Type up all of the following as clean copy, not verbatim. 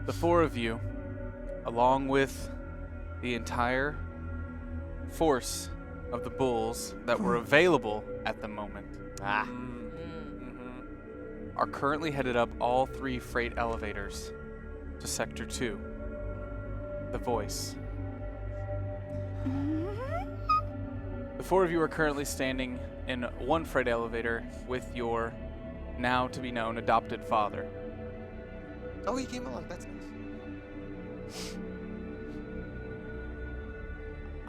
The four of you, along with the entire force of the bulls that were available at the moment, are currently headed up all 3 freight elevators to Sector 2. The Voice. The four of you are currently standing in one freight elevator with your now-to-be-known adopted father. Oh, he came along. That's nice.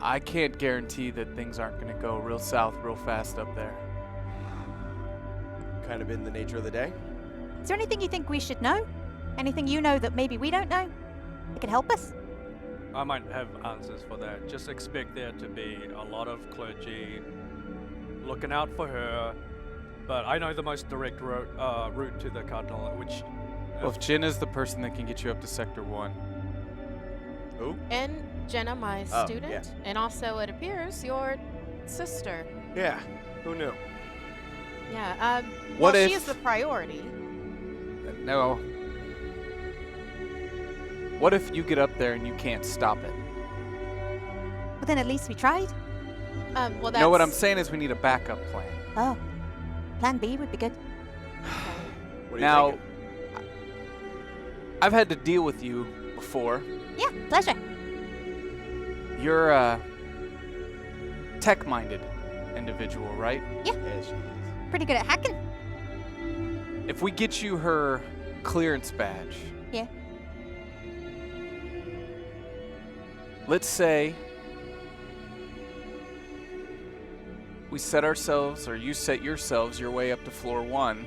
I can't guarantee that things aren't going to go real south real fast up there. Kind of been the nature of the day. Is there anything you think we should know? Anything you know that maybe we don't know? That could help us? I might have answers for that. Just expect there to be a lot of clergy looking out for her. But I know the most direct route to the Cardinal, which... Well, if Jin is the person that can get you up to Sector 1. Who? And Jenna, my student, yeah. and also it appears your sister. Yeah. Who knew? Yeah. What well, if- she is the priority. No. What if you get up there and you can't stop it? Well, then at least we tried. Well, that's... No, what I'm saying is we need a backup plan. Oh. Plan B would be good. What are you Now, thinking? I've had to deal with you before. Yeah, pleasure. You're a tech-minded individual, right? Yeah, she is. Pretty good at hacking. If we get you her clearance badge. Yeah. Let's say we set ourselves, or you set yourselves your way up to floor 1,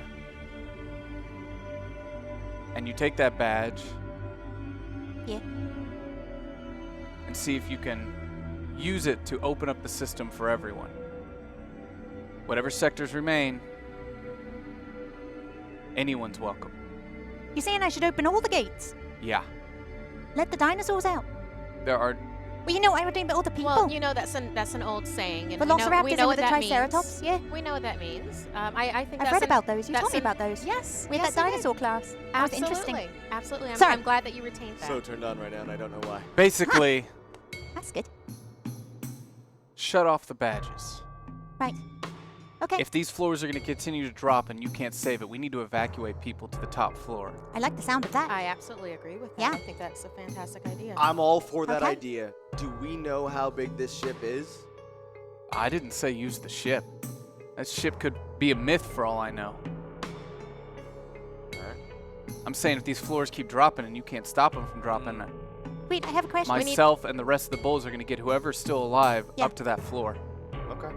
and you take that badge. Yeah. And see if you can use it to open up the system for everyone. Whatever sectors remain, anyone's welcome. You're saying I should open all the gates? Yeah. Let the dinosaurs out? There are... Well, you know, I would name all the people. Well, you know, that's an old saying. And we Velociraptors know and what the that Triceratops, means. yeah. We know what that means. I think I've read about those. You told me about those. Yes. We had yes, that I did. dinosaur class. That was Absolutely. interesting. Absolutely. Sorry. I'm glad that you retained that. So turned on right now, and I don't know why. Basically, That's good. shut off the badges. Right. Okay. If these floors are going to continue to drop and you can't save it, we need to evacuate people to the top floor. I like the sound of that. I absolutely agree with that. Yeah. I think that's a fantastic idea. I'm all for that Okay. idea. Do we know how big this ship is? I didn't say use the ship. That ship could be a myth for all I know. I'm saying if these floors keep dropping and you can't stop them from dropping, Wait, I have a question. myself and the rest of the bulls are going to get whoever's still alive Yeah. up to that floor. Okay.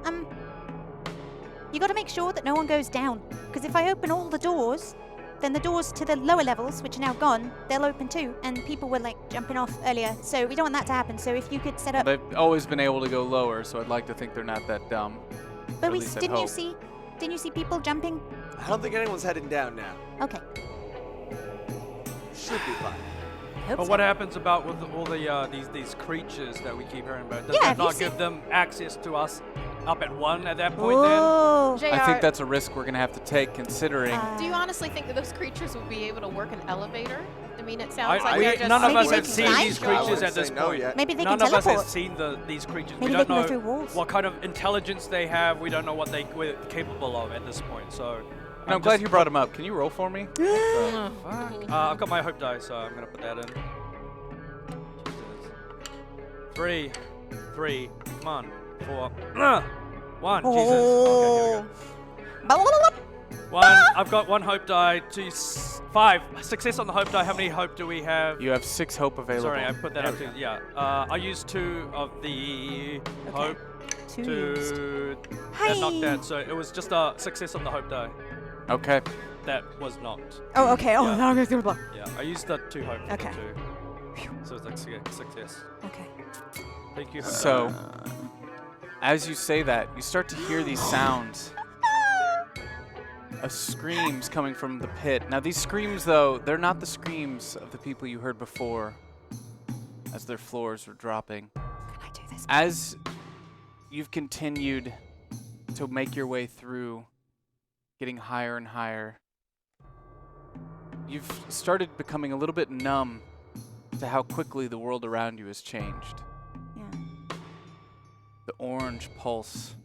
You got to make sure that no one goes down. Because if I open all the doors, then the doors to the lower levels, which are now gone, they'll open too. And people were like jumping off earlier. So we don't want that to happen. So if you could set up. They've always been able to go lower, so I'd like to think they're not that dumb. But at we least I'd didn't you hope. see? Didn't you see people jumping? I don't think anyone's heading down now. Okay. Should be fine. Hope But so. what happens about with all the these creatures that we keep hearing about? Does Yeah, that have you not seen- give them access to us up at 1 at that point then? Oh. JR, I think that's a risk we're going to have to take, considering... do you honestly think that those creatures would be able to work an elevator? I mean, it sounds I- like they're just... none of Maybe us they have can seen fly? these I creatures wouldn't at this say no point. yet. Maybe they None can of us teleport. have seen these creatures. Maybe we they don't can go know through walls. what kind of intelligence they have. We don't know what we're capable of at this point. So And I'm glad you brought him up. Can you roll for me? I've got my hope die, so I'm gonna put that in. Jesus. 3. Come on. 4. 1. Jesus. Okay, here we go. 1. I've got 1 hope die. 2. 5. Success on the hope die. How many hope do we have? You have 6 hope available. Sorry, I put that up to, yeah. I used 2 of the hope to that knocked that, so it was just a success on the hope die. Okay. That was not. Oh, okay. Oh, Yeah. now I'm going to Yeah, I used the 2 hope. Okay. So it's like success. Okay. Thank you. So, as you say that, you start to hear these sounds of screams coming from the pit. Now, these screams, though, they're not the screams of the people you heard before as their floors were dropping. Can I do this? As you've continued to make your way through, getting higher and higher, you've started becoming a little bit numb to how quickly the world around you has changed. Yeah. The orange pulse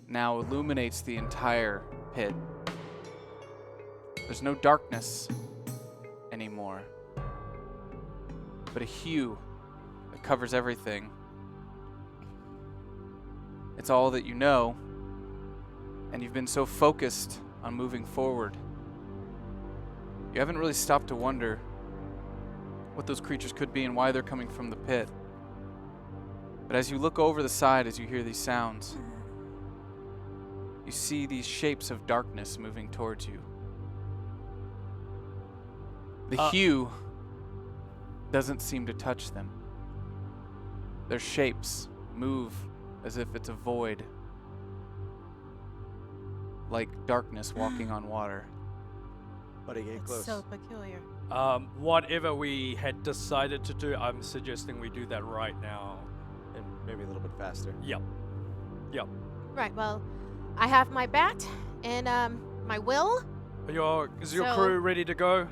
now illuminates the entire pit. There's no darkness anymore, but a hue that covers everything. It's all that you know, and you've been so focused on moving forward. You haven't really stopped to wonder what those creatures could be and why they're coming from the pit. But as you look over the side, as you hear these sounds, you see these shapes of darkness moving towards you. The hue doesn't seem to touch them. Their shapes move as if it's a void, like darkness walking on water. Buddy, get It's close. so peculiar. Whatever we had decided to do, I'm suggesting we do that right now. And maybe a little bit faster. Yep. Right, well, I have my bat and my will. Is your So- crew ready to go?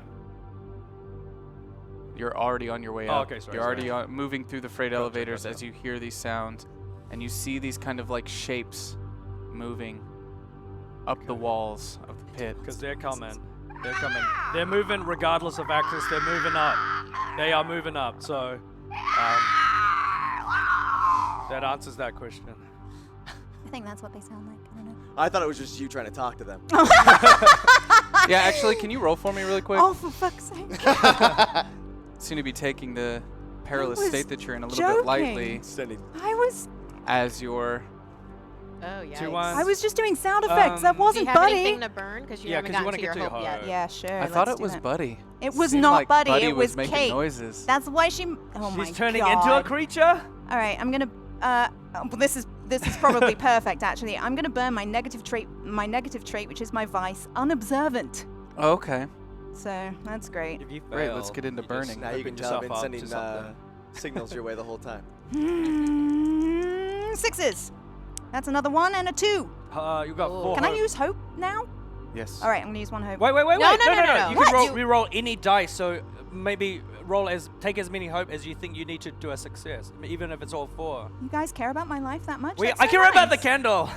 You're already on your way Oh, up. okay, sorry, You're already sorry. moving through the freight Gotcha, elevators gotcha. as you hear these sounds, and you see these kind of like shapes moving up the walls of the pit. Because they're coming. They're coming. They're moving regardless of axis. They're moving up. They are moving up. So that answers that question. I think that's what they sound like. I don't know. I thought it was just you trying to talk to them. Yeah, actually, can you roll for me really quick? Oh, for fuck's sake. Seem to be taking the perilous was state that you're in a little bit lightly joking. Sending. as you're... Oh, yeah. 2-1. I was just doing sound effects. That Do you wasn't have Buddy. anything to burn? Because you Yeah, haven't 'cause you gotten wanna to get your to your hope yet. hope. Yeah, sure. I thought let's it do was that. Buddy. It was Seemed not like Buddy. Buddy It was making Kate. noises. That's why she. Oh my She's turning God. into a creature? All right, I'm gonna. Well, this is probably perfect actually. I'm gonna burn my negative trait, which is my vice, unobservant. Oh, okay. So that's great. If you fail, Great, let's get into you just burning. Now you open can tell I've been yourself up sending to something. signals your way the whole time. 6s. That's another 1 and a 2. You got Ooh. 4 Can I hope. use hope now? Yes. All right, I'm gonna use 1 hope. Wait. No. You What? can re-roll any dice, so maybe take as many hope as you think you need to do a success, even if it's all 4. You guys care about my life that much? Wait, That's I so care about the nice. candle.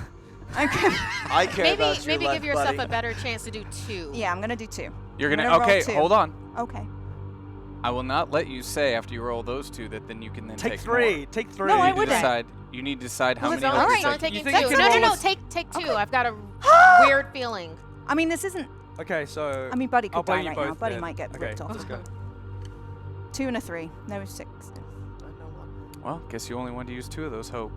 Okay. I care Maybe about your life, give yourself buddy. a better chance to do 2. Yeah, I'm gonna do 2. You're I'm gonna... gonna roll Okay, 2. hold on. Okay. I will not let you say after you roll those 2 that then you can then Take more. 3. Take 3. No, I You need to wouldn't. decide. You need to decide how Well, many it's hope only, you're Alright. it's only taking. taking You 2. think you No, can roll take 2. Okay. I've got a weird feeling. I mean, this isn't. Okay, so I mean, Buddy I'll could play die you right now. both Buddy then. might get Okay, ripped off. let's go. 2 and a 3. No 6. I know what. Well, guess you only want to use 2 of those hope.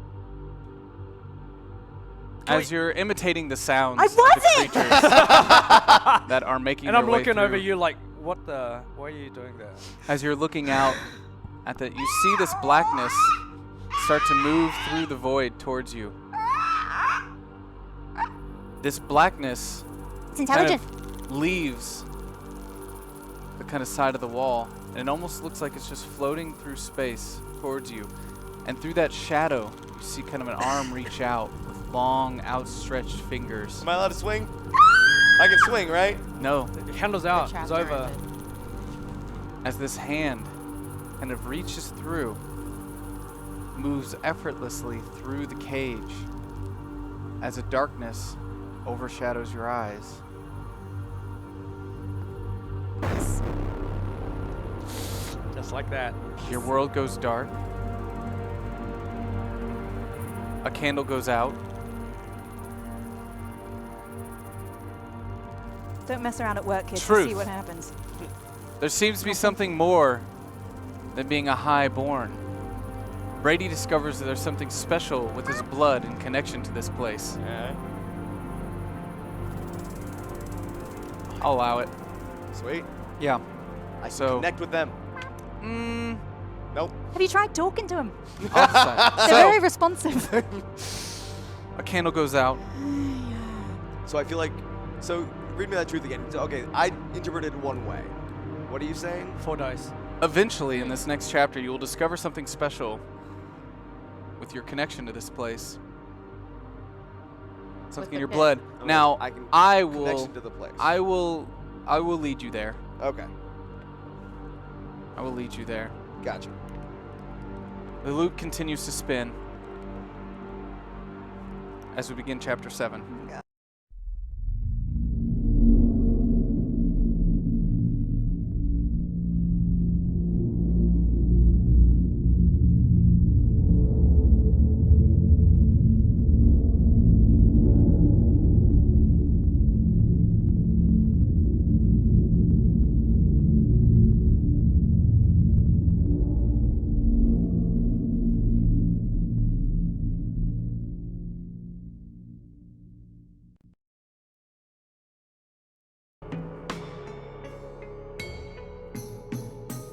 Wait. As you're imitating the sounds I of the wasn't! creatures that are making And their I'm way looking over through. you like, what the? Why are you doing that? As you're looking out at the, you see this blackness start to move through the void towards you. This blackness It's intelligent. kind of leaves the kind of side of the wall, and it almost looks like it's just floating through space towards you. And through that shadow, you see kind of an arm reach out with long, outstretched fingers. Am I allowed to swing? I can swing, right? No, The candle's out. It's Chapter over. ended. as this hand kind of reaches through, moves effortlessly through the cage as a darkness overshadows your eyes. Just like that. Your world goes dark. A candle goes out. Don't mess around at work, kids. Truth. See what happens. There seems to be something more than being a highborn. Brady discovers that there's something special with his blood in connection to this place. Yeah. I'll allow it. Sweet. Yeah. I can So- connect with them. Nope. Have you tried talking to them? I'll decide. They're So, very responsive. a candle goes out. So I feel like, so read me that truth again. So, okay, I interpreted one way. What are you saying? 4 dice. Eventually, in this next chapter, you will discover something special with your connection to this place. Something in the your pit. blood. Okay, Now, I can I will connection to the place. I will lead you there. Okay. I will lead you there. Gotcha. The loop continues to spin as we begin chapter 7.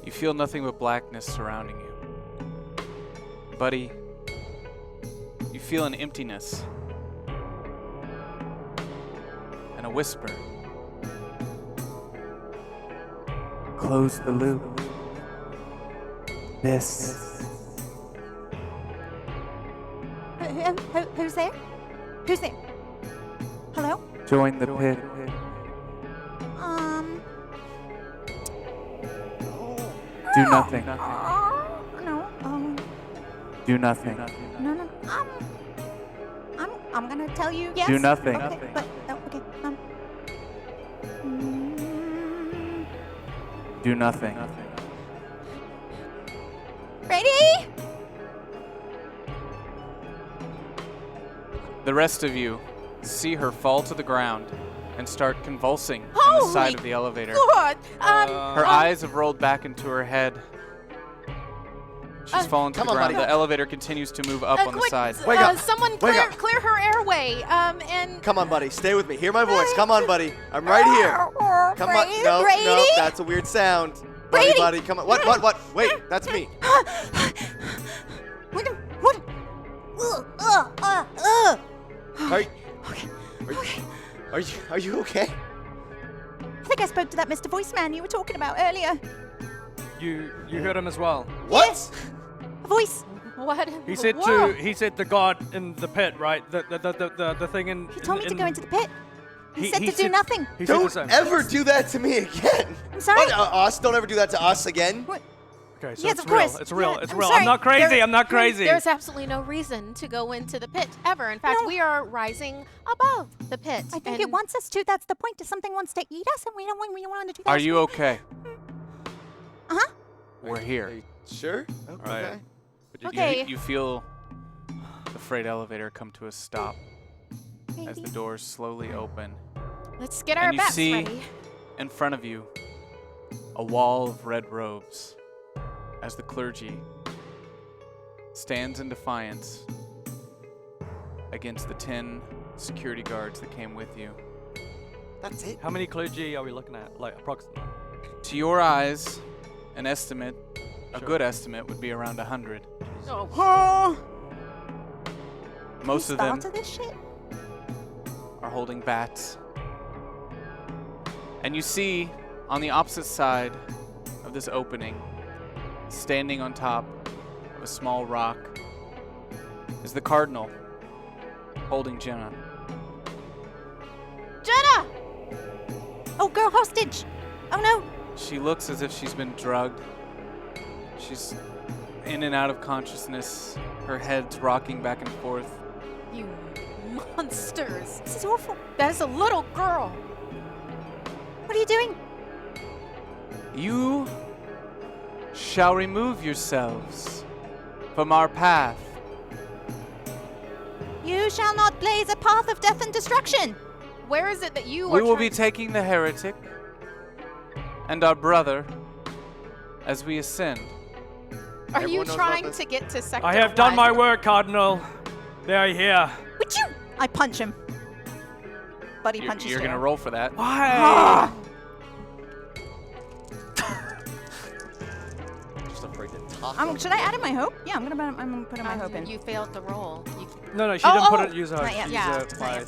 You feel nothing but blackness surrounding you. Buddy, you feel an emptiness and a whisper. Close the loop. This. Who's there? Who's there? Hello? Join the pit. Do nothing. No. Do nothing. No. I'm gonna tell you yes. Do nothing. Okay, but okay. Do nothing. Ready? The rest of you see her fall to the ground and start convulsing on the side of the elevator. God. Her eyes have rolled back into her head. She's fallen to the come on, ground. buddy. The elevator continues to move up on the quick, side. Wake up. Someone Wake up. clear her airway. And Come on, buddy. Stay with me. Hear my voice. Come on, buddy. I'm right here. Come on. No, Brady? that's a weird sound. Brady? Buddy, come on. What? Wait, that's me. What? Are you okay? I think I spoke to that Mr. Voice Man you were talking about earlier. You heard him as well. What? A voice. what? He said Whoa. he said the god in the pit, right? The thing in. He told me to go into the pit. He said to do said- nothing. He said the Don't same. ever do that to me again. I'm sorry. What, us? Don't ever do that to us again. What? Okay, so Yes, it's of real. course. It's real. Yeah, It's I'm real. sorry. I'm not crazy. I'm not crazy. There's absolutely no reason to go into the pit ever. In fact, No. we are rising above the pit. I think and it wants us to. That's the point. If something wants to eat us, and we don't want to do that. Are you okay? Uh-huh. We're here. Are you sure? Right. Okay. Okay. You feel the freight elevator come to a stop as the Maybe. doors slowly open. Let's get our And you bats see- ready. In front of you, a wall of red robes as the clergy stands in defiance against the 10 security guards that came with you. That's it. How many clergy are we looking at? Like approximately. To your eyes, an estimate, a Sure. good estimate, would be around 100. Oh, Most of them Started this shit. are holding bats. And you see on the opposite side of this opening, standing on top of a small rock, is the cardinal holding Jenna. Jenna! Oh, girl hostage. Oh no. She looks as if she's been drugged. She's in and out of consciousness. Her head's rocking back and forth. You monsters. This is awful. That is a little girl. What are you doing? You shall remove yourselves from our path. You shall not blaze a path of death and destruction. Where is it that you We are will be trying- taking the heretic and our brother as we ascend. Are you Everyone knows trying about this. to get to sector I have done my one? work, Cardinal. They are here. Would you? I punch him. Buddy You're, punches you're tail. gonna roll for that. Why? Just afraid to talk. Should I add in my hope? Yeah, I'm gonna put in my hope in. You failed the roll. No, she Oh, didn't put oh. it. Use her. Not yet. Use Yeah, her not my- yet.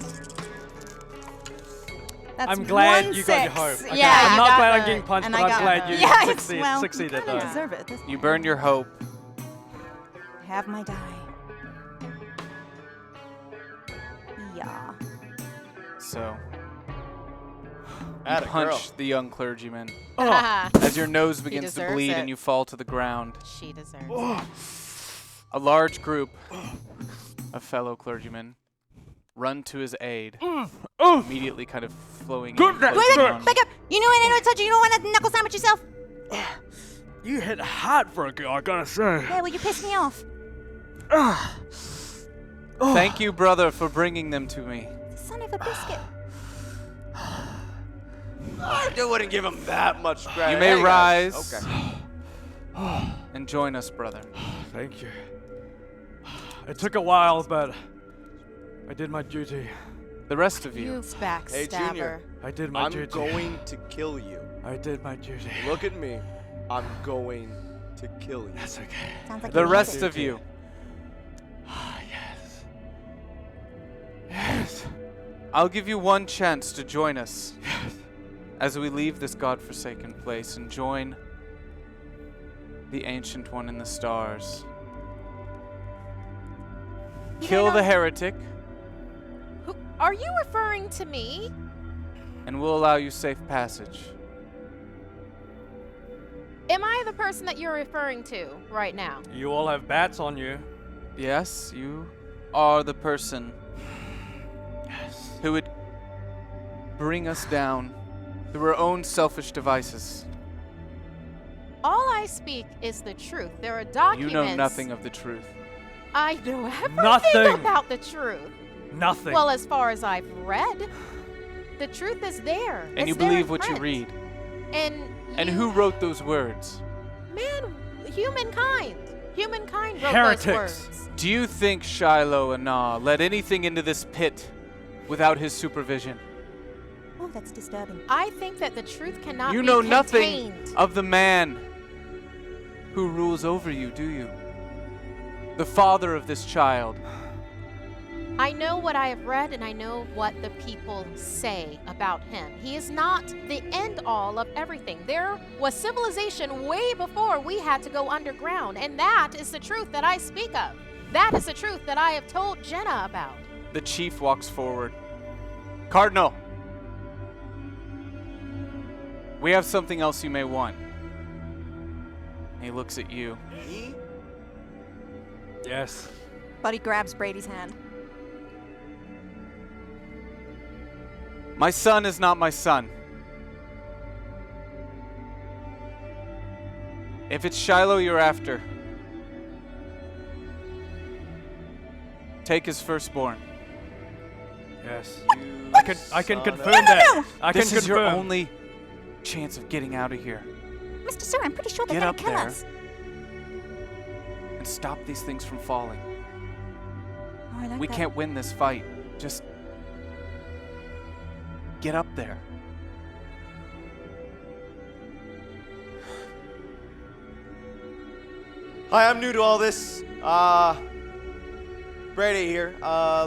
That's I'm glad 1 you got your 6. hope. Okay, Yeah, I'm you not got glad I'm the- getting punched, and but I I'm got glad the- you yeah, succeeded kinda though. deserve it. This- You burn your hope. Have my die. Yeah. So, Atta punch girl. the young clergyman Oh. as your nose begins to deserves bleed it. and you fall to the ground. She deserves it. A large group of fellow clergymen run to his aid, immediately kind of flowing in. Goodness. closing Wait, on- back up! You know I don't touch you. You don't want to knuckle sandwich yourself. You hit hard for a girl, I gotta say. Yeah, well, you pissed me off. Thank you, brother, for bringing them to me. Son of a biscuit. I wouldn't give him that much credit. You may Hey, guys. rise Okay. and join us, brother. Thank you. It took a while, but I did my duty. The rest of You you, backstabber. Hey, Junior. I did my I'm duty. going to kill you. I did my duty. Look at me. I'm going to kill you. That's okay. Sounds like the you need rest it. of you, Yes. Yes. I'll give you one chance to join us as we leave this godforsaken place and join the Ancient One in the stars. You Kill don't the know- heretic, Who, are you referring to me? and we'll allow you safe passage. Am I the person that you're referring to right now? You all have bats on you. Yes, you are the person who would bring us down through our own selfish devices. All I speak is the truth. There are documents. You know nothing of the truth. I know everything Nothing. about the truth. Nothing. Well, as far as I've read, the truth is there. And It's you there believe in what you print. read. And you- who wrote those words? Man, humankind. Humankind wrote Heretics. those words. Do you think Shiloh Anah let anything into this pit without his supervision? Oh, that's disturbing. I think that the truth cannot You be know nothing contained. of the man who rules over you, do you? The father of this child. I know what I have read and I know what the people say about him. He is not the end all of everything. There was civilization way before we had to go underground, and that is the truth that I speak of. That is the truth that I have told Jenna about. The chief walks forward. Cardinal, we have something else you may want. He looks at you. Me? Yes. Buddy grabs Brady's hand. My son is not my son. If it's Shiloh you're after, take his firstborn. Yes. You I can son of- confirm that. I can This is your confirm. only chance of getting out of here. Mr. Sir, I'm pretty sure they're Get gonna up kill there. us. And stop these things from falling. Oh, I like We that. can't win this fight. Just get up there. Hi, I'm new to all this. Brady here.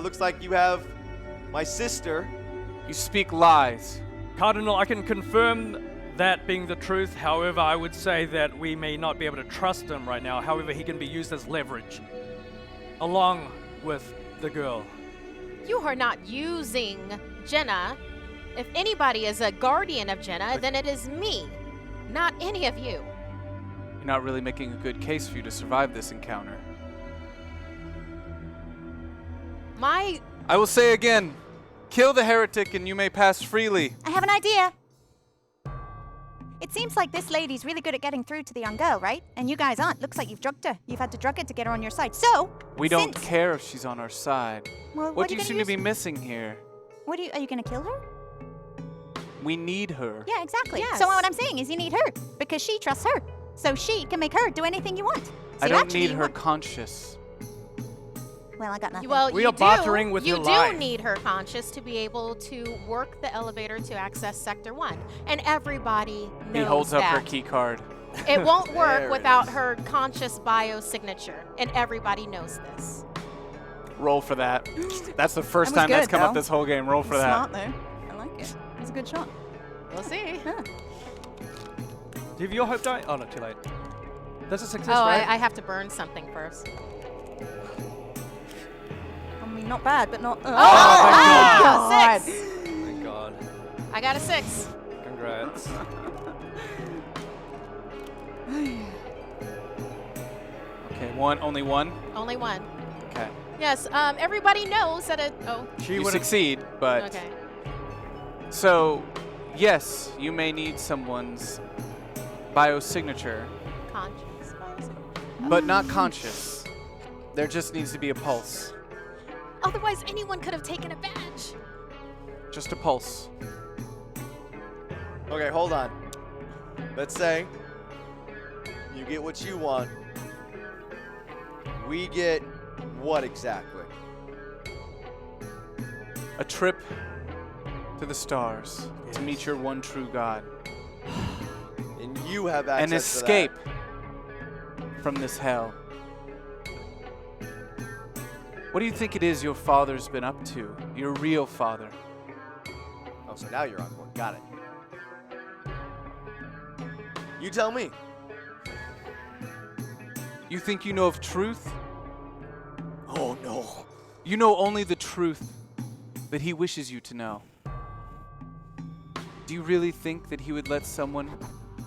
Looks like you have my sister. You speak lies. Cardinal, I can confirm that being the truth. However, I would say that we may not be able to trust him right now. However, he can be used as leverage along with the girl. You are not using Jenna. If anybody is a guardian of Jenna, then it is me, not any of you. You're not really making a good case for you to survive this encounter. My I will say again, kill the heretic and you may pass freely. I have an idea. It seems like this lady's really good at getting through to the young girl, right? And you guys aren't. Looks like you've drugged her. You've had to drug her to get her on your side. So, We don't since- care if she's on our side. Well, What are do you gonna seem to use? be missing here? Are you gonna kill her? We need her. Yeah, exactly. Yes. So what I'm saying is you need her because she trusts her. So she can make her do anything you want. So I you don't actually need her want- conscious. Well, I got nothing. well, We you are bartering with you your do life. need her conscious to be able to work the elevator to access Sector 1, and everybody knows He holds up that. her key card. It won't There work it without is. her conscious biosignature, and everybody knows this. Roll for that. That's the first That was time that's good, come up though. this whole game. Roll for that. Smart though. I like it. It was a good shot. We'll see. Yeah. Do you have your hope die? Oh, no, too late. That's a success, Oh, right? I have to burn something first. I mean, not bad, but not. Oh, thank God. 6. Thank God. I got a 6. Congrats. Okay, only one? Only one. Okay. Yes, everybody knows that You succeed, but... okay. So, yes, you may need someone's biosignature, Conscious. but not conscious. There just needs to be a pulse. Otherwise, anyone could have taken a badge. Just a pulse. Okay, hold on. Let's say you get what you want. We get what exactly? A trip to the stars to meet your one true God. And you have access An to escape from this hell. What do you think it is your father's been up to? Your real father. that. Oh, so now you're on board. Got it. You tell me. You think you know of truth? Oh, no. You know only the truth that he wishes you to know. Do you really think that he would let someone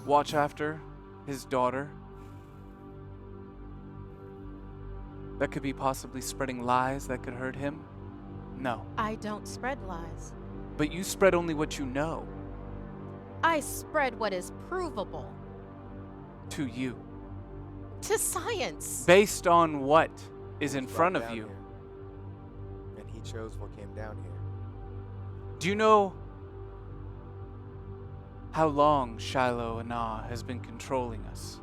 watch after his daughter? That could be possibly spreading lies that could hurt him? No. I don't spread lies. But you spread only what you know I spread what is provable to you. to science. Based on what is in Brought front of down you. here. And he chose what came down here. Do you know how long Shiloh Anah has been controlling us?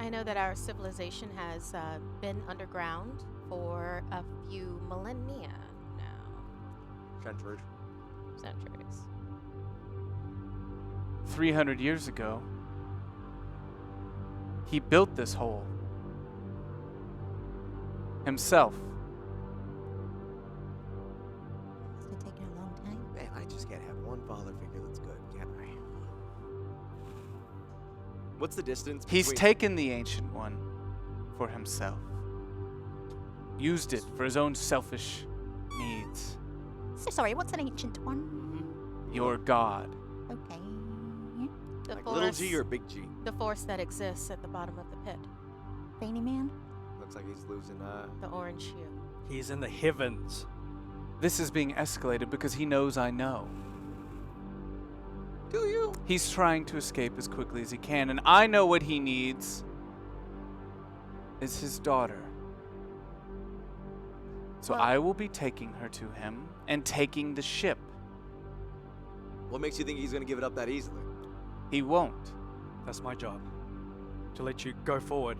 I know that our civilization has been underground for a few millennia now. Centuries. Centuries. 300 years ago, he built this hole himself. Must have taken a long time. Man, I just can't have one father figure that's good, can I? What's the distance He's between... taken the Ancient One for himself, used it for his own selfish needs. So sorry, what's an ancient one? Your God. Okay. The Like force, little G or big G? the force that exists at the bottom of the pit. Veiny man? Looks like he's losing, The orange hue. He's in the heavens. This is being escalated because he knows I know. Do you? He's trying to escape as quickly as he can, and I know what he needs is his daughter. So Well- I will be taking her to him and taking the ship. What makes you think he's gonna give it up that easily? He won't. That's my job. To let you go forward.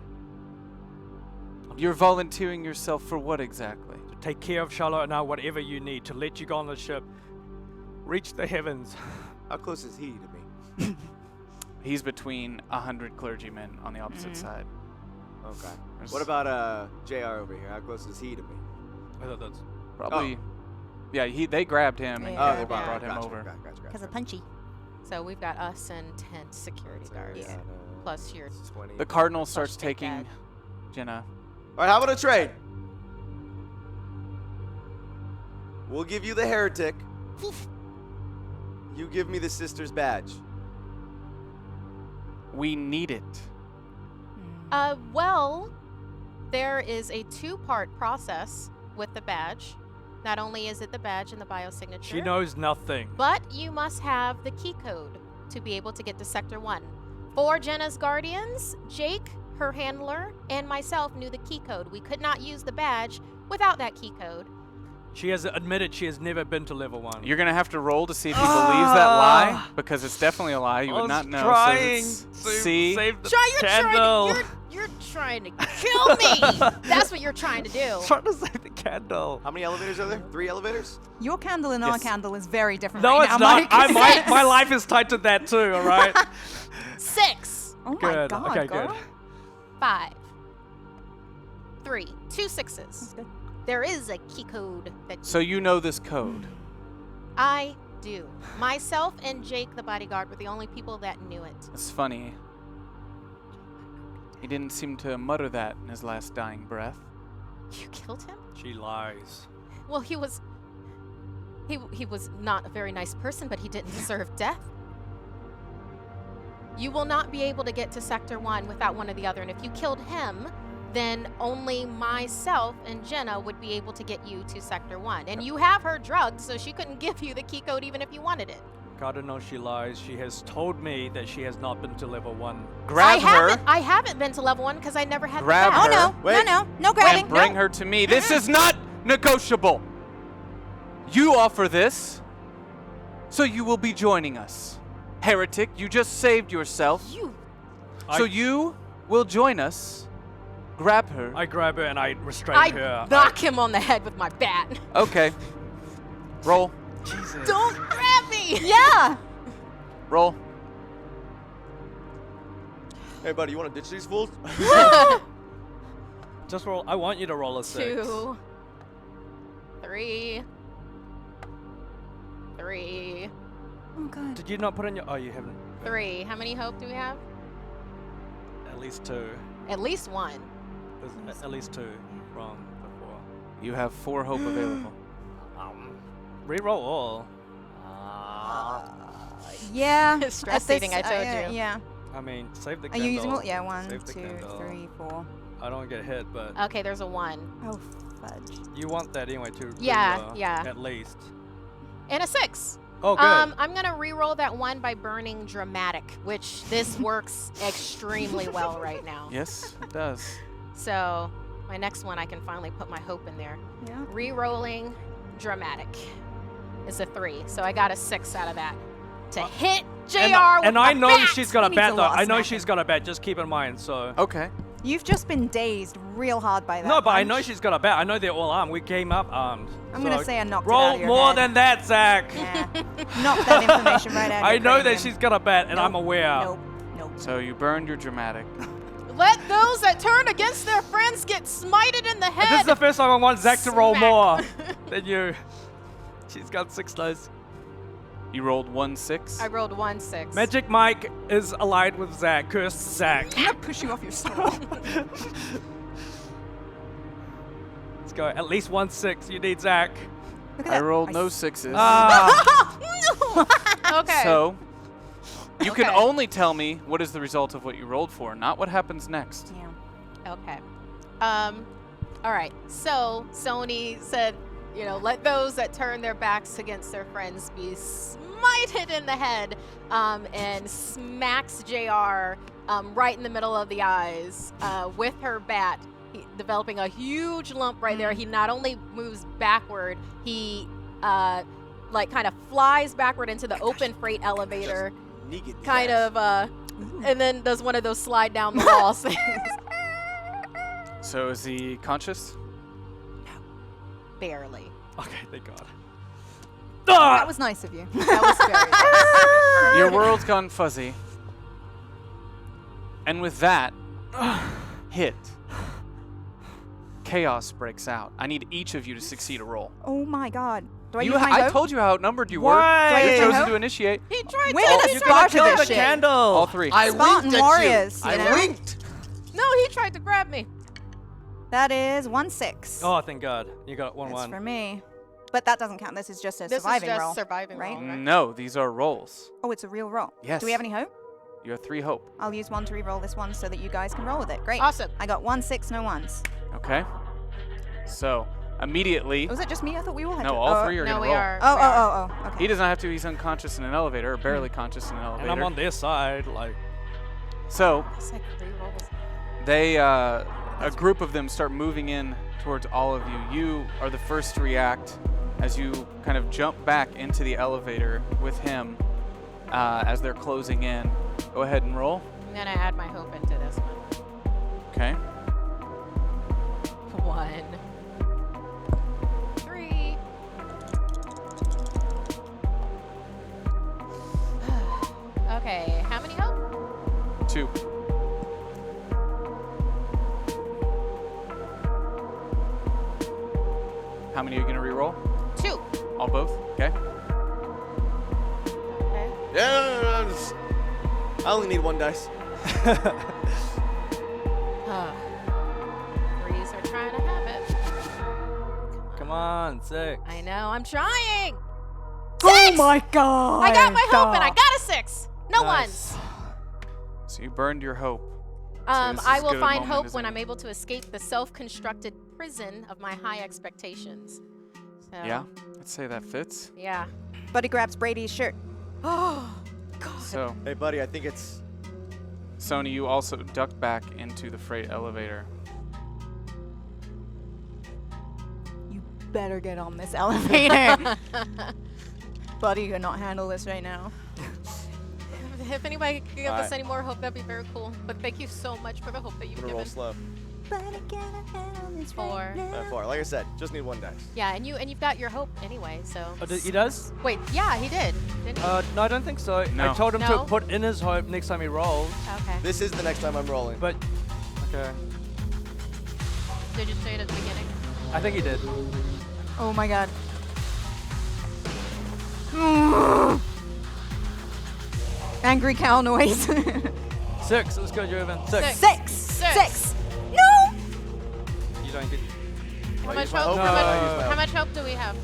You're volunteering yourself for what exactly? To take care of Charlotte now, whatever you need. To let you go on the ship. Reach the heavens. How close is he to me? He's between 100 clergymen on the opposite side. Okay. There's What about JR over here? How close is he to me? I thought that's... Probably. Yeah, they grabbed him and Yeah. Oh, they brought him gotcha, over. Gotcha. Because of punchy. So we've got us and 10 security guards. Yeah. Plus your 20. The Cardinal starts Big taking Dad. Jenna. All right, how about a trade? We'll give you the heretic. You give me the sister's badge. We need it. Well, there is a two-part process with the badge. Not only is it the badge and the biosignature, She knows nothing. but you must have the key code to be able to get to Sector 1. 4 Jenna's guardians, Jake, her handler, and myself knew the key code. We could not use the badge without that key code. She has admitted she has never been to level 1. You're gonna have to roll to see if he believes that lie, because it's definitely a lie. You I would not was know. So trying it's- to see, save the You're candle. trying to kill me. That's what you're trying to do. Trying to save the candle. How many elevators are there? 3 elevators? Your candle and our Yes. candle is very different No, right it's now, not. Mike. My life is tied to that too, all right? 6, Oh my Good. god, Okay, girl. good. 5, 3, 2 6s. That's good. There is a key code that so you know this code. I do. Myself and Jake, the bodyguard, were the only people that knew it. It's funny. He didn't seem to mutter that in his last dying breath. You killed him? She lies. Well, he was not a very nice person, but he didn't deserve death. You will not be able to get to Sector 1 without one or the other. And if you killed him, then only myself and Jenna would be able to get you to Sector 1. And you have her drugged, so she couldn't give you the key code even if you wanted it. God, I know she lies. She has told me that she has not been to level 1. Grab her I haven't been to level 1 because I never had Grab the her. badge. Oh, no. Wait. No grabbing. and bring no. her to me. This is not negotiable. You offer this, so you will be joining us. Heretic, you just saved yourself. So you will join us. Grab her. I grab her and I restrain I her. knock him on the head with my bat. Okay. Roll. Don't grab me! Yeah. Roll. Hey, buddy, you want to ditch these fools? Just roll. I want you to roll a 6. 2, 3, 3, Oh, God. Did you not put in your... Oh, you haven't. 3. How many hope do we have? At least 2. At least 1. There's at least 2 from before. You have 4 hope available. Reroll all. Yeah. It's stress at this- eating, I told you. Yeah. I mean, save the Are candle. you using all? Yeah, 1, Save the 2, candle. 3, 4. I don't get hit, but Okay, there's a 1. Oh, fudge. you want that anyway too. Yeah, yeah. At least. And a 6. Oh, good. I'm gonna re-roll that 1 by burning dramatic, which this works extremely well right now. Yes, it does. So my next one, I can finally put my hope in there. Yeah. Re-rolling dramatic is a 3, so I got a 6 out of that to hit JR with and my I know bat. she's got a Needs bat a though. lot of I know smacking. she's got a bat. Just keep in mind. So. Okay. You've just been dazed real hard by that. No, but I punch. know she's got a bat. I know they're all armed. We came up armed. I'm So gonna say I knocked it roll out of your more head. than that, Zach. Yeah. Knock that information right out of I your know that cranium. she's got a bat, and I'm Nope. aware. Nope. Nope. So you burned your dramatic. Let those that turn against their friends get smited in the This is head. the first time I want Zach to roll Smack. more than you. She's got 6 dice. You rolled 1 6. I rolled 1 6. Magic Mike is allied with Zach. Cursed Zach. I'm gonna push you off your stool. Let's go. At least 1 6. You need Zach. Look at I that. rolled I no s- 6s. Ah. Okay. So you can Okay. only tell me what is the result of what you rolled for, not what happens next. Yeah. Okay. All right. So Sony said, you know, let those that turn their backs against their friends be smited in the head, and smacks JR right in the middle of the eyes with her bat, developing a huge lump right there. He not only moves backward, he like kind of flies backward into the open freight elevator, Negan. kind yes. of, and then does one of those slide down the walls things. So is he conscious? Barely. Okay, thank God. That was nice of you. That was very nice. Your world's gone fuzzy. And with that hit, chaos breaks out. I need each of you to succeed a roll. Oh my God. Do I You use my I hope? told you how outnumbered you Why? were. Do I You use my chosen hope? to initiate. He tried We're to. gonna You're start gonna to kill this the shit. candle. All 3. I Spartan winked at warriors, you. you know? I winked. No, he tried to grab me. That is 1 6. Oh, thank God. You got 1 That's 1. for me. But that doesn't count. This is just a This surviving is just roll. surviving right? roll, right? No, these are rolls. Oh, it's a real roll. Yes. Do we have any hope? You have 3 hope. I'll use 1 to re-roll this one so that you guys can roll with it. Great. Awesome. I got 1 6, no 1s. Okay. So immediately, Was it just me? I thought we all had no, to. all 3 are No, gonna we roll. are. Oh, we are. oh. Okay. He doesn't have to. He's unconscious in an elevator, or barely conscious in an elevator. And I'm on their side, like. So It's like 3 rolls. they, a group of them start moving in towards all of you. You are the first to react as you kind of jump back into the elevator with him as they're closing in. Go ahead and roll. I'm gonna add my hope into this one. Okay. 1, 3. Okay, how many hope? 2. How many are you gonna re-roll? 2. All both? Okay. Okay. Yeah, I only need 1 dice. 3s are trying to have it. Come on, 6. I know, I'm trying. Oh my God. I got my hope and I got a 6. No Nice. ones. So you burned your hope. this I is will good a find moment hope as when any. I'm able to escape the self-constructed prison of my high expectations. So, Yeah, I'd say that fits. Yeah. Buddy grabs Brady's shirt. Oh, God. So, Hey, buddy, I think it's... Sony, you also duck back into the freight elevator. You better get on this elevator. Buddy cannot handle this right now. If anybody could give us Alright. any more hope, that'd be very cool. But thank you so much for the hope that you've I'm gonna roll given. slow. Buddy cannot handle this 4. right now. 4. Like I said, just need 1 dice. Yeah, and you've got your hope anyway. So. Oh, he does? Wait, yeah, he did. Didn't he? No, I don't think so. No. I told him No? to put in his hope next time he rolls. Okay. This is the next time I'm rolling. But, okay. Did you say it at the beginning? I think he did. Oh my god. Angry cow noise. 6. Let's go, Joven. 6. Six. Six. No! You don't get... How I much use my hope? hope? No. I use my How hope. much hope do we have?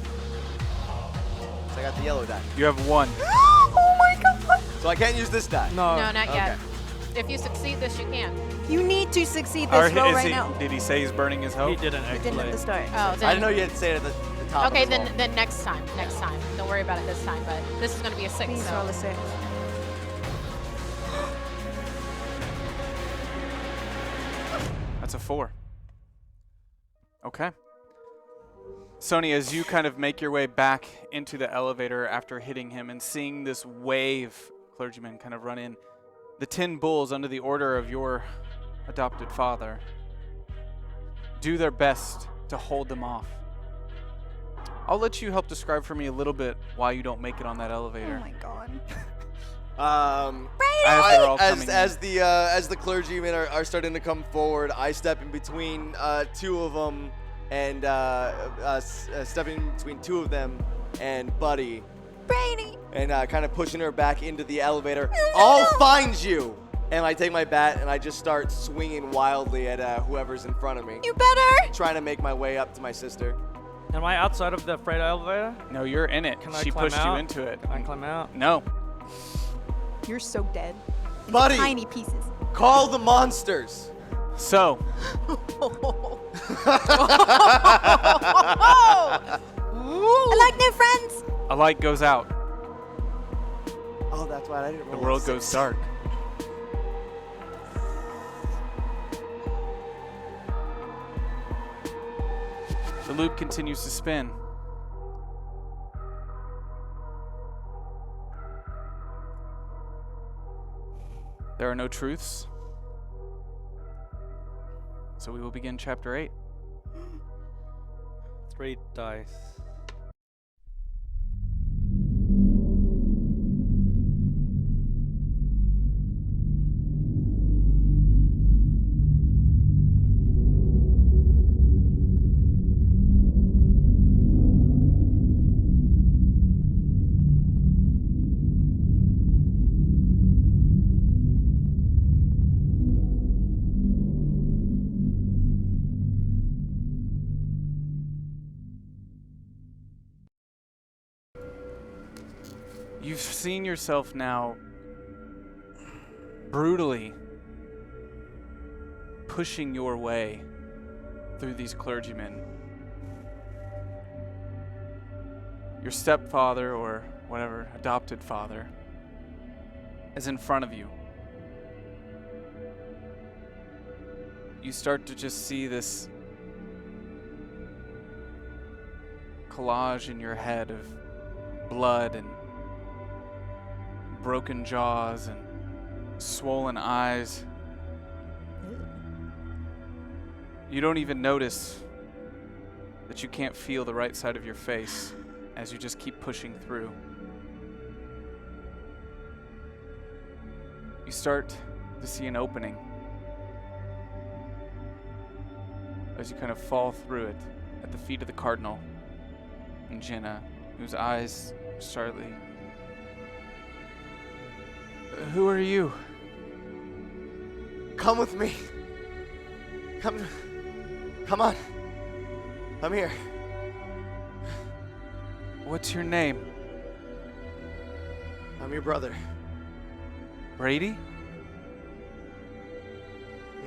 So I got the yellow die. You have 1. Oh my god! So I can't use this die. No. No, not yet. Okay. If you succeed this, you can. You need to succeed Or this roll is right he- now. Did he say he's burning his hope? He didn't You actually. didn't at the start. Oh, I then. didn't know you had to say it at the top. Okay, of the roll. then next time. Next time. Don't worry about it this time. But this is gonna be a 6. Please so. roll a 6. That's a 4. Okay. Sony, as you kind of make your way back into the elevator after hitting him and seeing this wave clergyman kind of run in, the 10 bulls under the order of your adopted father do their best to hold them off. I'll let you help describe for me a little bit why you don't make it on that Oh elevator. my god. As they're all coming in. As the clergymen are starting to come forward, I step in between 2 of them, and stepping between 2 of them and Buddy, Brady! and kind of pushing her back into the elevator. I'll find you! And I take my bat and I just start swinging wildly at whoever's in front of me, You better! trying to make my way up to my sister. Am I outside of the freight elevator? No, you're in it. Can I She climb pushed you out? into it. Can I climb out? No. You're so dead. In Buddy! Tiny pieces. Call the monsters! So, I like new friends! a light goes out. Oh, that's why I didn't The roll a world 6. goes dark. The loop continues to spin. There are no truths. So we will begin chapter 8. 3 dice. You've seen yourself now brutally pushing your way through these clergymen. Your stepfather, or whatever, adopted father, is in front of you. You start to just see this collage in your head of blood and broken jaws and swollen eyes. You don't even notice that you can't feel the right side of your face as you just keep pushing through. You start to see an opening as you kind of fall through it at the feet of the Cardinal and Jenna, whose eyes are slightly... Who are you? Come with me. Come on. I'm here. What's your name? I'm your brother. Brady?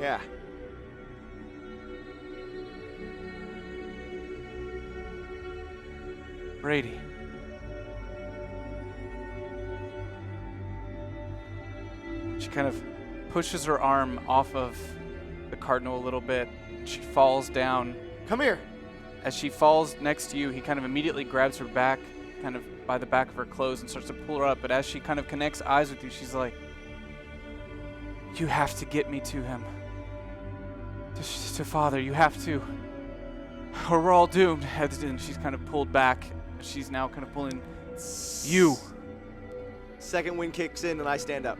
Yeah. Brady. She kind of pushes her arm off of the cardinal a little bit. She falls down. Come here. As she falls next to you, he kind of immediately grabs her back, kind of by the back of her clothes, and starts to pull her up. But as she kind of connects eyes with you, she's like, you have to get me to him. To Father, you have to. Or we're all doomed. And she's kind of pulled back. She's now kind of pulling you. Second wind kicks in and I stand up.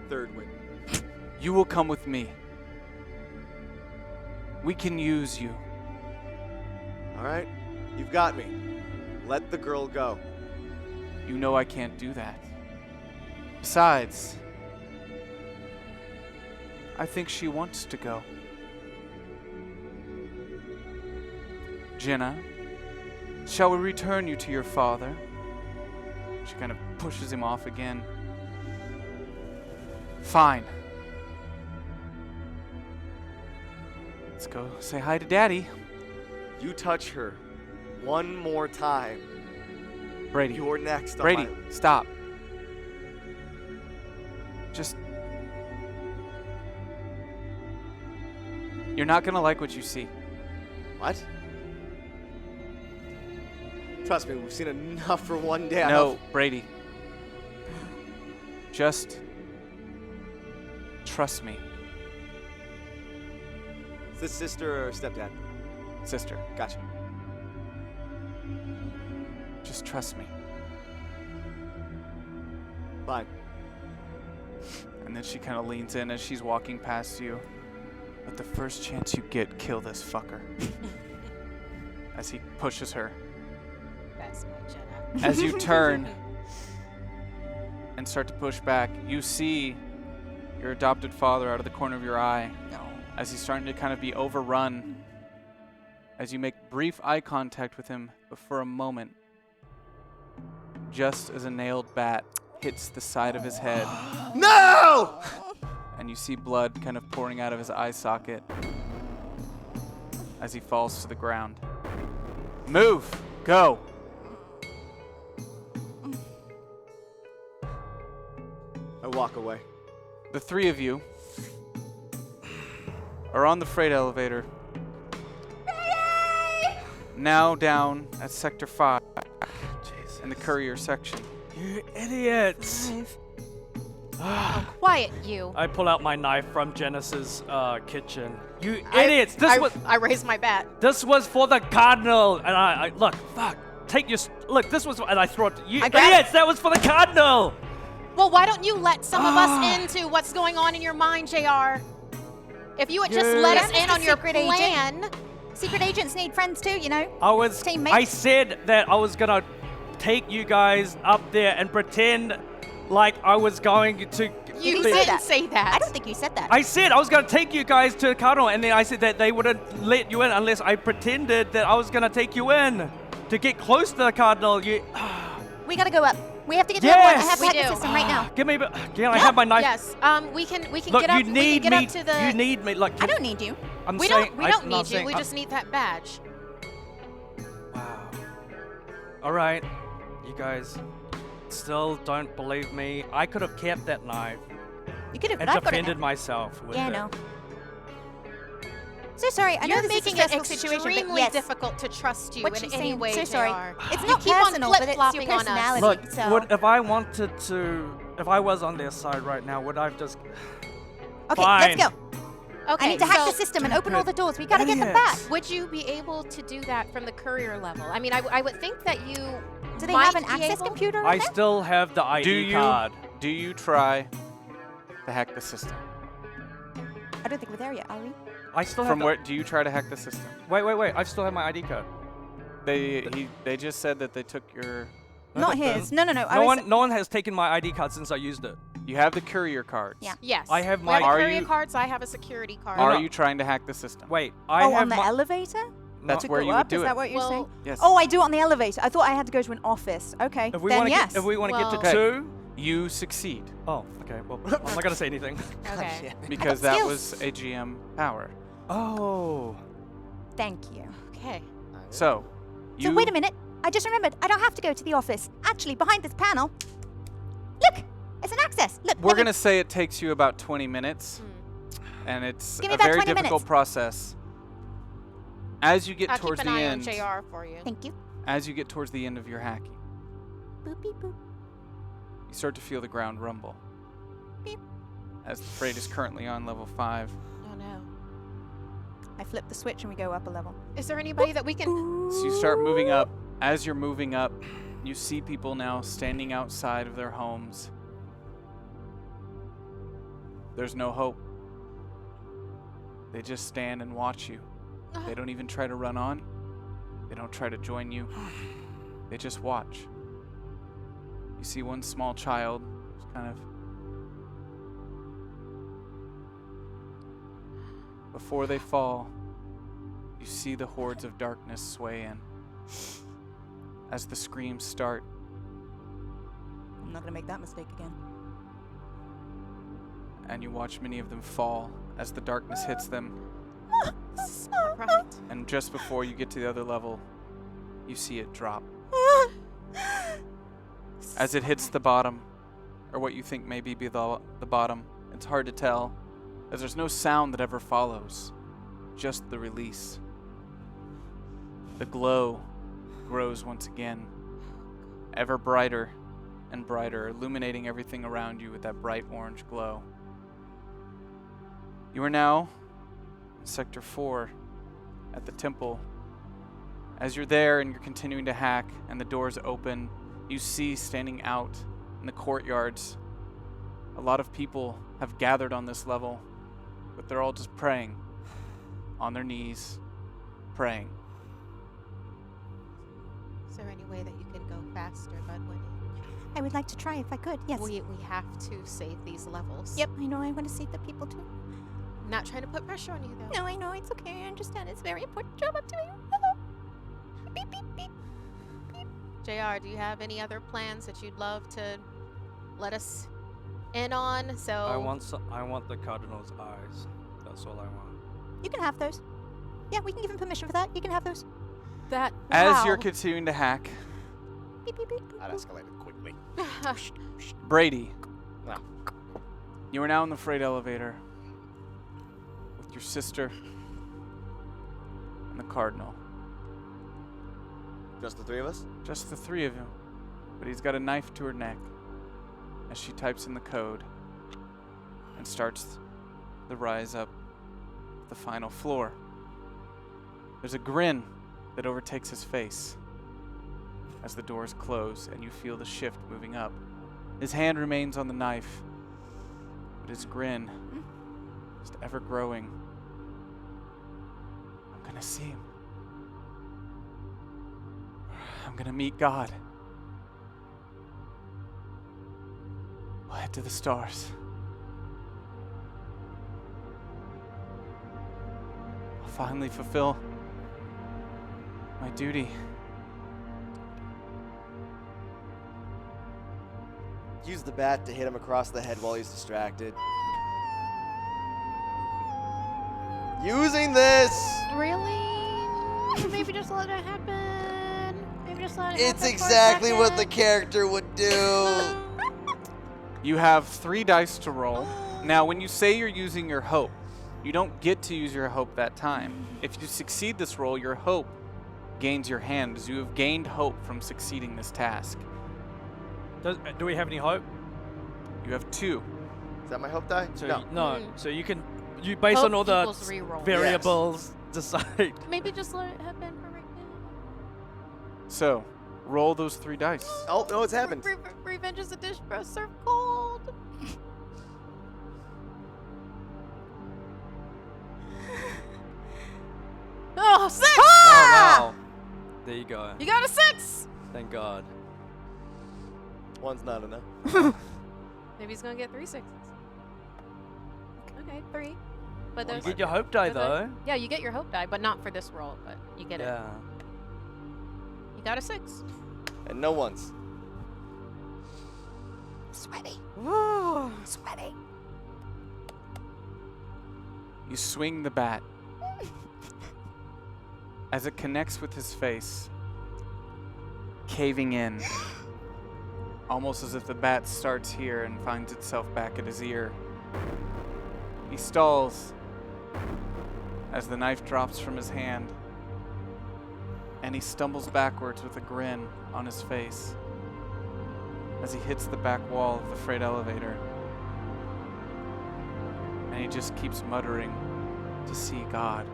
Third wind. You will come with me. We can use you. All right, you've got me. Let the girl go. You know I can't do that. Besides, I think she wants to go. Jenna, shall we return you to your father? She kind of pushes him off again. Fine. Let's go say hi to Daddy. You touch her one more time. Brady. You're next on Brady, my... stop. Just... You're not gonna like what you see. What? Trust me, we've seen enough for one day. No, Brady. Just... trust me. Is this sister or stepdad? Sister. Gotcha. Just trust me. Fine. And then she kind of leans in as she's walking past you. But the first chance you get, kill this fucker. As he pushes her. That's my Jenna. As you turn and start to push back, you see your adopted father out of the corner of your eye. No. As he's starting to kind of be overrun. As you make brief eye contact with him, but for a moment, just as a nailed bat hits the side of his head. No! And you see blood kind of pouring out of his eye socket as he falls to the ground. Move! Go! I walk away. The three of you are on the freight elevator. Now down at Sector 5 in the courier section. You idiots! Quiet, you. I pull out my knife from Janice's kitchen. You idiots! I raised my bat. This was for the cardinal, and I look, fuck, take your look. This was, and I throw it. You idiots! That was for the cardinal. Well, why don't you let some of us into what's going on in your mind, JR? If you would just let us in on your plan. Secret agents need friends too, you know. Teammates. I said that I was gonna take you guys up there and pretend like I was going to. You didn't say that. I don't think you said that. I said I was gonna take you guys to the cardinal, and then I said that they wouldn't let you in unless I pretended that I was gonna take you in to get close to the cardinal. You. We gotta go up. We have to get to Yes! I have to We hack the do. system right now. Give me. Can I have my knife? Yes. We can Look, get up. you need we can me. get up to the. You need me. Look. I don't need you. I'm We saying, don't I'm need not you. saying- We just need that badge. Wow. All right, you guys still don't believe me. I could have kept that knife You could have. and I've got it defended now. myself with Yeah, it. no. So sorry. I know You're this making is a it stressful situation, but extremely yes. difficult to trust you What in she's any saying, way, so sorry. JR. It's You not keep on personal, but it's your flip-flopping on us. personality. Look, so. if I wanted to, if I was on their side right now, would I just? Okay, Fine. let's go. Okay, I need to hack so the system and open all the doors. We gotta get them Idiots. back. would you be able to do that from the courier level? I mean, I would think that you. Do they might have an be access able- computer I on there? still have the ID card. Do you try to hack the system? I don't think we're there yet, are we? I still have. From where do you try to hack the system? Wait. I still have my ID card. They just said that they took your. No, Not they his. didn't. No. No one has taken my ID card since I used it. You have the courier cards. Yeah. Yes. I have We my- have Are courier you- cards. I have a security card. Are no. you trying to hack the system? Wait, I Oh, have on the my. elevator? That's To where go you would up? do Is it. that what you're Well, saying? Yes. Oh, I do it on the elevator. I thought I had to go to an office. Okay. If we then want to yes. get, if we want to Well- get to Okay. 2, You succeed Oh, okay. Well, I'm not gonna say anything. Okay. because that skills. was a GM power. Oh. Thank you. Okay. So, you So wait a minute. I just remembered. I don't have to go to the office. Actually, behind this panel, look, it's an access. Look. We're let me- gonna say it takes you about 20 minutes, and it's Give me a about very 20 difficult minutes. process. As you get I'll towards keep an the eye end, on JR for you. Thank you. as you get towards the end of your hacking, Boop beep boop. you start to feel the ground rumble. Beep. As the freight is currently on level 5. Oh no. I flip the switch and we go up a level. Is there anybody that we can? So you start moving up. As you're moving up, you see people now standing outside of their homes. There's no hope. They just stand and watch you. They don't even try to run on. They don't try to join you. They just watch. You see one small child just kind of. Before they fall, you see the hordes of darkness sway in. As the screams start, I'm not gonna make that mistake again. and you watch many of them fall as the darkness hits them. This is not right. And just before you get to the other level, you see it drop. As it hits the bottom, or what you think may be the bottom, it's hard to tell, as there's no sound that ever follows, just the release. The glow grows once again, ever brighter and brighter, illuminating everything around you with that bright orange glow. You are now in Sector 4 at the temple. As you're there and you're continuing to hack and the doors open, you see standing out in the courtyards, a lot of people have gathered on this level, but they're all just praying, on their knees, praying. Is there any way that you can go faster, Budwin? I would like to try if I could. Yes. We have to save these levels. Yep. I know. I want to save the people too. I'm not trying to put pressure on you though. No, I know. It's okay. I understand. It's a very important job I'm doing. Beep beep beep. JR, do you have any other plans that you'd love to let us in on? So I want the cardinal's eyes. That's all I want. You can have those. Yeah, we can give him permission for that. You can have those. that As you're wow. continuing to hack, Beep beep beep. That escalated quickly. Brady, Wow. you are now in the freight elevator with your sister and the cardinal. Just the three of us? Just the three of you. But he's got a knife to her neck as she types in the code and starts the rise up the final floor. There's a grin that overtakes his face as the doors close and you feel the shift moving up. His hand remains on the knife, but his grin just ever growing. I'm gonna see him. I'm gonna meet God. We'll head to the stars. I'll finally fulfill my duty. Use the bat to hit him across the head while he's distracted. Using this! Really? Maybe just let it happen. Maybe just let it happen. It's for a exactly what the second. character would do. You have 3 dice to roll. Now, when you say you're using your hope, you don't get to use your hope that time. If you succeed this roll, your hope gains your hand, as you have gained hope from succeeding this task. Do we have any hope? You have 2. Is that my hope die? So No. So you can based Hope on all the equals reroll. variables decide. Maybe just let it happen for right now. So, roll those 3 dice. Oh, no, it's happened. Revenge is a dish best served cold. Oh, 6! Oh wow. There you go. You got a 6! Thank God. One's not enough. Maybe he's gonna get 3 6s. Okay, 3. But You there's get your hope die there's a- though. Yeah, you get your hope die, but not for this roll. But you get it. Yeah. You got a 6. And no ones. Sweaty. Sweaty. You swing the bat. As it connects with his face, caving in, almost as if the bat starts here and finds itself back at his ear. He stalls as the knife drops from his hand, and he stumbles backwards with a grin on his face as he hits the back wall of the freight elevator. And he just keeps muttering, "To see God.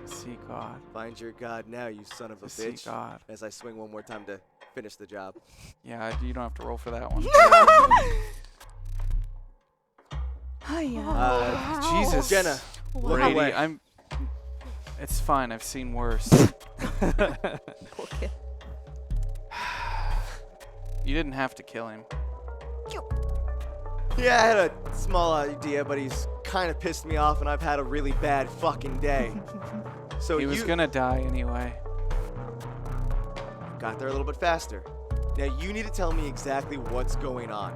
To see God. Find your God now, you son of a To see bitch." God. As I swing one more time to finish the job. Yeah, you don't have to roll for that one. Jesus. Jenna, look Brady, away. It's fine. I've seen worse. Poor kid. You didn't have to kill him. Yeah, I had a small idea, but he's kind of pissed me off, and I've had a really bad fucking day. So He was gonna die anyway. got there a little bit faster. Now you need to tell me exactly what's going on.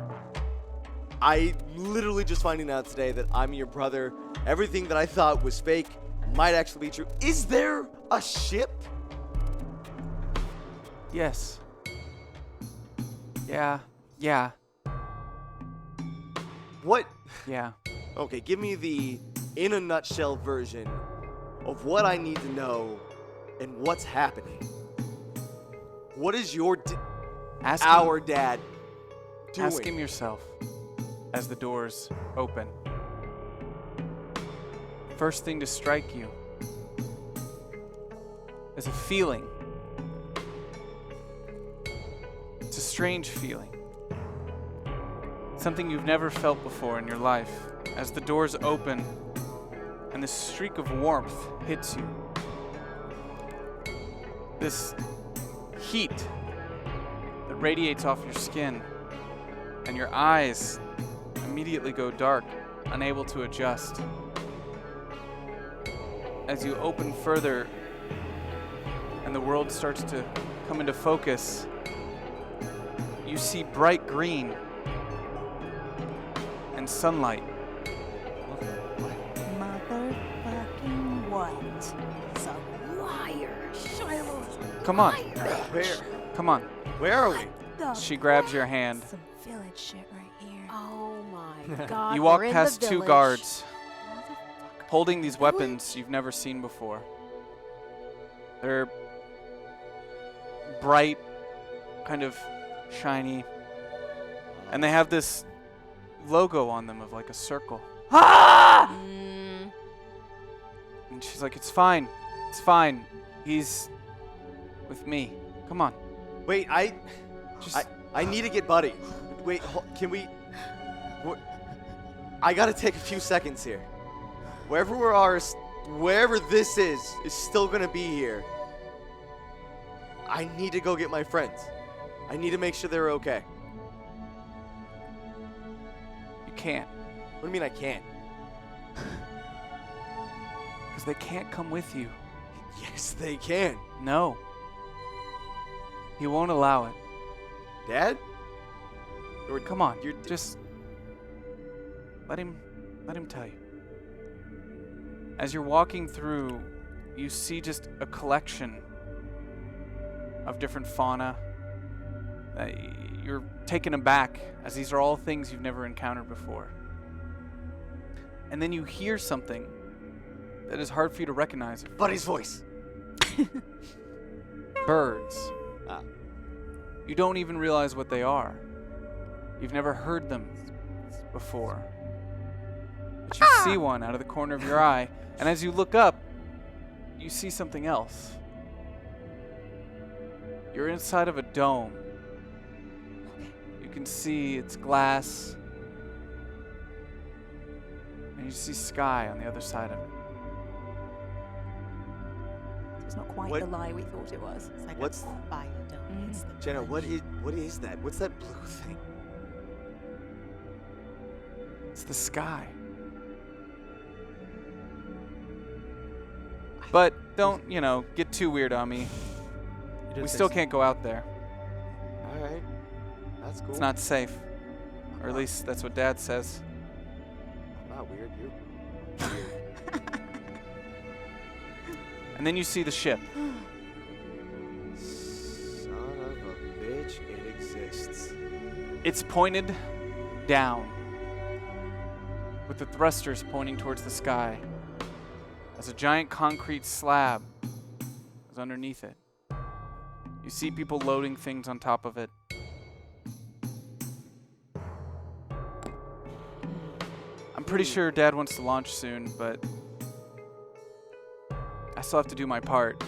I literally just finding out today that I'm your brother. Everything that I thought was fake might actually be true. Is there a ship? Yes. Yeah. Yeah. What? Yeah. Okay, give me the in a nutshell version of what I need to know and what's happening. What is your our dad doing? Ask him yourself as the doors open. First thing to strike you is a feeling. It's a strange feeling. Something you've never felt before in your life. As the doors open and this streak of warmth hits you. This heat that radiates off your skin, and your eyes immediately go dark, unable to adjust. As you open further and the world starts to come into focus, you see bright green and sunlight. Motherfucking what? He's a liar. Shiloh's Come on, Where? come on. Where are we? She grabs your hand. Some village shit right here. Oh my God. You walk we're in past the two village. guards holding these weapons you've never seen before. They're bright, kind of shiny, and they have this logo on them of like a circle. Mm, And she's like, "It's fine. It's fine. He's with me. Come on." Wait, I need to get Buddy. Wait, can we? I gotta take a few seconds here. Wherever this is still gonna be here. I need to go get my friends. I need to make sure they're okay. You can't, What do you mean I can't? because they can't come with you. Yes, they can. No. He won't allow it. Dad? Or Come on, You're just let him tell you. As you're walking through, you see just a collection of different fauna. You're taken aback, as these are all things you've never encountered before. And then you hear something that is hard for you to recognize. Buddy's voice. Birds. Ah. You don't even realize what they are. You've never heard them before. But you see one out of the corner of your eye, and as you look up, you see something else. You're inside of a dome. You can see it's glass, and you see sky on the other side of it. It's not quite What- the lie we thought it was. it's like What's- a biodome. It's the Jenna, village. what is that? What's that blue thing? It's the sky. But don't, get too weird on me. You did We say still so. can't go out there. All right, that's cool. It's not safe. Or at least that's what Dad says. I'm not weird. You're weird. And then you see the ship. Son of a bitch, it exists. It's pointed down, with the thrusters pointing towards the sky, as a giant concrete slab is underneath it. You see people loading things on top of it. I'm pretty sure Dad wants to launch soon, but I still have to do my part.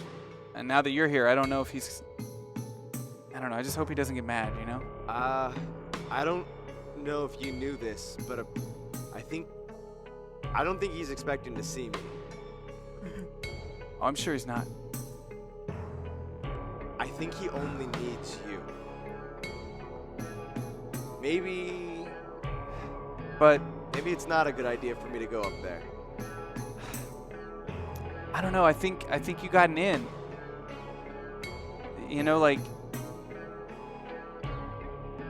And now that you're here, I don't know if he's... I don't know, I just hope he doesn't get mad, you know? I don't know if you knew this, but I don't think he's expecting to see me. Oh, I'm sure he's not. I think he only needs you. Maybe it's not a good idea for me to go up there. I don't know, I think you got an in. You know, like...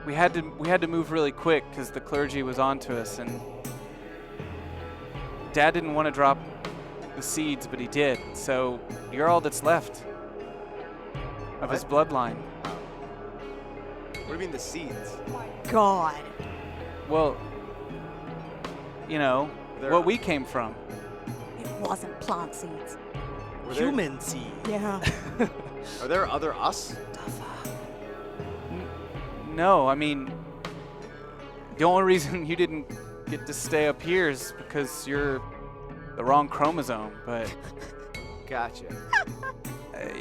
We had to move really quick because the clergy was onto us, and Dad didn't want to drop the seeds, but he did. So you're all that's left of his bloodline. What do you mean the seeds? God. Well, you know, what we came from. It wasn't plant seeds. Human seed. Yeah. Are there other us? No, I mean, the only reason you didn't get to stay up here is because you're the wrong chromosome, but Gotcha.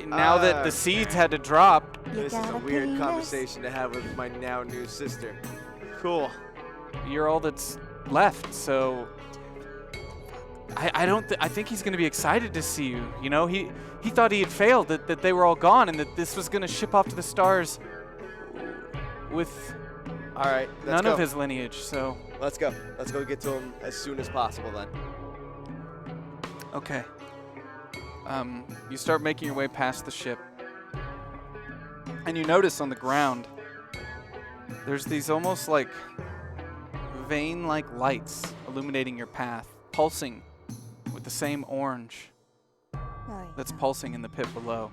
now that the seeds had to drop, This is a weird conversation to have with my now new sister. Cool. you're all that's left, so I think he's going to be excited to see you. You know, he thought he had failed, that they were all gone, and that this was going to ship off to the stars with All right, none of his lineage, so... Let's go. Let's go get to him as soon as possible then. Okay. You start making your way past the ship, and you notice on the ground there's these almost like vein-like lights illuminating your path, pulsing with the same orange that's pulsing in the pit below.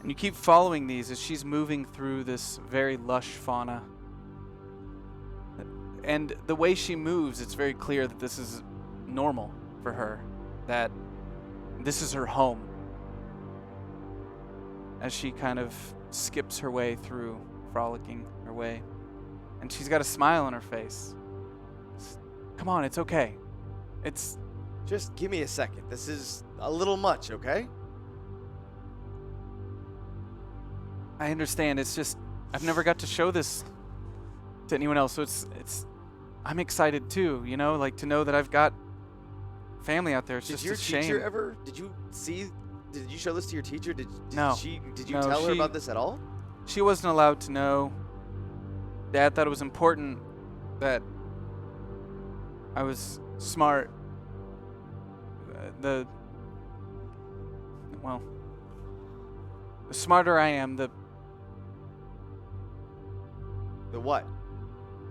And you keep following these as she's moving through this very lush fauna. And the way she moves, it's very clear that this is normal for her, that this is her home. As she kind of skips her way through, frolicking her way. And she's got a smile on her face. Come on, it's okay. It's... Just give me a second. This is a little much, okay? I understand. It's just I've never got to show this to anyone else, so it's I'm excited too, you know, like to know that I've got family out there. It's just a shame. Did your teacher ever? Did you show this to your teacher? Did No. you No, tell her about this at all? She wasn't allowed to know. Dad thought it was important that I was smart. The smarter I am, the what?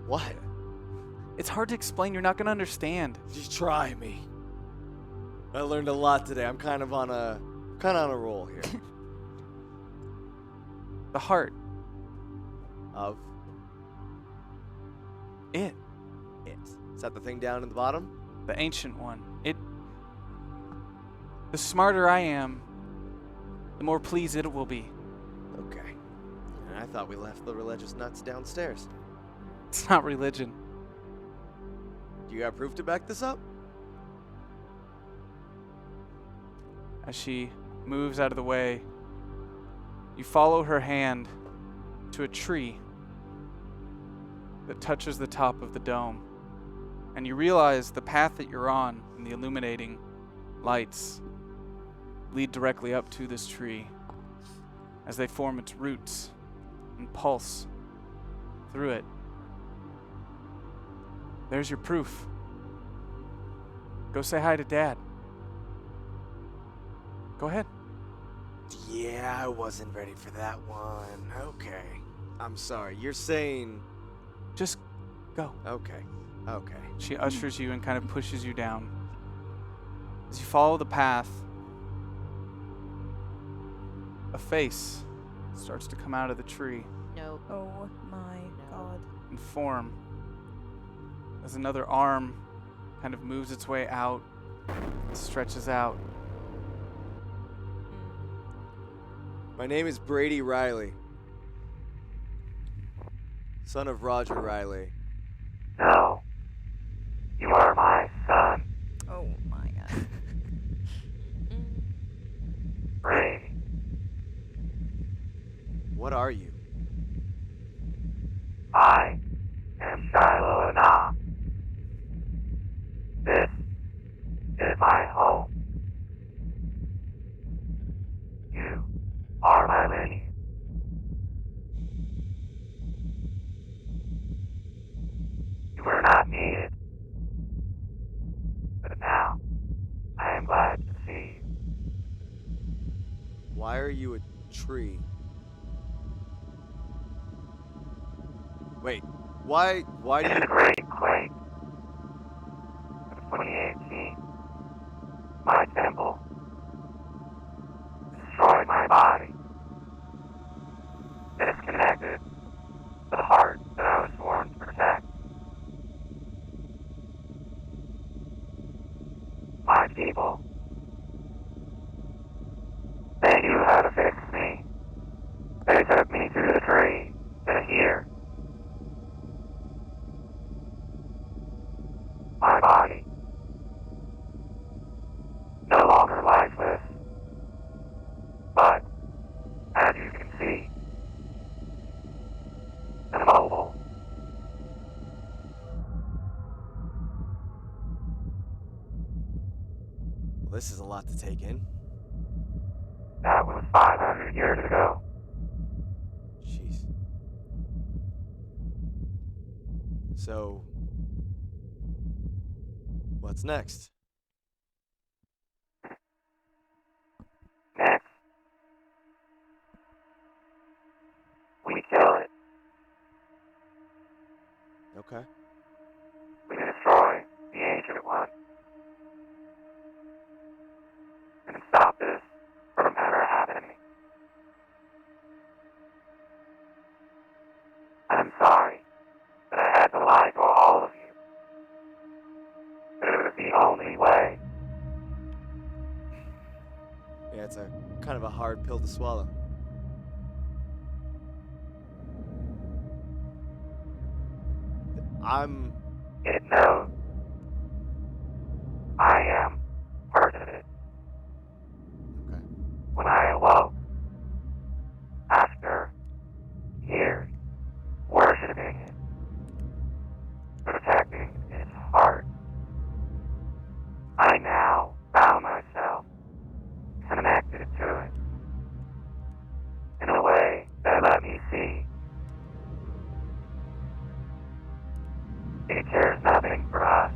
What? it's hard to explain. You're not going to understand. Just try me. I learned a lot today. I'm kind of on a roll here. The heart. Of It. Is that the thing down in the bottom? The ancient one. The smarter I am, the more pleased it will be. Okay. And I thought we left the religious nuts downstairs. It's not religion. You got proof to back this up? As she moves out of the way, you follow her hand to a tree that touches the top of the dome. And you realize the path that you're on and the illuminating lights lead directly up to this tree as they form its roots and pulse through it. There's your proof. Go say hi to Dad. Go ahead. Yeah, I wasn't ready for that one. Okay. I'm sorry. You're saying Just go. Okay. Okay. She ushers you and kind of pushes you down. As you follow the path, a face starts to come out of the tree No. Oh my god. and form. As another arm kind of moves its way out, stretches out. My name is Brady Riley, son of Roger Riley. No. You are my son, Oh my god. Brady. What are you? I am Shiloh Anah. This is my home. You are my lineage. You were not needed. But now, I am glad to see you. Why are you a tree? Wait, why do In you... the great quake of 2018, my temple destroyed my body, disconnected the heart that I was sworn to protect. My people, they knew how to fix me. They took me to the tree to hear. My body, no longer lifeless, but, as you can see, immobile. Well, this is a lot to take in. That was 500 years ago. Jeez. So, what's next? Next, we kill it. Okay. We destroy the Ancient One. And stop this from ever happening. I'm sorry that I had to lie to all of you. But it was the only way. Yeah, it's a kind of a hard pill to swallow. It knows. I am part of it. Okay. When I awoke, after years worshiping it, protecting its heart, I now found myself connected to it in a way that let me see it cares nothing for us.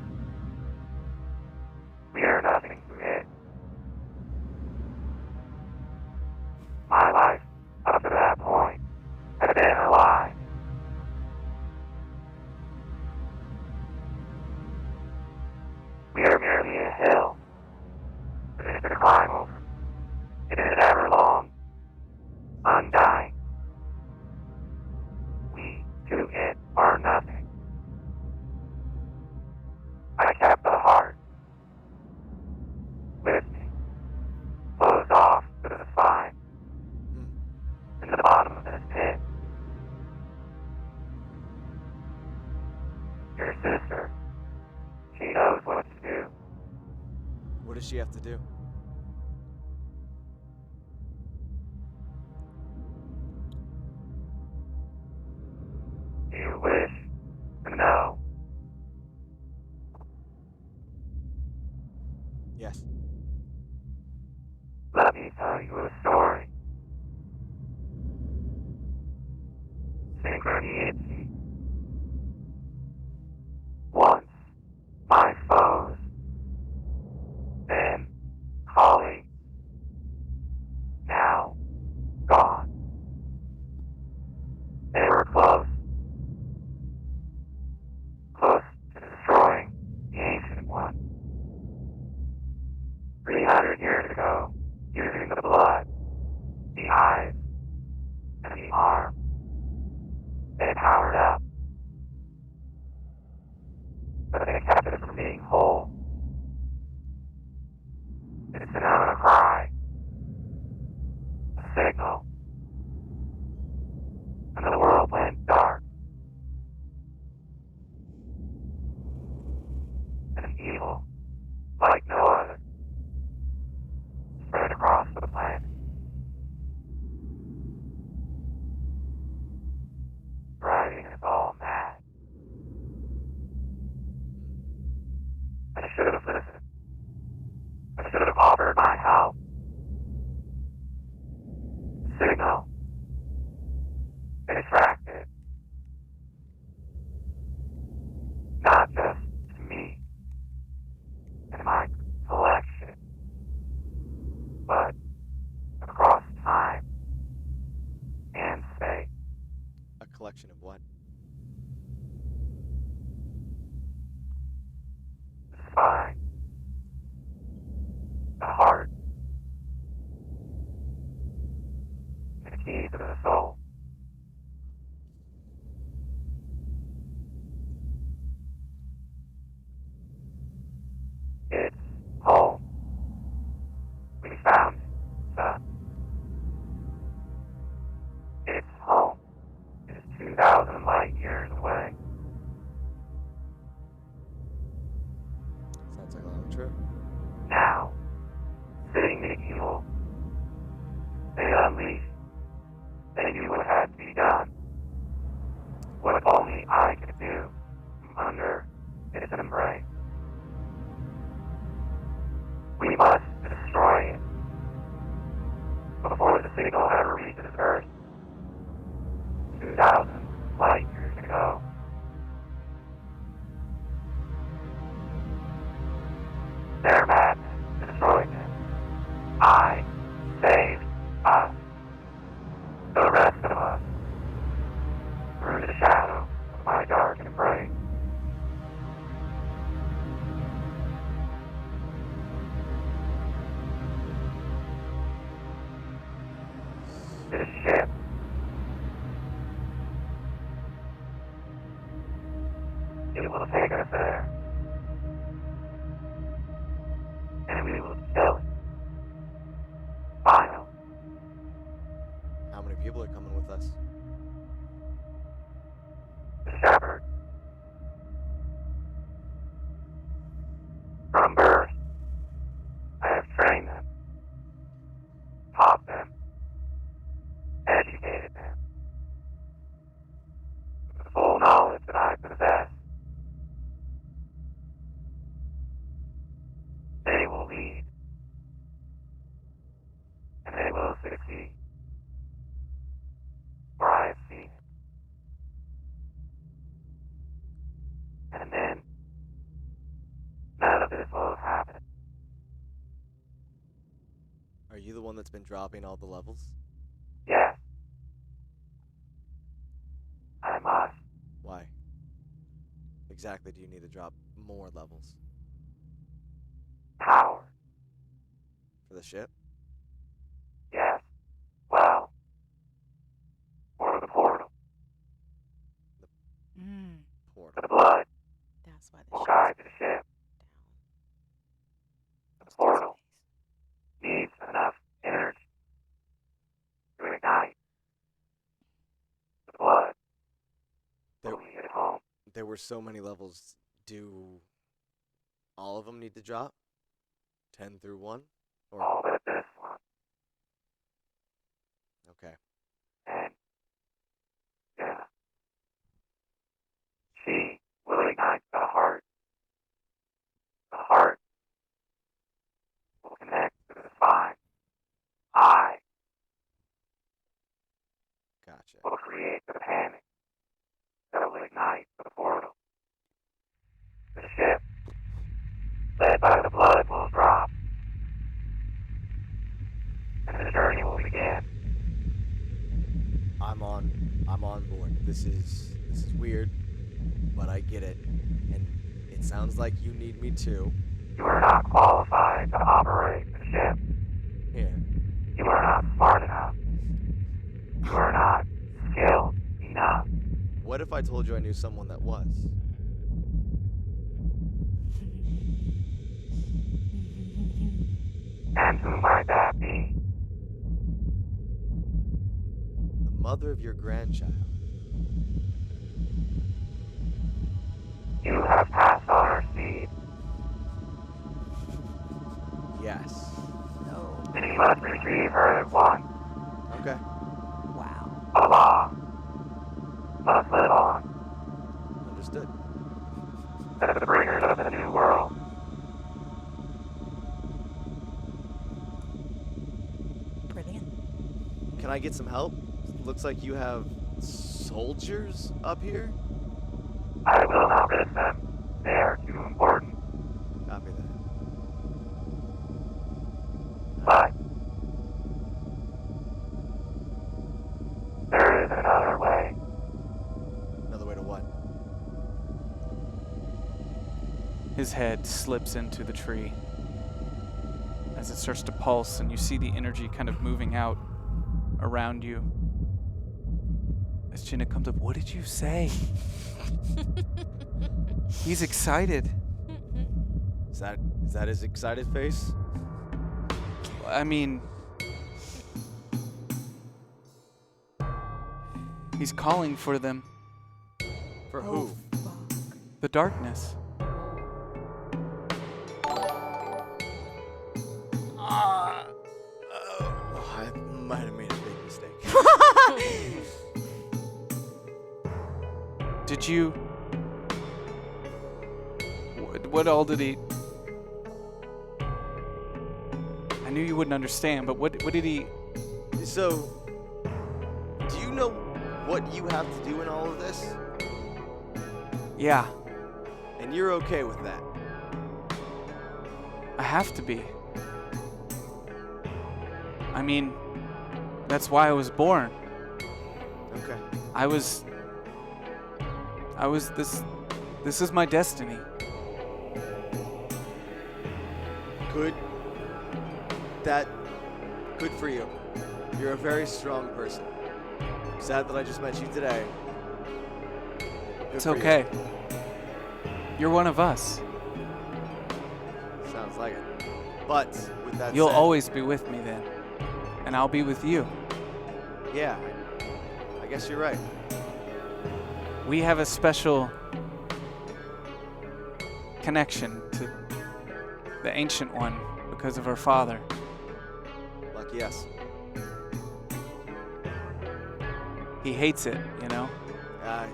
We are nothing to it. My life up to that point had been a lie. We are merely a hill that is to climb over. It is ever long, undying. We to it are nothing. I kept the heart with me, closed off to the spine, in the bottom of this pit. Your sister, she knows what to do. What does she have to do? Do you wish to know? Yes. Let me tell you a story. Synchronicity. Once my foes, then colleagues, now gone. They were close, evil like no other, spread across the planet. Driving us all mad. I should have listened. I should have offered my help. Signal. Distracted. Not just to me and my collection, but across time and space. A collection of what? The spine. The heart. The keys of the soul. It's home. We found it, son. It's home. It is 2,000 light years away. Sounds like a long trip. Now, sitting the evil, they unleashed. They knew what had to be done. What only I could do from under its embrace. We must destroy it before the signal ever reaches Earth. 2,000 light years ago. Their madness destroyed them. I saved us. The rest of us. Through the shadow of my dark embrace. This ship. It will take us there. And we will kill it. Final. How many people are coming with us? The shepherd. From birth, I have trained them, taught them, educated them. With the full knowledge that I possess, they will lead, and they will succeed. For I have seen it. And then, none of this will have happened. Are you the one that's been dropping all the levels? Yes. I must. Why? Exactly do you need to drop more levels? Power. For the ship? Yes. Well. For the portal. Portal. The blood That's why will the guide the ship. The ship's portal needs enough energy to ignite. The blood There, will lead it home. there were so many levels. Do all of them need to drop? 10 through 1? Or All but this one. okay. And, yeah. She will ignite the heart. The heart will connect to the spine. I Gotcha. will create the panic that will ignite the portal. The ship, led by the blood, will drop. And the journey will begin. I'm on board. This is weird, but I get it. And it sounds like you need me too. You are not qualified to operate the ship. Yeah. You are not smart enough. You are not skilled enough. What if I told you I knew someone that was? And who might that be? The mother of your grandchild. You have passed on her seed. Yes. And you must retrieve her at once. Okay. Wow. Allah must live on Understood. as the bringers of the new world. Brilliant. Can I get some help? Looks like you have soldiers up here. I will not risk them. They are too important. Copy that. But there is another way. Another way to what? His head slips into the tree as it starts to pulse, and you see the energy kind of moving out around you. As Jenna comes up, what did you say? He's excited. Is that his excited face? I mean, he's calling for them. For who? The darkness. Oh, I might have made a big mistake. Did you... What all did he... I knew you wouldn't understand, but what did he... So, do you know what you have to do in all of this? Yeah, And you're okay with that? I have to be. I mean, that's why I was born. Okay. This is my destiny. Good. Good for you. You're a very strong person. Sad that I just met you today. Good It's for you. okay. You're one of us. Sounds like it. But with that You'll said, always be with me then. And I'll be with you. yeah, I guess you're right. We have a special connection to the Ancient One because of our father. Lucky us. He hates it, you know? I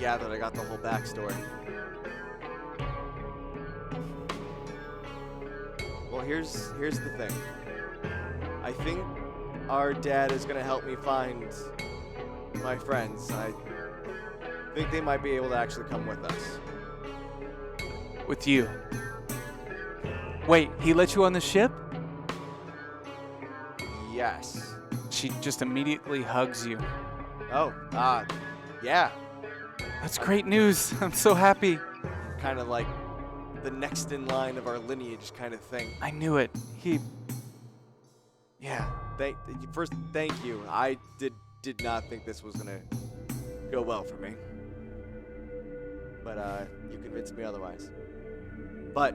gathered I got the whole backstory. Well, here's the thing. I think our dad is gonna help me find my friends. I think they might be able to actually come with us. With you. Wait, he let you on the ship? Yes. She just immediately hugs you. Oh, yeah. That's great news. I'm so happy. Kind of like the next in line of our lineage kind of thing. I knew it. Yeah. Thank you. I did not think this was gonna go well for me. But you convinced me otherwise. But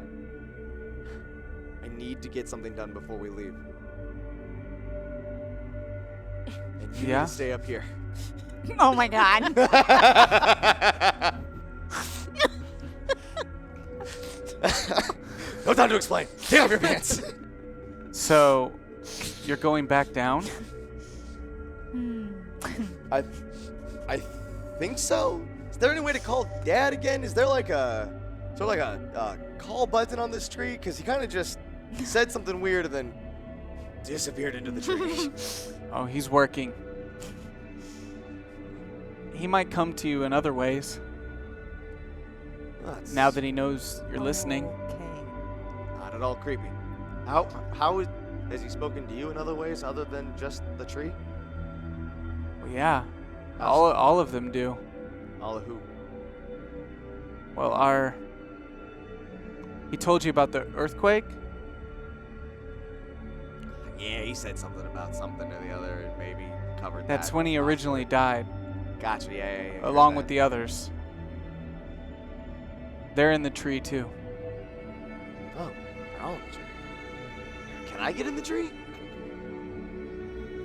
I need to get something done before we leave. And you need Yeah? to stay up here. Oh my god. No time to explain. Take off your pants. So, you're going back down? I think so. Is there any way to call Dad again? Is there like a call button on this tree? Because he kind of just said something weird and then disappeared into the tree. Oh, he's working. He might come to you in other ways now that he knows you're listening. Okay. Not at all creepy. Has he spoken to you in other ways other than just the tree? Well, yeah. All of them do. All of who? Well, he told you about the earthquake? Yeah, he said something about something or the other and maybe covered that. That's when he originally died, Gotcha, yeah. along with the others. They're in the tree too. Oh, they're all in the tree. Can I get in the tree?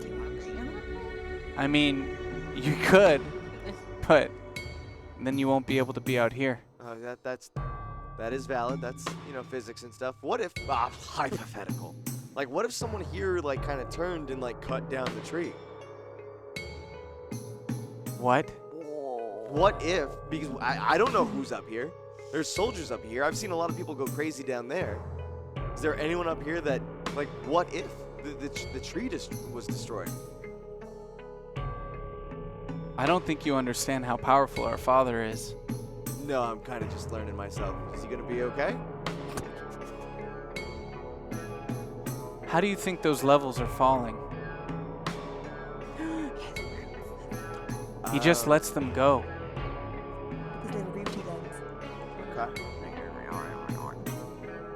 Do you want to be on it? I mean, you could, but then you won't be able to be out here. That is valid. That's, physics and stuff. What if, hypothetical. Like, what if someone here, like, kind of turned and, like, cut down the tree? What? What if, because I don't know who's up here. There's soldiers up here. I've seen a lot of people go crazy down there. Is there anyone up here that, like, what if the tree was destroyed? I don't think you understand how powerful our father is. No, I'm kind of just learning myself. Is he going to be okay? How do you think those levels are falling? He just lets them go. His little rooty legs. Okay.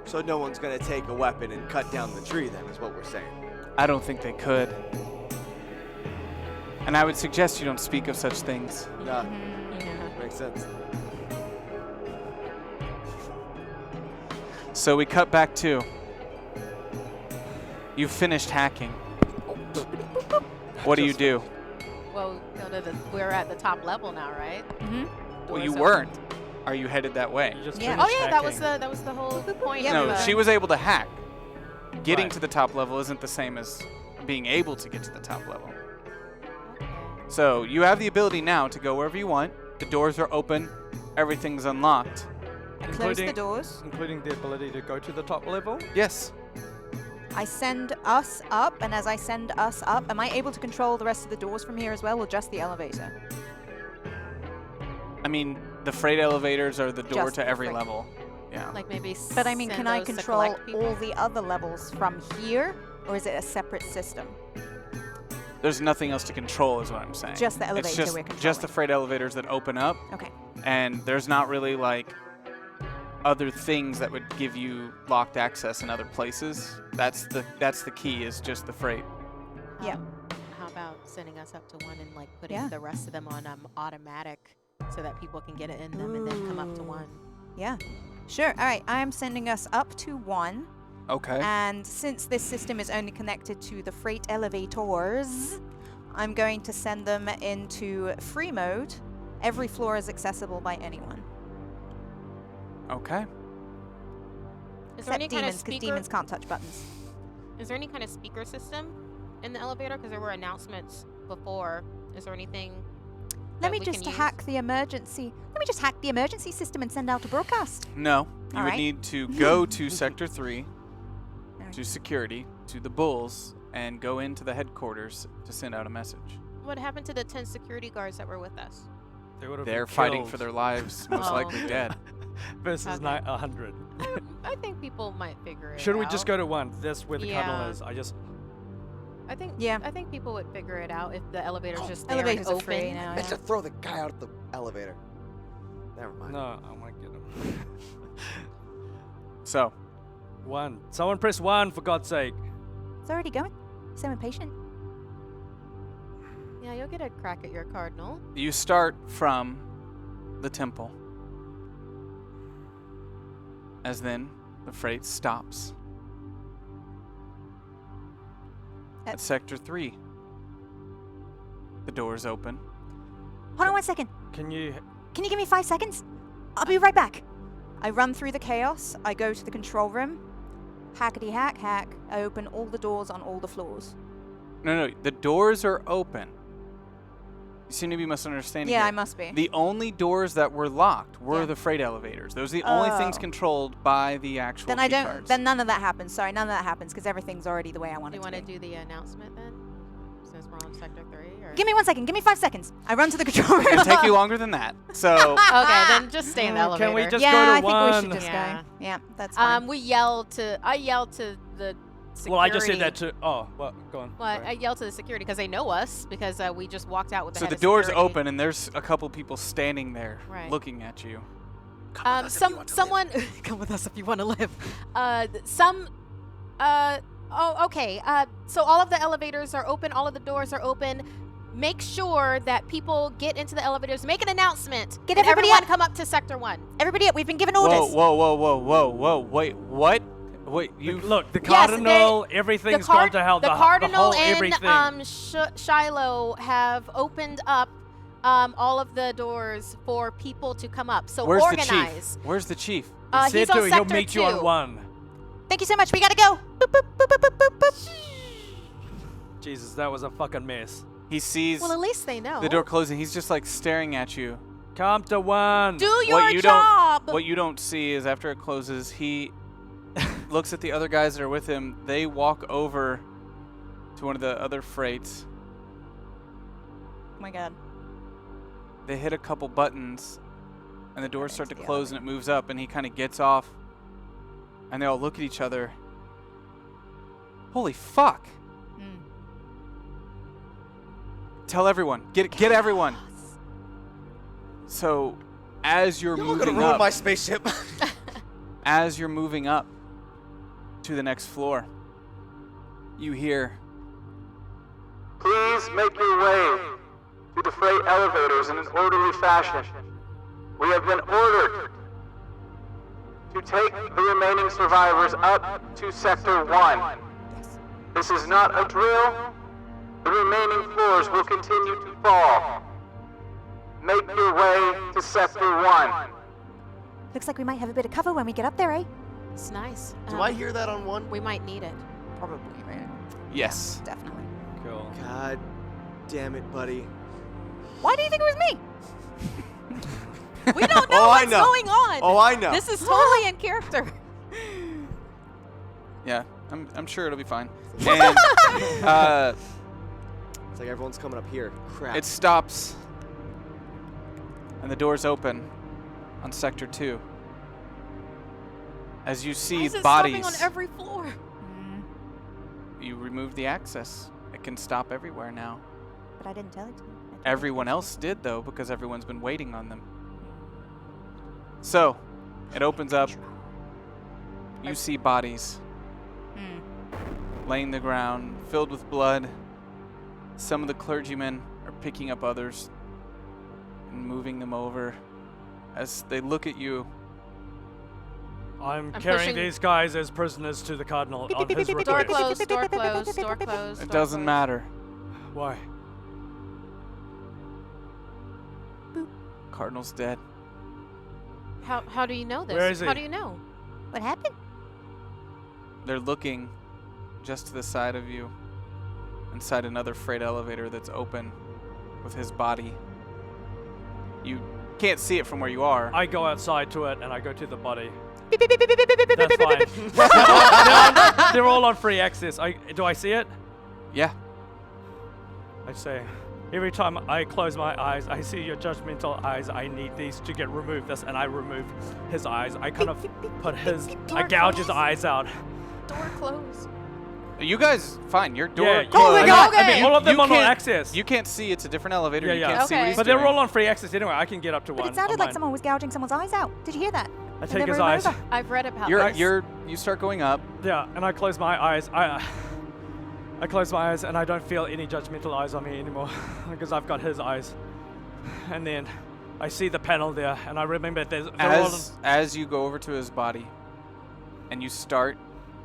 So no one's going to take a weapon and cut down the tree then, is what we're saying. I don't think they could. And I would suggest you don't speak of such things. Yeah, Yeah. makes sense. So we cut back to. You've finished hacking. What do you do? Well, we're at the top level now, right? Well, you Doors weren't. Are you headed that way? You just Yeah. Oh finished yeah, hacking. that was the whole point. Yeah, of No, the- she was able to hack. Getting Right. to the top level isn't the same as being able to get to the top level. Okay. So you have the ability now to go wherever you want. The doors are open. Everything's unlocked. I close the Including- doors. Including the ability to go to the top level. Yes. I send us up, and as I send us up, am I able to control the rest of the doors from here as well, or just the elevator? I mean, the freight elevators are the door Just to the every freight. level. Yeah. Like maybe. But I mean, send can I those to control collect people? all the other levels from here, or is it a separate system? There's nothing else to control, is what I'm saying. Just the elevator It's just, we're controlling. just the freight elevators that open up, Okay. and there's not really like other things that would give you locked access in other places. That's the key, is just the freight. Yeah. How about sending us up to one and like putting Yeah. the rest of them on automatic, so that people can get it in them and then come up to one. Yeah. Sure. All right. I am sending us up to 1. Okay. And since this system is only connected to the freight elevators, I'm going to send them into free mode. Every floor is accessible by anyone. Okay. Is there any Except kind of demons, because speaker? demons can't touch buttons. Is there any kind of speaker system in the elevator? Because there were announcements before. Is there anything? Let that me we just can use? hack the emergency. Let me just hack the emergency system and send out a broadcast. No, you All would right. need to go to Sector 3, Alright. to security, to the Bulls, and go into the headquarters to send out a message. What happened to the 10 security guards that were with us? They would have They're been fighting killed for their lives, most Oh. likely dead. versus Okay. 100. I think people might figure it out. Should we just go to 1? That's where the Yeah. cuddle is. I just. I think people would figure it out if the elevator's just there Elevators and are open. free now. Let's Yeah. just throw the guy out of the elevator. Never mind. No, I want to get him. So, 1. Someone press 1 for God's sake. It's already going. So impatient. Yeah, you'll get a crack at your cardinal. you start from the temple. As then, the freight stops. At Sector 3, the doors open. Hold on 1 second. Can you? Can you give me 5 seconds? I'll be right back. I run through the chaos. I go to the control room. Hackety hack hack. I open all the doors on all the floors. No, the doors are open. You seem to be misunderstanding Yeah, here. I must be. The only doors that were locked were Yeah. the freight elevators. Those are the only things Oh. controlled by the actual Then I key don't. cards. Then none of that happens. Sorry, none of that happens because everything's already the way I want Do it you to want to be. do the announcement then? Since we're on Sector 3? Or? Give me 1 second. Give me 5 seconds. I run to the control room. It'll take you longer than that. So, Okay, then just stay in the Mm, elevator. can we just yeah, go to I think 1? we should just Yeah. go. Yeah, that's fine. I yelled to the security. Well, I just said that to. Oh, well, go on. Well, Sorry. I yelled to the security because they know us because we just walked out with the so head the of door's security. open and there's a couple people standing there Right. looking at you. Someone come with us if you want to live. Okay. So all of the elevators are open. All of the doors are open. Make sure that people get into the elevators. Make an announcement. Get and everybody everyone up. come up to Sector 1. Everybody up. We've been given Whoa, orders. whoa. Wait, what? Wait, you. Look, the Yes, cardinal, everything's gone to hell. The the cardinal whole and everything. Shiloh have opened up all of the doors for people to come up. So Where's organize. the chief? Where's the chief? He's Said on to, he'll sector meet 2. you on 1. Thank you so much. We gotta go. Boop, boop, boop, boop, boop, boop, boop. Jesus, that was a fucking mess. He sees Well, at least they know. the door closing. He's just like staring at you. Come to 1. Do your you job. What you don't see is after it closes, he looks at the other guys that are with him. They walk over to one of the other freights. Oh my god. They hit a couple buttons, and the doors start to into the close, and it moves up, and he kind of gets off, and they all look at each other. Holy fuck! Mm. Tell everyone. Get everyone. So, as you're You're gonna moving ruin up, my spaceship. as you're moving up to the next floor, you hear, Please make your way to the freight elevators in an orderly fashion. We have been ordered to take the remaining survivors up to Sector 1. This is not a drill. The remaining floors will continue to fall. Make your way to Sector 1. Looks like we might have a bit of cover when we get up there, eh? It's nice. Do I hear that on 1? We might need it. Probably, right? yes. Definitely. Cool. God damn it, buddy. Why do you think it was me? We don't know Oh, I what's know. going on. Oh, I know. This is totally in character. Yeah, I'm sure it'll be fine. And It's like everyone's coming up here. Crap. it stops, and the doors open on Sector 2. As you Why see is it bodies, stopping on every floor? you remove the access. It can stop everywhere now. But I didn't tell it to you. I told Everyone else did, though, because everyone's been waiting on them. So, it opens up. You see bodies laying the ground, filled with blood. Some of the clergymen are picking up others and moving them over. As they look at you, I'm I'm carrying pushing- these guys as prisoners to the Cardinal Beep, on beep, his beep, beep, Door beep, beep, request. closed, door closed, door closed. it door doesn't closed. matter. Why? Cardinal's dead. How do you know this? Where is he? How do you know? you. What happened? They're looking just to the side of you, inside another freight elevator that's open with his body. You can't see it from where you are. I go outside to it and I go to the body. Beep, beep, beep, beep, beep, beep, beep, beep, That's beep, beep, fine. beep. They're all on free access. Do I see it? Yeah. I say, every time I close my eyes, I see your judgmental eyes. I need these to get removed. This, and I remove his eyes. I kind of put his, I gouge his eyes out. Door closed. You guys, fine. Your door. Yeah, closed. my I God. mean, I mean, You- all of them you are on can't- access. You can't see. It's a different elevator. Yeah, you yeah. can't see what Okay. he's But doing. they're all on free access anyway. I can get up to But one. it sounded on like mine. someone was gouging someone's eyes out. Did you hear that? I In take the his room eyes. over? I've read about this. You start going up. Yeah, and I close my eyes. I close my eyes and I don't feel any judgmental eyes on me anymore because I've got his eyes. And then I see the panel there, and I remember they're all. As you go over to his body, and you start,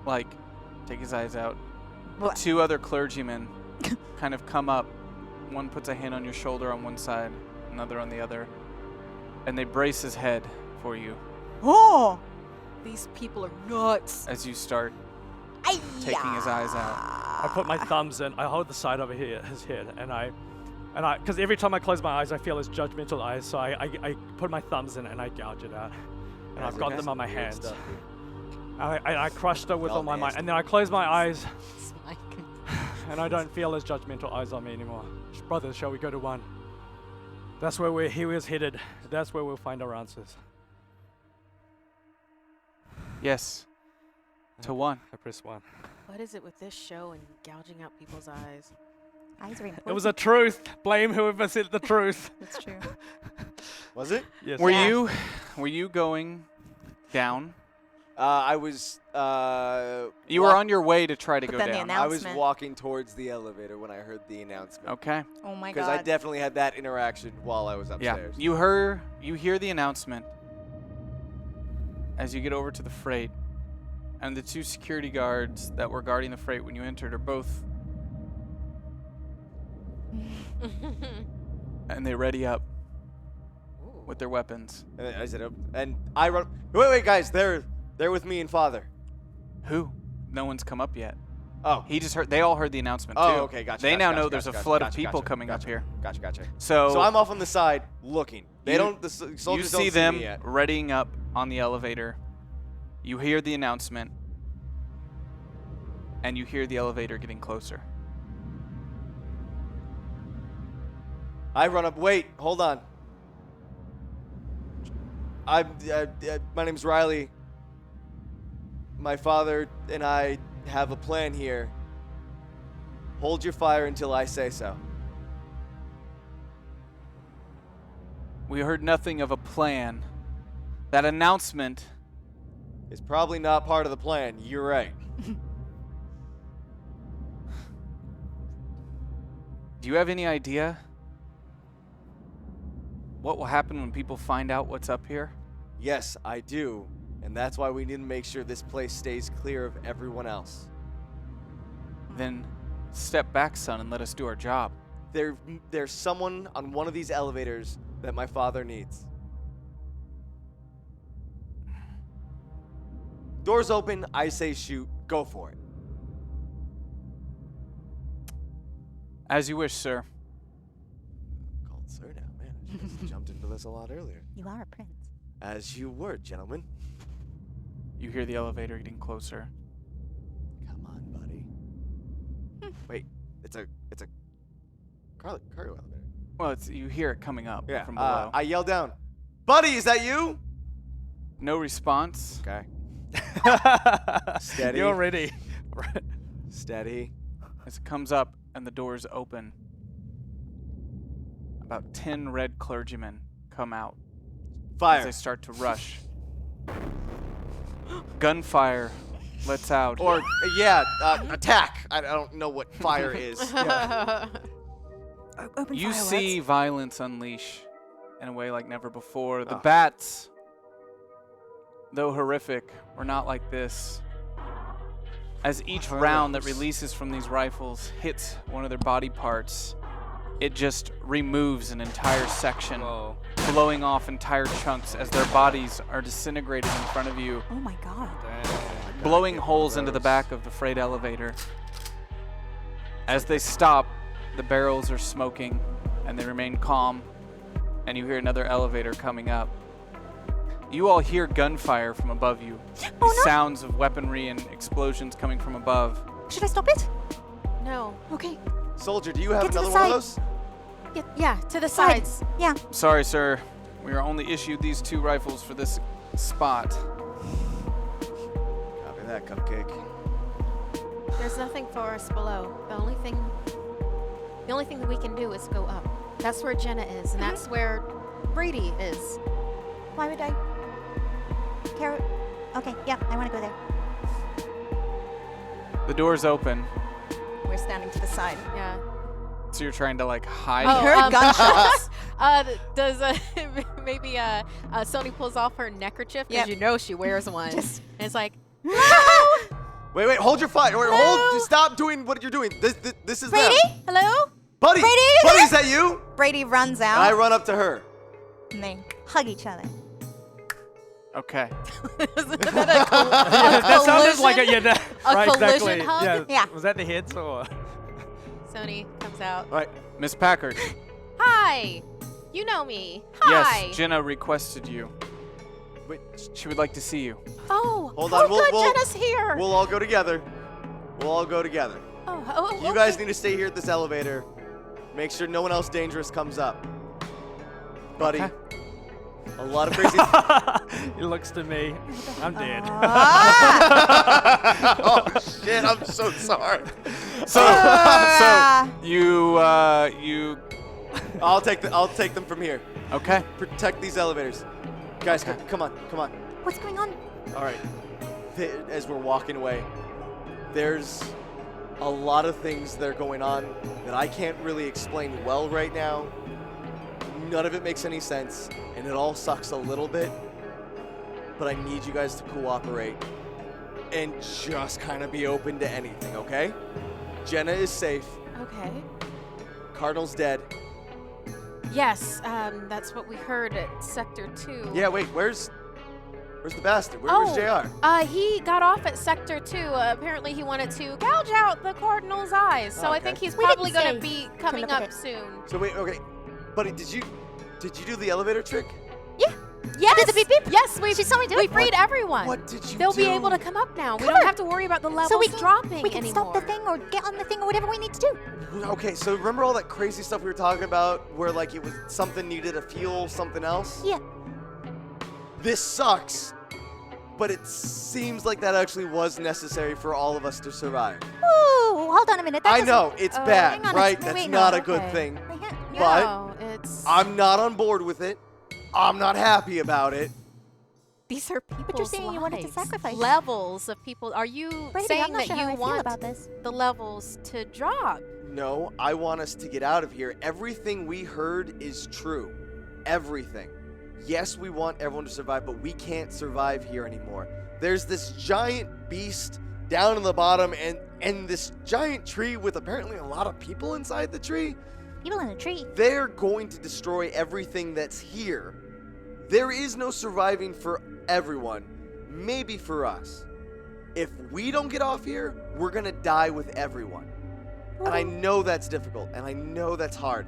like, take his eyes out. What? Two other clergymen kind of come up. One puts a hand on your shoulder on one side, another on the other, and they brace his head for you Oh! These people are nuts. as you start taking his eyes out. I put my thumbs in. I hold the side over here, his head, and I, because every time I close my eyes, I feel his judgmental eyes. So I put my thumbs in and I gouge it out, and I've got them on my hand. I crushed it with all my might, and then I close my eyes, and I don't feel his judgmental eyes on me anymore. Brothers, shall we go to one? That's where he was headed. That's where we'll find our answers. Yes. To one. I press one. What is it with this show and gouging out people's eyes? Eyes are important. It was a truth. Blame whoever said the truth. That's true. Was it? Yes. Were you going down? I was. You were on your way to try to But go then the down. I was announcement. walking towards the elevator when I heard the announcement. Okay. Oh my Because god. I definitely had that interaction while I was Yeah. upstairs. You hear the announcement as you get over to the freight, and the two security guards that were guarding the freight when you entered are both, and they ready up. Ooh. with their weapons. And I said, and I run. Wait, guys, they're with me and Father. Who? No one's come up yet. Oh. He just heard. They all heard the announcement too. Oh, okay, gotcha. They gotcha, now gotcha, know there's a gotcha, flood of gotcha, people gotcha, coming up gotcha, here. Gotcha. So I'm off on the side looking. They don't. The soldiers you don't see see them me yet. readying up on the elevator. You hear the announcement, and you hear the elevator getting closer. I run up. Wait, hold on. My name's Riley. My father and I have a plan here. Hold your fire until I say so. We heard nothing of a plan. That announcement. It's probably not part of the plan. You're right. Do you have any idea what will happen when people find out what's up here? Yes, I do. And that's why we need to make sure this place stays clear of everyone else. Then step back, son, and let us do our job. There's someone on one of these elevators that my father needs. Doors open, I say shoot, go for it. As you wish, sir. Called sir now, man. I should have jumped into this a lot earlier. You are a prince. As you were, gentlemen. You hear the elevator getting closer. Come on, buddy. Wait, it's a cargo elevator. Well, you hear it coming up Yeah. from below. I yell down, buddy, is that you? No response. Okay. Steady. You're ready. Steady. As it comes up and the doors open, about 10 red clergymen come out as Fire. they start to rush. Gunfire lets out. Or, attack. I don't know what fire is. Yeah. Open You fireworks. see violence unleash in a way like never before. The Oh. bats, though horrific, were not like this. As each round that releases from these rifles hits one of their body parts, it just removes an entire section, Whoa. blowing off entire chunks as their bodies are disintegrated in front of you, Oh my god. blowing holes into the back of the freight elevator. As they stop, the barrels are smoking and they remain calm, and you hear another elevator coming up. You all hear gunfire from above you. Oh, The no. sounds of weaponry and explosions coming from above. Should I stop it? No. Okay. Soldier, do you have Get to the another one of side. those? Yeah, to the sides. Yeah. Sorry, sir. We are only issued these 2 rifles for this spot. Copy that, cupcake. There's nothing for us below. The only thing that we can do is go up. That's where Jenna is, and that's where Brady is. Why would I? Carrot. Okay. Yeah. I want to go there. The doors open, We're standing to the side. Yeah. so you're trying to like hide. Oh, heard gunshots. Does maybe Sony pulls off her neckerchief because Yep. you know she wears one, Just- and it's like, Wait, hold your fire. Wait, hold. Stop doing what you're doing. This is Brady? them. Hello? Buddy! Brady, are you Buddy, there? is that you? Brady runs out. I run up to her. And they hug each other. Okay. isn't that That sounded like a collision? that, A right, collision exactly. hug? Yeah. Yeah. Was that the hits or? Sony comes out. All right. Miss Packard. Hi. You know me. Hi. Yes, Jenna requested you. Wait, She would like to see you. Oh. Hold oh on, good. we'll- Jenna's here. we'll all go together. We'll all go together. oh, You guys need to stay here at this elevator. Make sure no one else dangerous comes up. Buddy, Okay. a lot of crazy... He looks to me. I'm dead. Ah! Oh, shit, I'm so sorry. So Ah. you I'll take them from here. okay. Protect these elevators. Guys, Okay. come on. What's going on? All right. As we're walking away, there's a lot of things that are going on that I can't really explain well right now. None of it makes any sense, and it all sucks a little bit. But I need you guys to cooperate and just kind of be open to anything, okay? Jenna is safe. Okay. Cardinal's dead. Yes, that's what we heard at Sector 2. Yeah, wait, where's the bastard? Where's JR? He got off at Sector 2. Apparently he wanted to gouge out the Cardinal's eyes. So I Okay. think he's We probably didn't going to say be to coming look at up it. soon. So wait, okay. Buddy, did you do the elevator trick? Yes. Did the beep beep? Yes, we She saw me do we it. freed everyone. What did you They'll do? be able to come up now. We Come don't on. have to worry about the levels So we can dropping we can anymore. stop the thing or get on the thing or whatever we need to do. Okay, so remember all that crazy stuff we were talking about where like it was something needed to fuel something else? Yeah. This sucks, but it seems like that actually was necessary for all of us to survive. Ooh, hold on a minute. That I doesn't- know, it's Oh, bad, hang on a right? second. That's Wait, not no, a good okay. thing. Yeah. No, it's I'm not on board with it. I'm not happy about it. these are people's But you're saying you wanted to lives. sacrifice. Levels of people. Are you Brady, saying I'm not that sure how you I feel want about this. the levels to drop? No, I want us to get out of here. Everything we heard is true. Everything. Yes, we want everyone to survive, but we can't survive here anymore. There's this giant beast down in the bottom and this giant tree with apparently a lot of people inside the tree. People in a tree. They're going to destroy everything that's here. There is no surviving for everyone, maybe for us. If we don't get off here, we're gonna die with everyone. And I know that's difficult, and I know that's hard.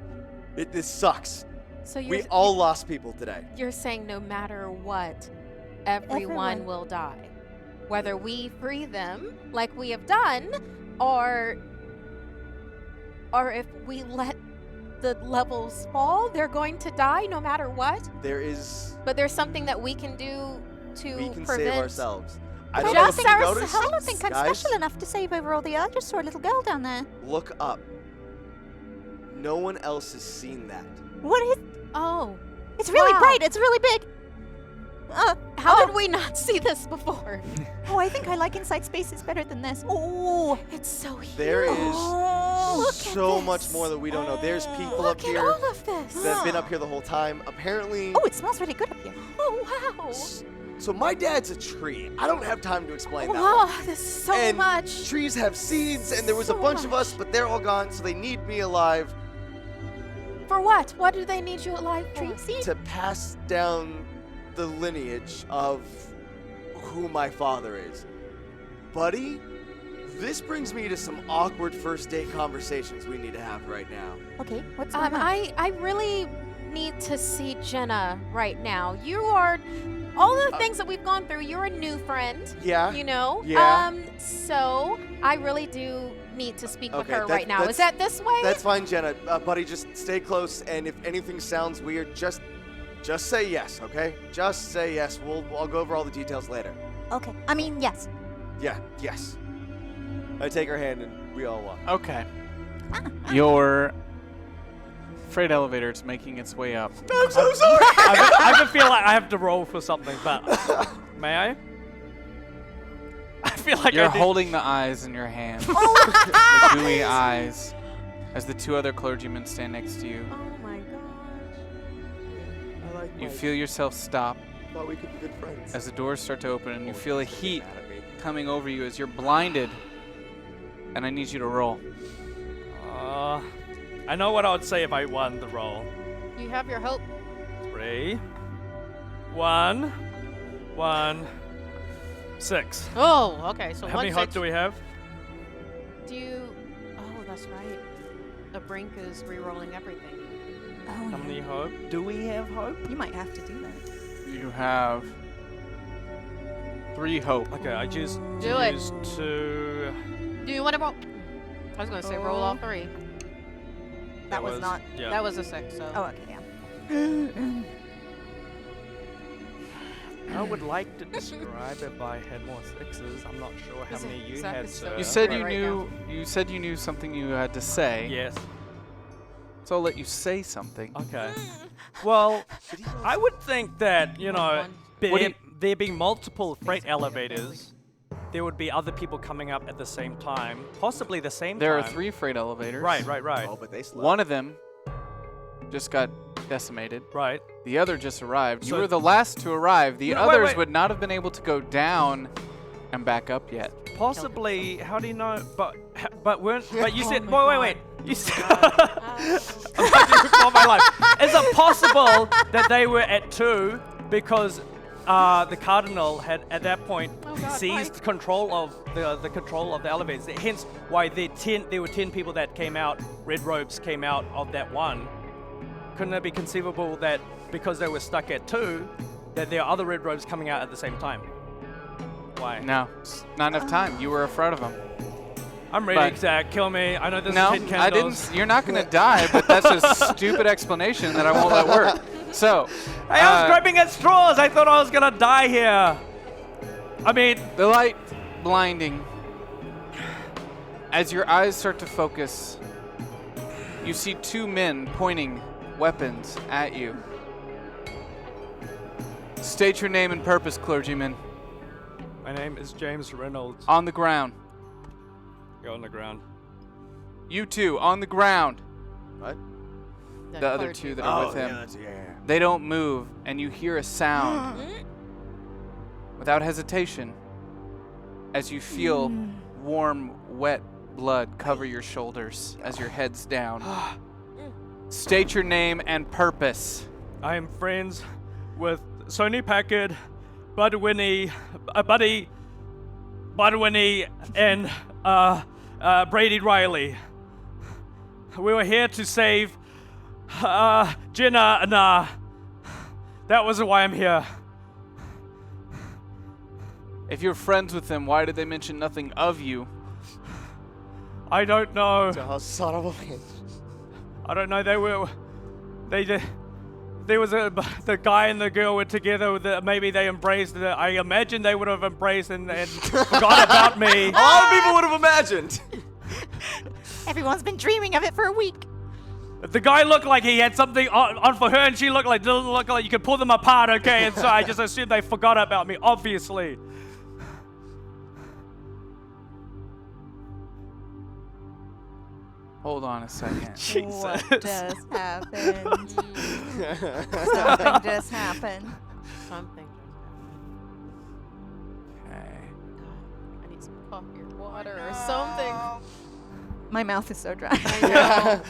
This sucks. So We all lost people today. you're saying no matter what, everyone Everyone. will die. Whether we free them like we have done, or if we let the levels fall, they're going to die no matter what. There is, But there's something that we can do to we can prevent. save ourselves. I But don't I know don't if think you noticed, I don't think I'm guys, special enough to save over all the. I just saw a little girl down there. Look up. No one else has seen that. What is? Oh, It's really Wow. bright. It's really big. how did we not see this before? Oh, I think I like inside spaces better than this. Oh, It's so huge. There is oh, look at so this. much more that we don't know. There's people Look up at here all of this. that have been up here the whole time. Apparently, Oh, it smells really good up here. Oh wow. so my dad's a tree. I don't have time to explain that. Wow, one. this is so And much. trees have seeds, and there was a So bunch of much. us, but they're all gone, so they need me alive For what? What do they need you alive for? to pass down the lineage of who my father is. Buddy, this brings me to some awkward first date conversations we need to have right now. Okay, what's going on? I really need to see Jenna right now. You are all the things that we've gone through. You're a new friend, Yeah? you know. Yeah. So I really do need to speak with Okay, her that- right now. Is that's- that this way? That's fine, Jenna. Buddy, just stay close, and if anything sounds weird, just say yes, okay? Just say yes. I'll go over all the details later. Okay, I mean yes. Yeah, yes. I take her hand and we all walk. Okay. Your freight elevator is making its way up. I'm so sorry! I can feel like I have to roll for something, but may I? I feel like You're I did. holding the eyes in your hand. The gooey eyes. As the two other clergymen stand next to you. Oh my gosh. I like You Mike. feel yourself stop Thought we could be good friends. as the doors start to open and you feel a Don't get heat mad at me. coming over you as you're blinded. And I need you to roll. I know what I would say if I won the roll. You have your hope. 3, 1, 1, 6. Oh, okay. So How many hope do we have? Do you? Oh, that's right. The brink is re-rolling everything. Oh, How yeah. many hope? Do we have hope? You might have to do that. You have 3 hope. Okay, I choose Do to it. use 2. Do you want to roll? I was going to say roll all 3. That was not. Yeah. That was a 6. So. Oh, okay, yeah. I would like to describe if I had more 6s. I'm not sure how Is it many you exactly had, so? sir. You said Yeah, you right knew. You said you knew something you had to say. Yes. So I'll let you say something. Okay. Well, I would think that, you know, What do you- there being multiple freight elevators, there would be other people coming up at the same time, possibly the same There are time. 3 freight elevators. Right. Oh, but they slept. One of them just got decimated. Right. The other just arrived. You So- were the last to arrive. The No, wait, others wait. would not have been able to go down and back up yet. possibly. How do you know? But you said. Wait. You said. God. I'm trying to recall my life. Is it possible that they were at 2 because the cardinal had at that point seized control of the control of the elevators? Hence why there were 10 people that came out. Red robes came out of that one. Couldn't it be conceivable that because they were stuck at 2, that there are other red robes coming out at the same time? Why? No, not enough time. You were afraid of them. I'm ready to kill me. I know this No, is 10 I candles. didn't. You're not gonna die, but that's a stupid explanation that I won't let work. So, Hey, I was grabbing at straws. I thought I was gonna die here. I mean, the light blinding. As your eyes start to focus, you see 2 men pointing weapons at you. State your name and purpose, clergyman. my name is James Reynolds. On the ground. Go on the ground. You 2, on the ground. What? The other 2 that are with him. They don't move, and you hear a sound without hesitation as you feel warm, wet blood cover your shoulders as your head's down. State your name and purpose. I am friends with Sony Packard, Budwinny, and Brady Riley. We were here to save Jenna and that was why I'm here. If you're friends with them, why did they mention nothing of you? I don't know. Oh, son of a bitch. I don't know. There was the guy and the girl were together. Maybe they embraced. I imagine they would have embraced and forgot about me. A lot of people would have imagined. Everyone's been dreaming of it for a week. The guy looked like he had something on for her, and she didn't look like you could pull them apart. Okay, and so I just assumed they forgot about me. Obviously. Hold on a second. Jesus. What just happened? Something just happened. Something. Okay. I need some coffee or water or something. My mouth is so dry. I know. Oh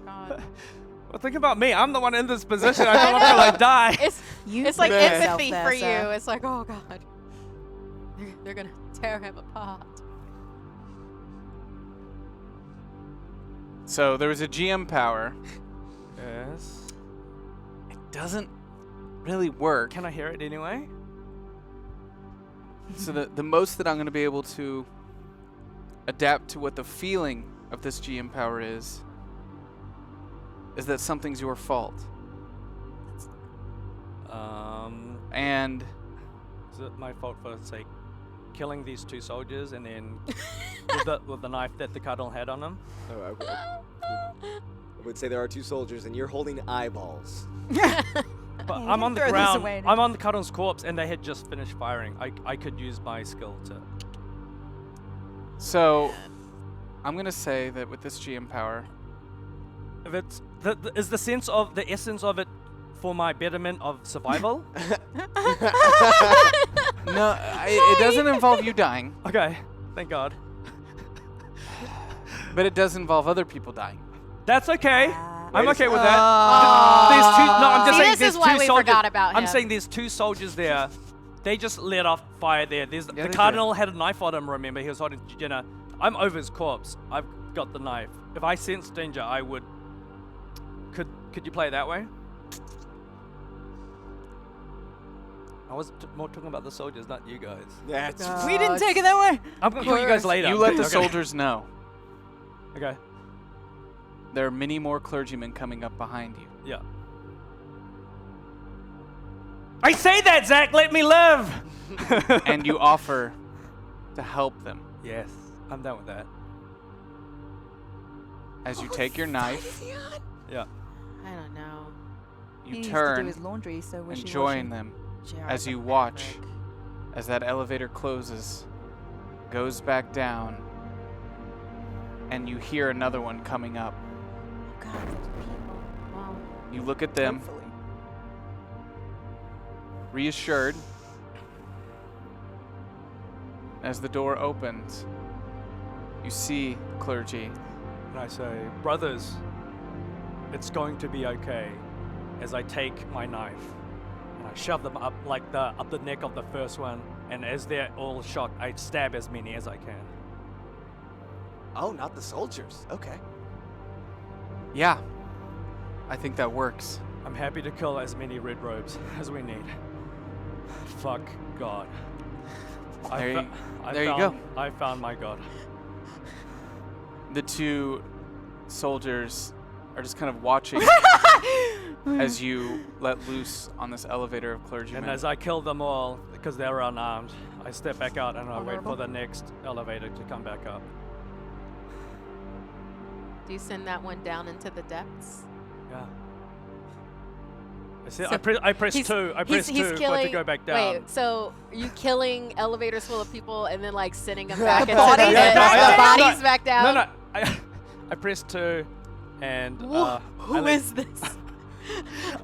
my God. Well, think about me. I'm the one in this position. I thought I'm gonna die. It's like put yourself empathy there, for sir. you. It's like, oh God, they're gonna tear him apart. So there was a GM power. Yes. It doesn't really work. Can I hear it anyway? So the most that I'm going to be able to adapt to what the feeling of this GM power is that something's your fault. And Is it my fault for, say, killing these 2 soldiers and then with the knife that the cardinal had on him? Oh, I would say there are 2 soldiers, and you're holding eyeballs. But I'm on the Throw this ground. away. I'm on the cardinal's corpse, and they had just finished firing. I could use my skill to. so I'm going to say that with this GM power, If it's is the sense of the essence of it for my betterment of survival? no, it doesn't involve you dying, Okay, thank God. but it does involve other people dying. That's okay. I'm Wait a okay with second. that. There's 2. No, I'm just See, saying. this There's is why 2 we soldiers. forgot about I'm him. saying there's 2 soldiers there. They just let off fire there. they The did. cardinal had a knife on him. Remember, he was holding Jenna. I'm over his corpse. I've got the knife. If I sense danger, I would. Could you play it that way? I was more talking about the soldiers, not you guys. That's We didn't take it that way. I'm gonna call you guys later. You let the Okay. soldiers know. Okay. There are many more clergymen coming up behind you. Yeah. I say that, Zach. Let me live. And you offer to help them. Yes, I'm done with that. As you take your knife, Yeah. I don't know. you He needs to do turn his laundry, so and wishy-washy. join them Jared as the you watch Maverick. as that elevator closes, goes back down, and you hear another one coming up. Oh God, those people. Well, You look at them, Hopefully. reassured, As the door opens, you see clergy. And I say, brothers, it's going to be okay. As I take my knife and I shove them up like up the neck of the first one, and as they're all shocked, I stab as many as I can. Oh, not the soldiers. Okay. Yeah, I think that works. I'm happy to kill as many red robes as we need. Fuck God. There you go. I found my God. The two soldiers are just kind of watching as you let loose on this elevator of clergymen. And as I kill them all, because they're unarmed, I step back out and I wait for the next elevator to come back up. Do you send that one down into the depths? Yeah. I press two. I press two for it to go back down. Wait, so are you killing elevators full of people and then like sending them back into the bodies bodies back down? No. I press two, and Who is this?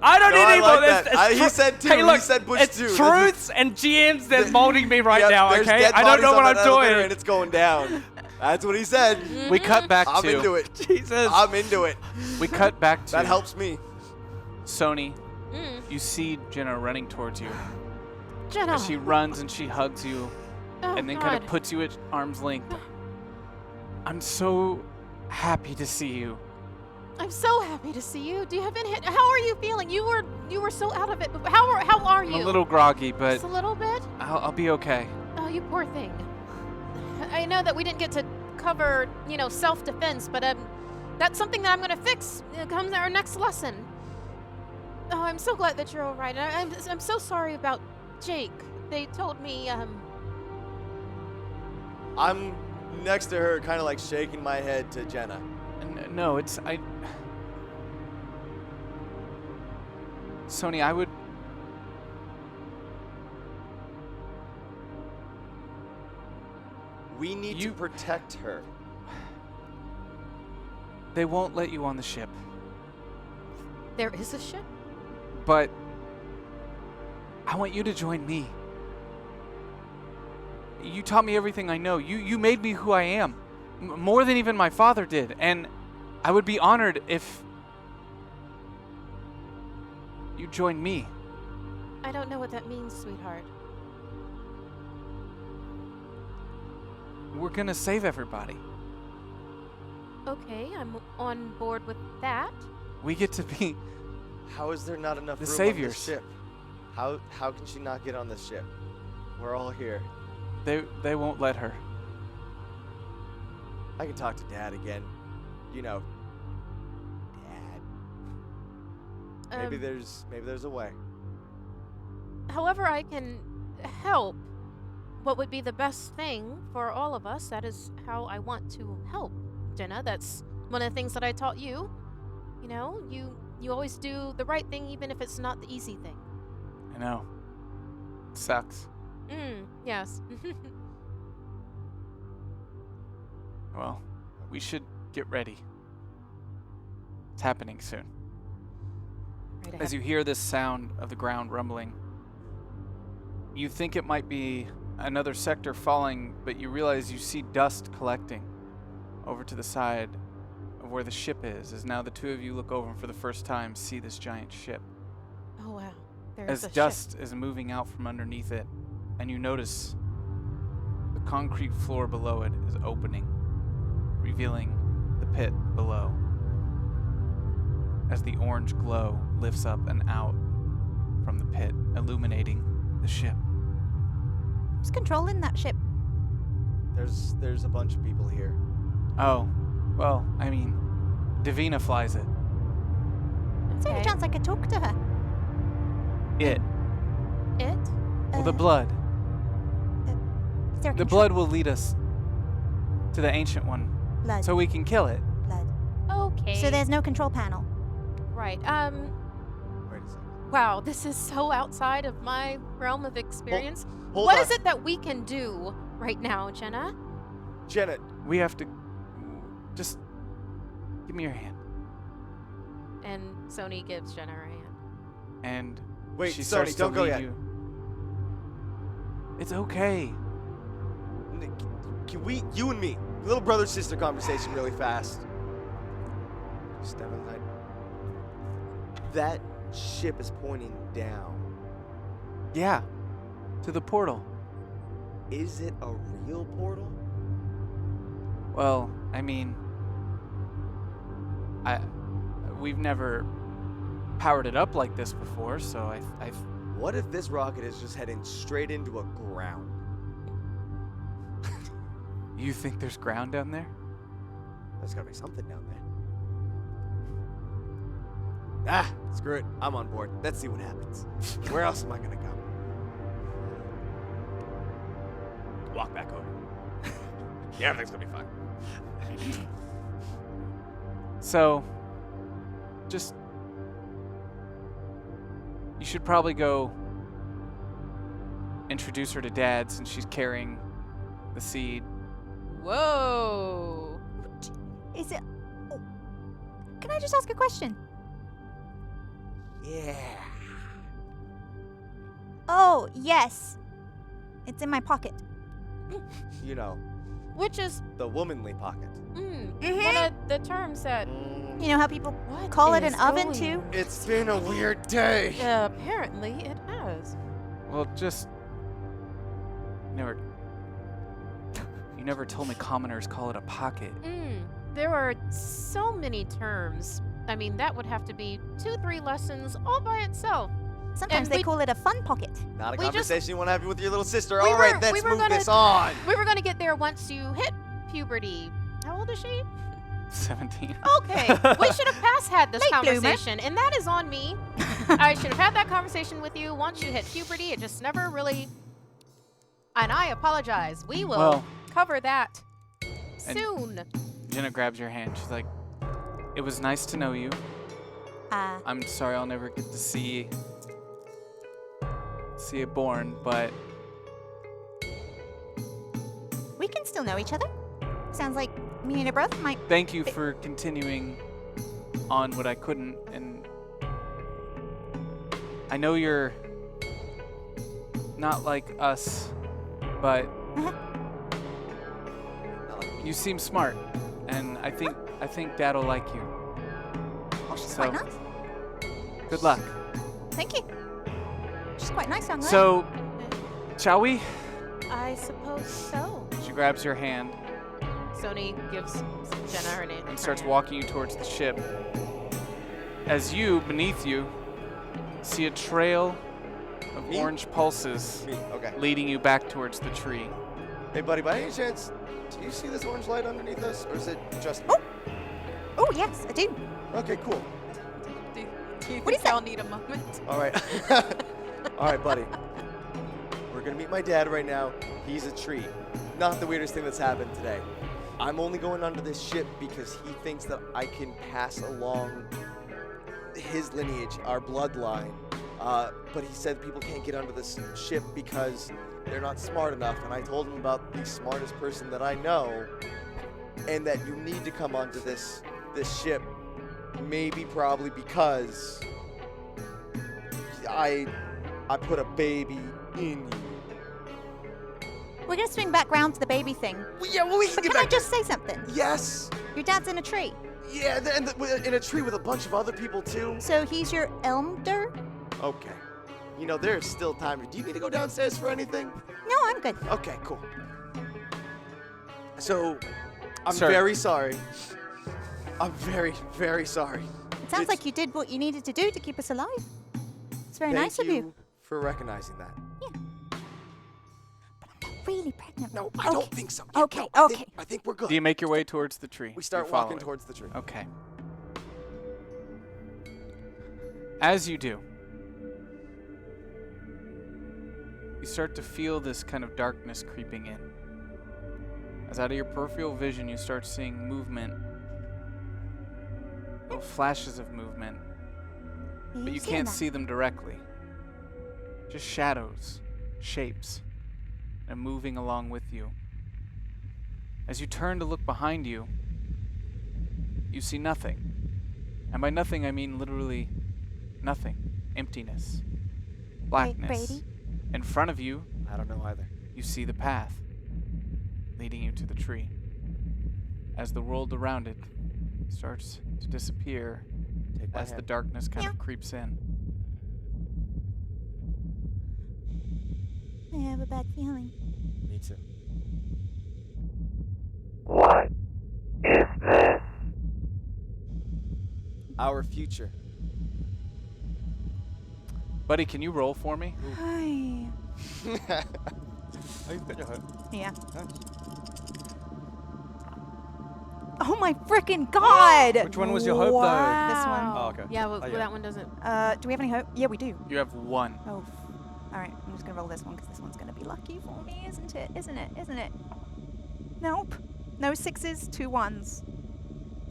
I don't No, I need like info. that. He said two. Hey, look, He said push it's two. truths and GMs that's molding me right Yep, now. there's Okay, dead I don't know bodies what on I'm that elevator doing. And it's going down. That's what he said. We cut back I'm to. into it. Jesus. I'm into it. We cut back to. That helps me. Sony, you see Jenna running towards you. Jenna. As she runs and she hugs you, Oh, and then kind of God. puts you at arm's length. I'm so happy to see you. I'm so happy to see you. Do you have any? How are you feeling? You were so out of it. How are you? I'm a little groggy, but Just a little bit. I'll be okay. Oh, you poor thing. I know that we didn't get to cover, self-defense, but that's something that I'm gonna fix. Comes our next lesson. Oh, I'm so glad that you're all right. I'm so sorry about Jake. They told me. I'm next to her, kind of like shaking my head to Jenna. No, Sony, I would. We need to protect her. They won't let you on the ship, There is a ship. but I want you to join me. You taught me everything I know. You made me who I am, more than even my father did, and I would be honored if you joined me. I don't know what that means, sweetheart. We're gonna save everybody. Okay, I'm on board with that. We get to be. How is there not enough The room saviors. on this ship? How can she not get on this ship? We're all here. They won't let her. I can talk to Dad again. Dad. Maybe there's a way. However, I can help. What would be the best thing for all of us? That is how I want to help, Jenna. That's one of the things that I taught you. You always do the right thing, even if it's not the easy thing. I know. Sucks. Yes. Well, we should get ready. It's happening soon. Right As ahead. you hear this sound of the ground rumbling, you think it might be another sector falling, but you realize you see dust collecting over to the side of where the ship is, as now the two of you look over and for the first time see this giant ship. Oh wow. There's As a ship. dust is moving out from underneath it, and you notice the concrete floor below it is opening, revealing the pit below. As the orange glow lifts up and out from the pit, illuminating the ship. Who's controlling that ship? There's a bunch of people here. Oh, well, I mean, Davina flies it. Is there any chance I could talk to her? It. It? Well, the blood. Is there a The control- blood will lead us to the Ancient One, Blood. so we can kill it. Blood. Okay. So there's no control panel. Right. Wait a second. Wow, this is so outside of my realm of experience. Hold What on. is it that we can do right now, Jenna? Jenna, We have to just give me your hand. And Sony gives Jenna her hand. And Wait, she Sony, starts don't to go lead yet. you. It's okay. Can we, you and me, little brother-sister conversation really fast? Step aside. That ship is pointing down. Yeah, to the portal. Is it a real portal? Well, I mean, we've never powered it up like this before, so I What if this rocket is just heading straight into a ground? You think there's ground down there? There's gotta be something down there. Ah, screw it. I'm on board. Let's see what happens. Where else am I gonna go? Walk back over. Yeah, everything's gonna be fine. So, just you should probably go introduce her to Dad since she's carrying the seed. Whoa. Is it? Oh. Can I just ask a question? Yeah. Oh, yes. It's in my pocket. You know, Which is the womanly pocket. one of the terms that You know how people What call it an is oven going too? It's been a weird day. apparently it has. Well, just you never told me commoners call it a pocket. There are so many terms. I mean, that would have to be 2-3 lessons all by itself. Sometimes And they we- call it a fun pocket. Not a We just- conversation you want to have with your little sister. We All right, were- let's we were move gonna- this on. We were going to get there once you hit puberty. How old is she? 17. Okay, we should have had this Late bloomer. conversation, and that is on me. I should have had that conversation with you once you hit puberty. It just never really. And I apologize. We will Well, cover that and- soon. Jenna grabs your hand. She's like, "It was nice to know you. I'm sorry I'll never get to see it born, but We can still know each other. Sounds like me and a brother might. thank you for continuing on what I couldn't. And I know you're not like us, but you seem smart, and I think Dad'll like you. Oh, she's So- quite nice. Good luck." Thank you. She's quite nice young lady. So, shall we? I suppose so. She grabs your hand Sony gives Jenna her name and starts walking you towards the ship. As you, beneath you, see a trail of Me? orange pulses Me, okay. leading you back towards the tree. Hey, buddy, by any chance, do you see this orange light underneath us, or is it just me? Oh yes, I do. Okay, cool. Do you What is think that? I'll need a moment? All right. All right, buddy. We're going to meet my dad right now. He's a tree. Not the weirdest thing that's happened today. I'm only going onto this ship because he thinks that I can pass along his lineage, our bloodline. But he said people can't get onto this ship because they're not smart enough. And I told him about the smartest person that I know, and that you need to come onto this ship. Maybe probably because I put a baby in you. We're gonna swing back round to the baby thing. Well, yeah, well, we can But get can I back. just say something? Yes. Your dad's in a tree, Yeah, in a tree with a bunch of other people too. so he's your elder? Okay. You know, there's still time. Do you need to go downstairs for anything? No, I'm good. Okay, cool. So, I'm Sir. very sorry. I'm very, very sorry. It sounds It's- like you did what you needed to do to keep us alive. It's very Thank nice of you. for recognizing that. Really pregnant. No, I Okay. don't think so. Okay, No, okay. I think we're good. Do you make your way towards the tree? We start You walking follow it. towards the tree. Okay. As you do, you start to feel this kind of darkness creeping in. As out of your peripheral vision, you start seeing movement, little flashes of movement, but you can't see them directly. Just shadows, shapes, and moving along with you. As you turn to look behind you, you see nothing. And by nothing, I mean literally nothing. Emptiness. Blackness. Brady? In front of you, I don't know either. you see the path. leading you to the tree. As the world around it starts to disappear, Take my as the hand. darkness kind of creeps in. I have a bad feeling. Me too. What is this? Our future. Buddy, can you roll for me? Hi. Oh, you've got your hope. Yeah. Nice. Oh my freaking god! Which one was your hope, though? This one. Oh, okay. Yeah, well, Oh, yeah. that one doesn't. Do we have any hope? Yeah, we do. You have 1. Oh. Alright, I'm just gonna roll this one because this one's gonna be lucky for me, isn't it? Isn't it? Isn't it? Nope. No 6s, 2 1s.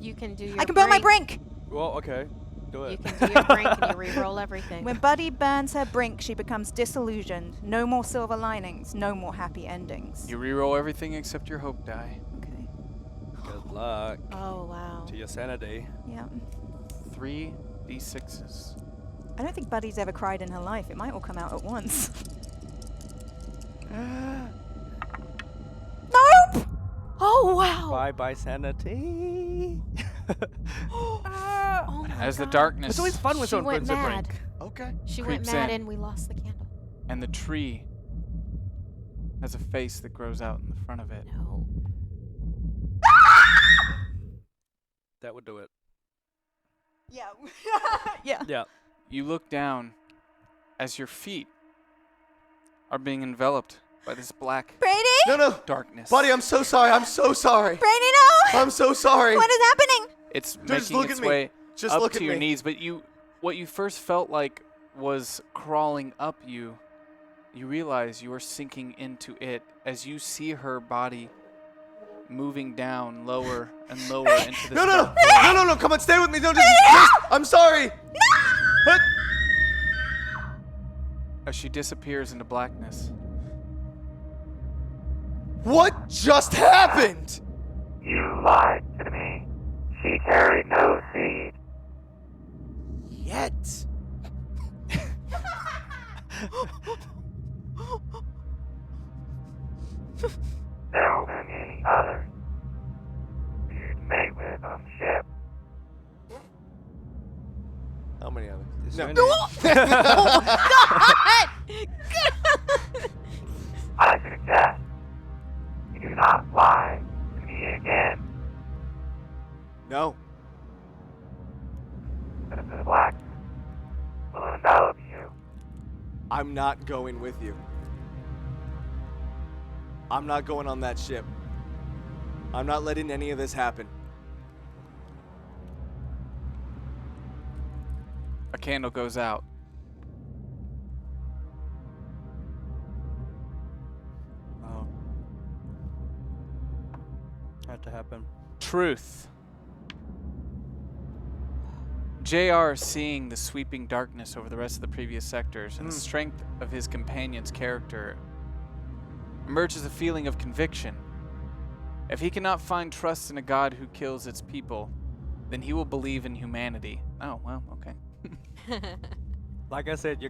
You can do your. I can burn my brink! Well, okay. Do You it. can do your brink and you re-roll everything. When Buddy burns her brink, she becomes disillusioned. No more silver linings, no more happy endings. You reroll everything except your hope die. Okay. Good luck Oh wow. to your sanity. Yeah. 3 d6s. I don't think Buddy's ever cried in her life. It might all come out at once. Nope! Oh wow. Bye-bye sanity. Oh my As the God. darkness It's always fun when She someone went burns their mad. brink. Okay. She went creeps mad in. and we lost the candle. and the tree has a face that grows out in the front of it. No. That would do it. Yeah. Yeah. Yeah. You look down as your feet are being enveloped by this black Brady? No. darkness. Buddy, I'm so sorry. I'm so sorry. Brady, no! I'm so sorry. What is happening? It's Just making look its at me. way Just up look to at your me. knees, but what you first felt like was crawling up you. You realize you are sinking into it as you see her body moving down lower and lower into this No. dark void. No. Come on, stay with me. Don't just. I'm sorry. No. As she disappears into blackness. What just happened? You lied to me. She carried no seed. Yet. There will be many others. You'd mate with on the ship. How many others? Is No. there any- I suggest you do not lie to me again. No. The black will envelop you. I'm not going with you. I'm not going on that ship. I'm not letting any of this happen. A candle goes out. Oh. Had to happen. Truth. JR is seeing the sweeping darkness over the rest of the previous sectors, and the strength of his companion's character emerges a feeling of conviction. If he cannot find trust in a god who kills its people, then he will believe in humanity. Oh, well, okay. Like I said, I'm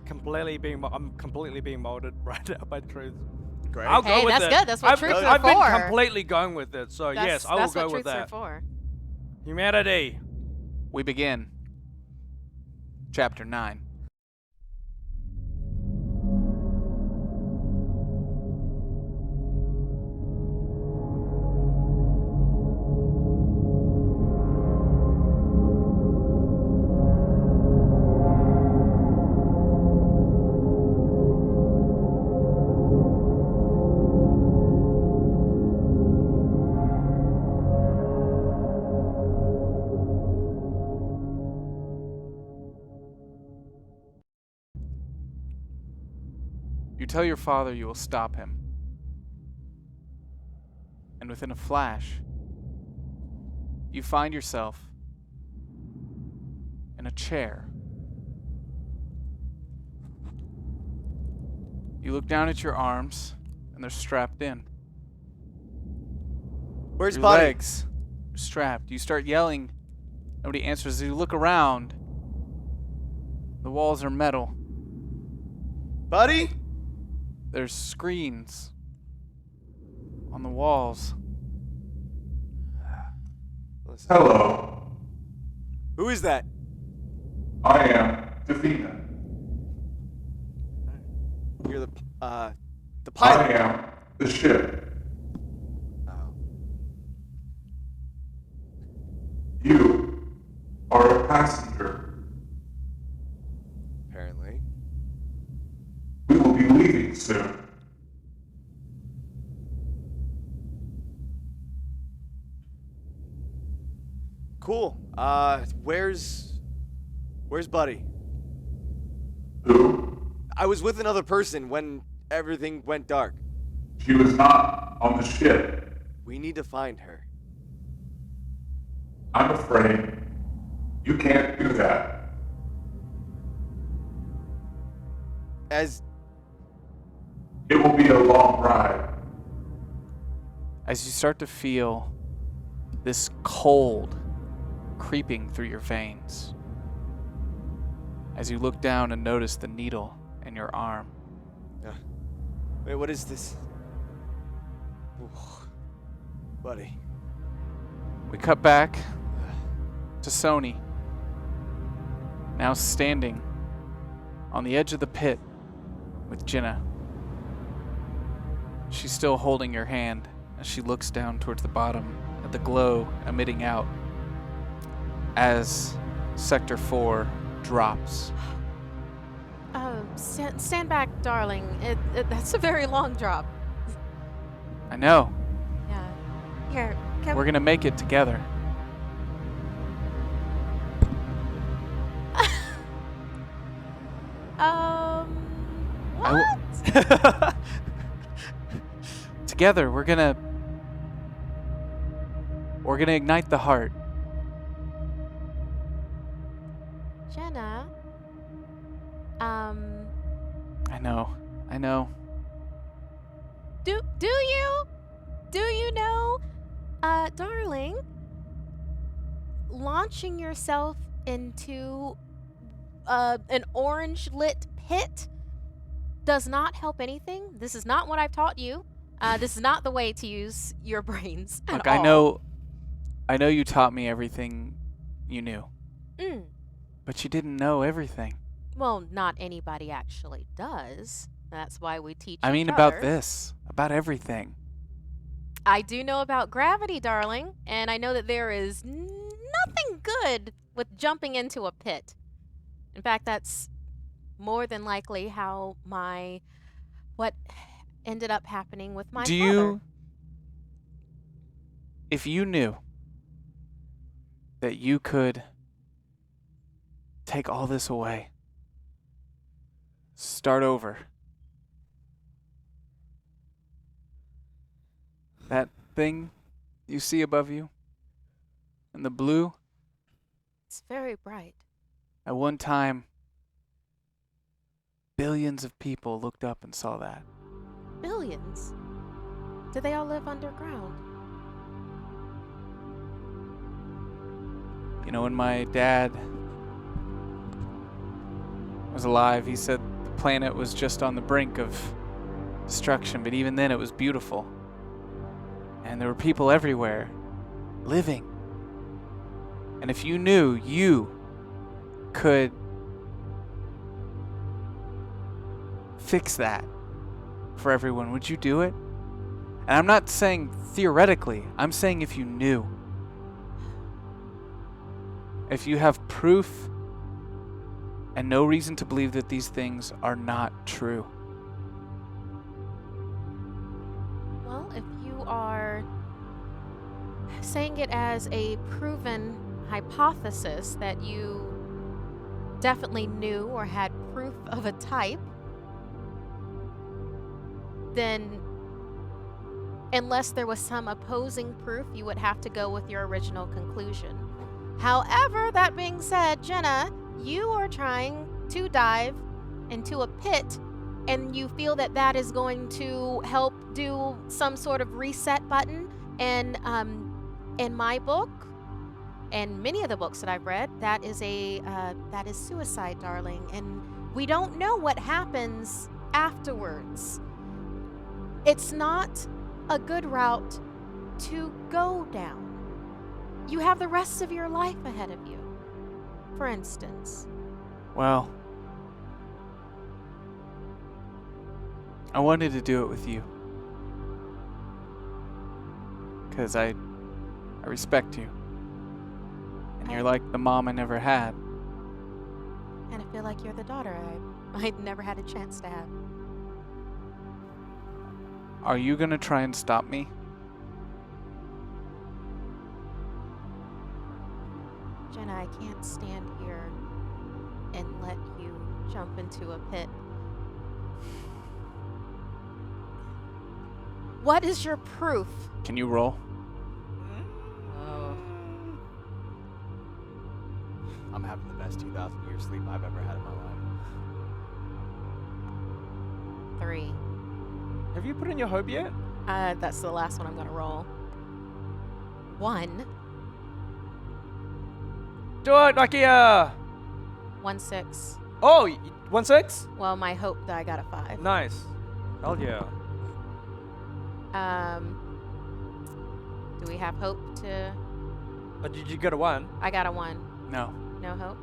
completely being molded right now by truth. Great. I'll Hey, go with that's it. good. That's what truths are I've been for. completely going with it, so yes, I will That's go what with truths are that. for. Humanity. We begin. Chapter 9. You tell your father you will stop him. And within a flash, you find yourself in a chair. You look down at your arms, and they're strapped in. Where's Your Buddy? legs are strapped. You start yelling. Nobody answers. As you look around, the walls are metal. Buddy? There's screens on the walls. Listen. Hello, Who is that? I am Davina. You're the I pilot. am the ship. Oh. You are a passenger. Apparently. We will be leaving soon. Cool. Where's Buddy? Who? I was with another person when everything went dark. She was not on the ship. We need to find her. I'm afraid you can't do that. As It will be a long ride. As you start to feel this cold creeping through your veins, as you look down and notice the needle in your arm. wait, what is this? Ooh. Buddy. We cut back to Sony, now standing on the edge of the pit with Jenna. She's still holding your hand as she looks down towards the bottom at the glow emitting out as Sector 4 drops. Stand back, darling. That's a very long drop. I know. Yeah. Here, come. We're gonna make it together. What? Together, we're gonna ignite the heart. Jenna. I know. Do you know, darling, launching yourself into an orange lit pit does not help anything. This is not what I've taught you. This is not the way to use your brains at Look, all. I know you taught me everything you knew, Mm. but you didn't know everything. Well, not anybody actually does. That's why we teach I mean each about other. this, about everything. I do know about gravity, darling, and I know that there is nothing good with jumping into a pit. In fact, that's more than likely how what ended up happening with my father. If you knew that you could take all this away, start over, that thing you see above you in the blue, It's very bright. at one time, billions of people looked up and saw that. Billions. Do they all live underground? You know, when my dad was alive, he said the planet was just on the brink of destruction, but even then it was beautiful. And there were people everywhere living. And if you knew you could fix that for everyone, would you do it? And I'm not saying theoretically, I'm saying if you knew. If you have proof and no reason to believe that these things are not true. Well, if you are saying it as a proven hypothesis that you definitely knew or had proof of a type, then unless there was some opposing proof, you would have to go with your original conclusion. However, that being said, Jenna, you are trying to dive into a pit and you feel that that is going to help do some sort of reset button. And in my book and many of the books that I've read, that is suicide, darling. And we don't know what happens afterwards. It's not a good route to go down. You have the rest of your life ahead of you. For instance, Well, I wanted to do it with you. Because I respect you. And you're like the mom I never had. and I feel like you're the daughter I'd never had a chance to have. Are you gonna try and stop me? Jenna, I can't stand here and let you jump into a pit. What is your proof? Can you roll? Oh. I'm having the best 2,000 years sleep I've ever had in my life. 3. Have you put in your hope yet? That's the last one I'm gonna roll. 1. Do it, Nakia! 1 6. Oh, 1-6? Well, my hope that I got a 5. Nice. Hell yeah. Do we have hope to? Did you get a 1? I got a 1. No. No hope.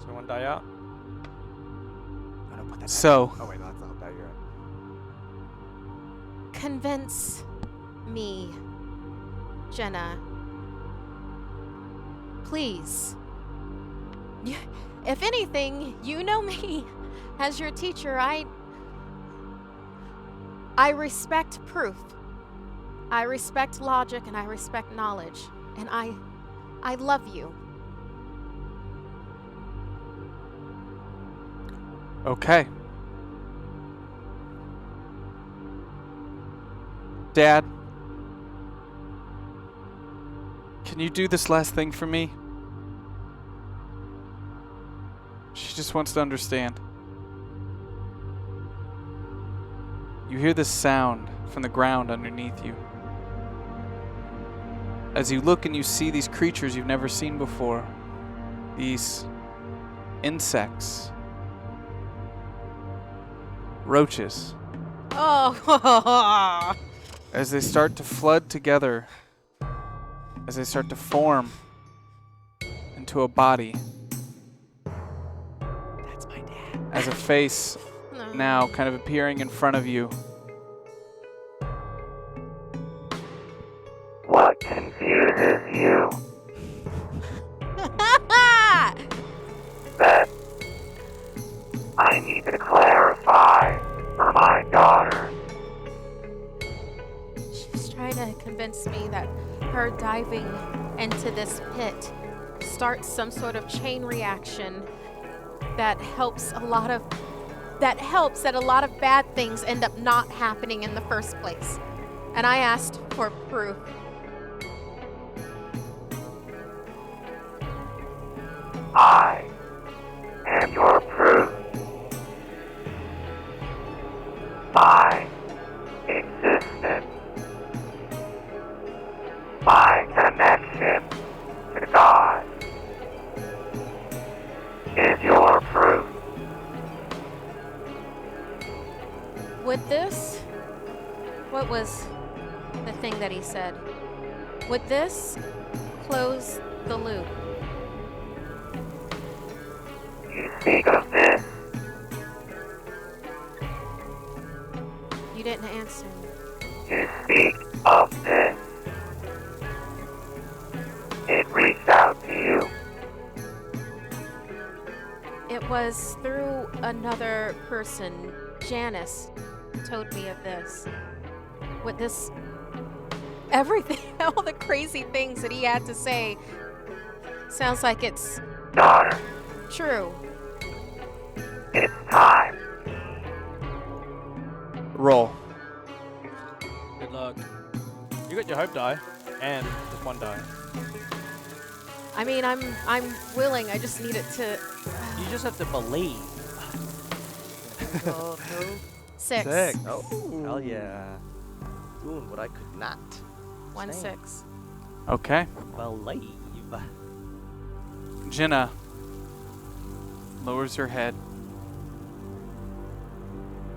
So 1 die out. I'm gonna put that So, back. Oh wait, no, that's not that. You're right. Convince me, Jenna. Please. If anything, you know me as your teacher. I respect proof. I respect logic and I respect knowledge. And I love you. okay. Dad, can you do this last thing for me? She just wants to understand. You hear this sound from the ground underneath you. As you look and you see these creatures you've never seen before, these insects, roaches, Oh. as they start to flood together, as they start to form into a body, That's my dad. as a face No. now kind of appearing in front of you. What confuses you? That I need to clarify for my daughter. She's trying to convince me that her diving into this pit starts some sort of chain reaction that helps that a lot of bad things end up not happening in the first place. And I asked for proof. I am your proof. My existence. My connection to God is your proof. What was the thing that he said? Would this close the loop? You speak of this. You didn't answer me. You speak of this. It reached out to you. It was through another person. Janice told me of this. With this, everything, all the crazy things that he had to say, sounds like it's Daughter, true. it's time. Roll. Good luck. You got your hope die and just 1 die. I mean, I'm willing. I just need it to. You just have to believe. 6. Oh. Hell yeah. Doing what I could not. 1 6. Okay. Believe. Jenna lowers her head,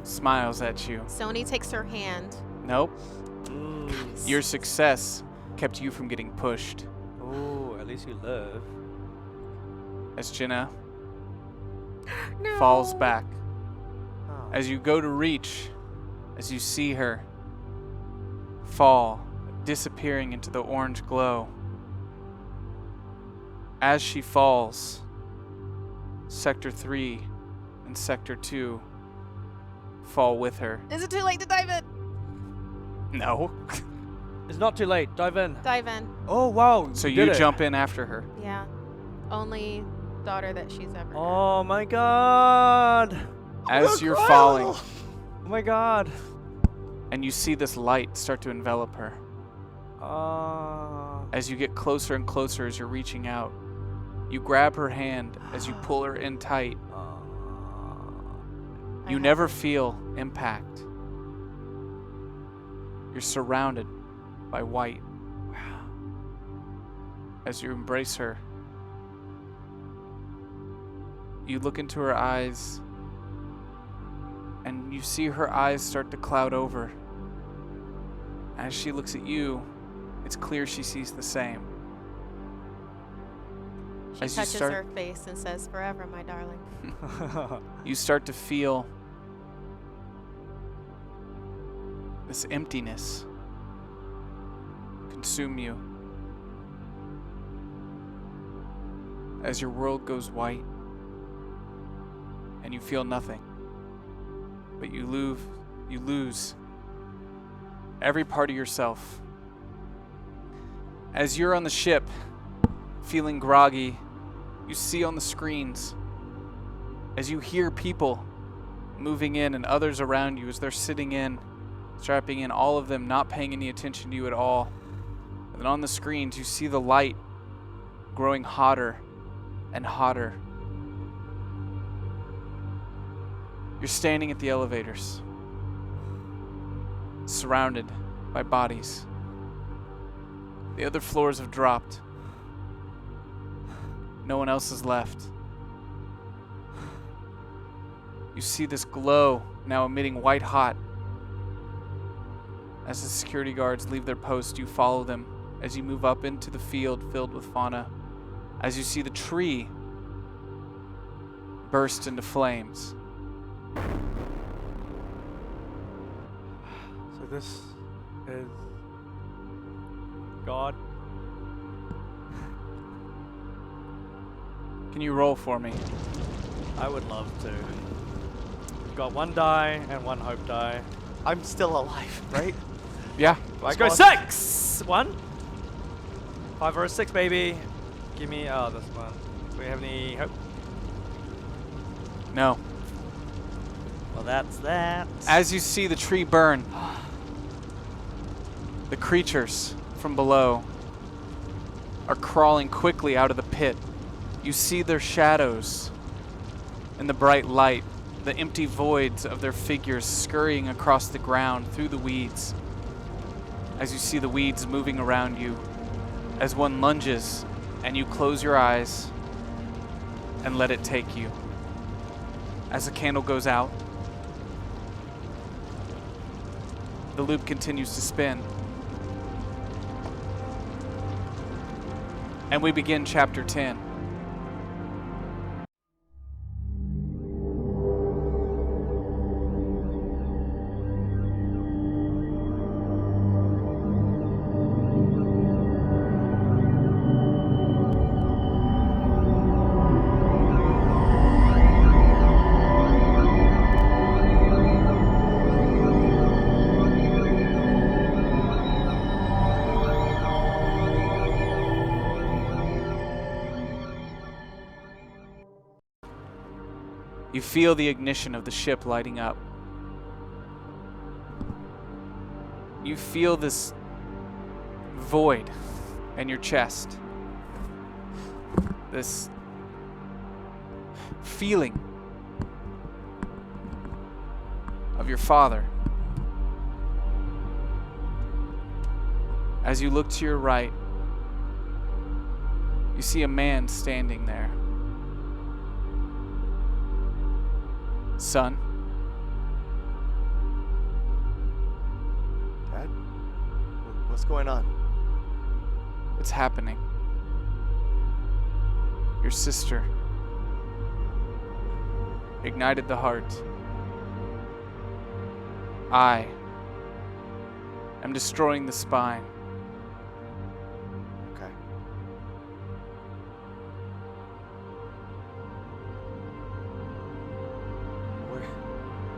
smiles at you. Sony takes her hand. Nope. Ooh. Your success kept you from getting pushed. Ooh, at least you live. As Jenna No. falls back. Oh. As you go to reach, as you see her fall, disappearing into the orange glow. As she falls, Sector 3 and Sector 2 fall with her. Is it too late to dive in? No. It's not too late. Dive in. Dive in. Oh, wow. So did you it. jump in after her. Yeah. Only daughter that she's ever had. Oh, my God. As you're falling, Oh, my God. and you see this light start to envelop her. Oh. As you get closer and closer as you're reaching out, you grab her hand as you pull her in tight. I You have never to- feel impact. You're surrounded by white. As you embrace her, you look into her eyes, and you see her eyes start to cloud over. As she looks at you, it's clear she sees the same. She as you touches start- her face and says, "Forever, my darling." You start to feel this emptiness consume you as your world goes white and you feel nothing, but you lose every part of yourself. As you're on the ship feeling groggy, you see on the screens, as you hear people moving in and others around you as they're sitting in, strapping in, all of them not paying any attention to you at all. And then on the screens, you see the light growing hotter and hotter. You're standing at the elevators, surrounded by bodies. The other floors have dropped. No one else is left. You see this glow now emitting white hot. As the security guards leave their post, you follow them as you move up into the field filled with fauna. As you see the tree burst into flames. So this is God. Can you roll for me? I would love to. We've got one die and one hope die. I'm still alive, right? Yeah. Let's go 6! 1. 5 or a 6, baby. Give me, oh, this one. Do we have any hope? No. Well, that's that. As you see the tree burn, the creatures from below are crawling quickly out of the pit. You see their shadows in the bright light, the empty voids of their figures scurrying across the ground through the weeds. As you see the weeds moving around you, as one lunges and you close your eyes and let it take you. As the candle goes out, the loop continues to spin. And we begin chapter 10. You feel the ignition of the ship lighting up. You feel this void in your chest. This feeling of your father. As you look to your right, you see a man standing there. Son, Dad? What's going on? It's happening. Your sister ignited the heart. I am destroying the spine. Okay.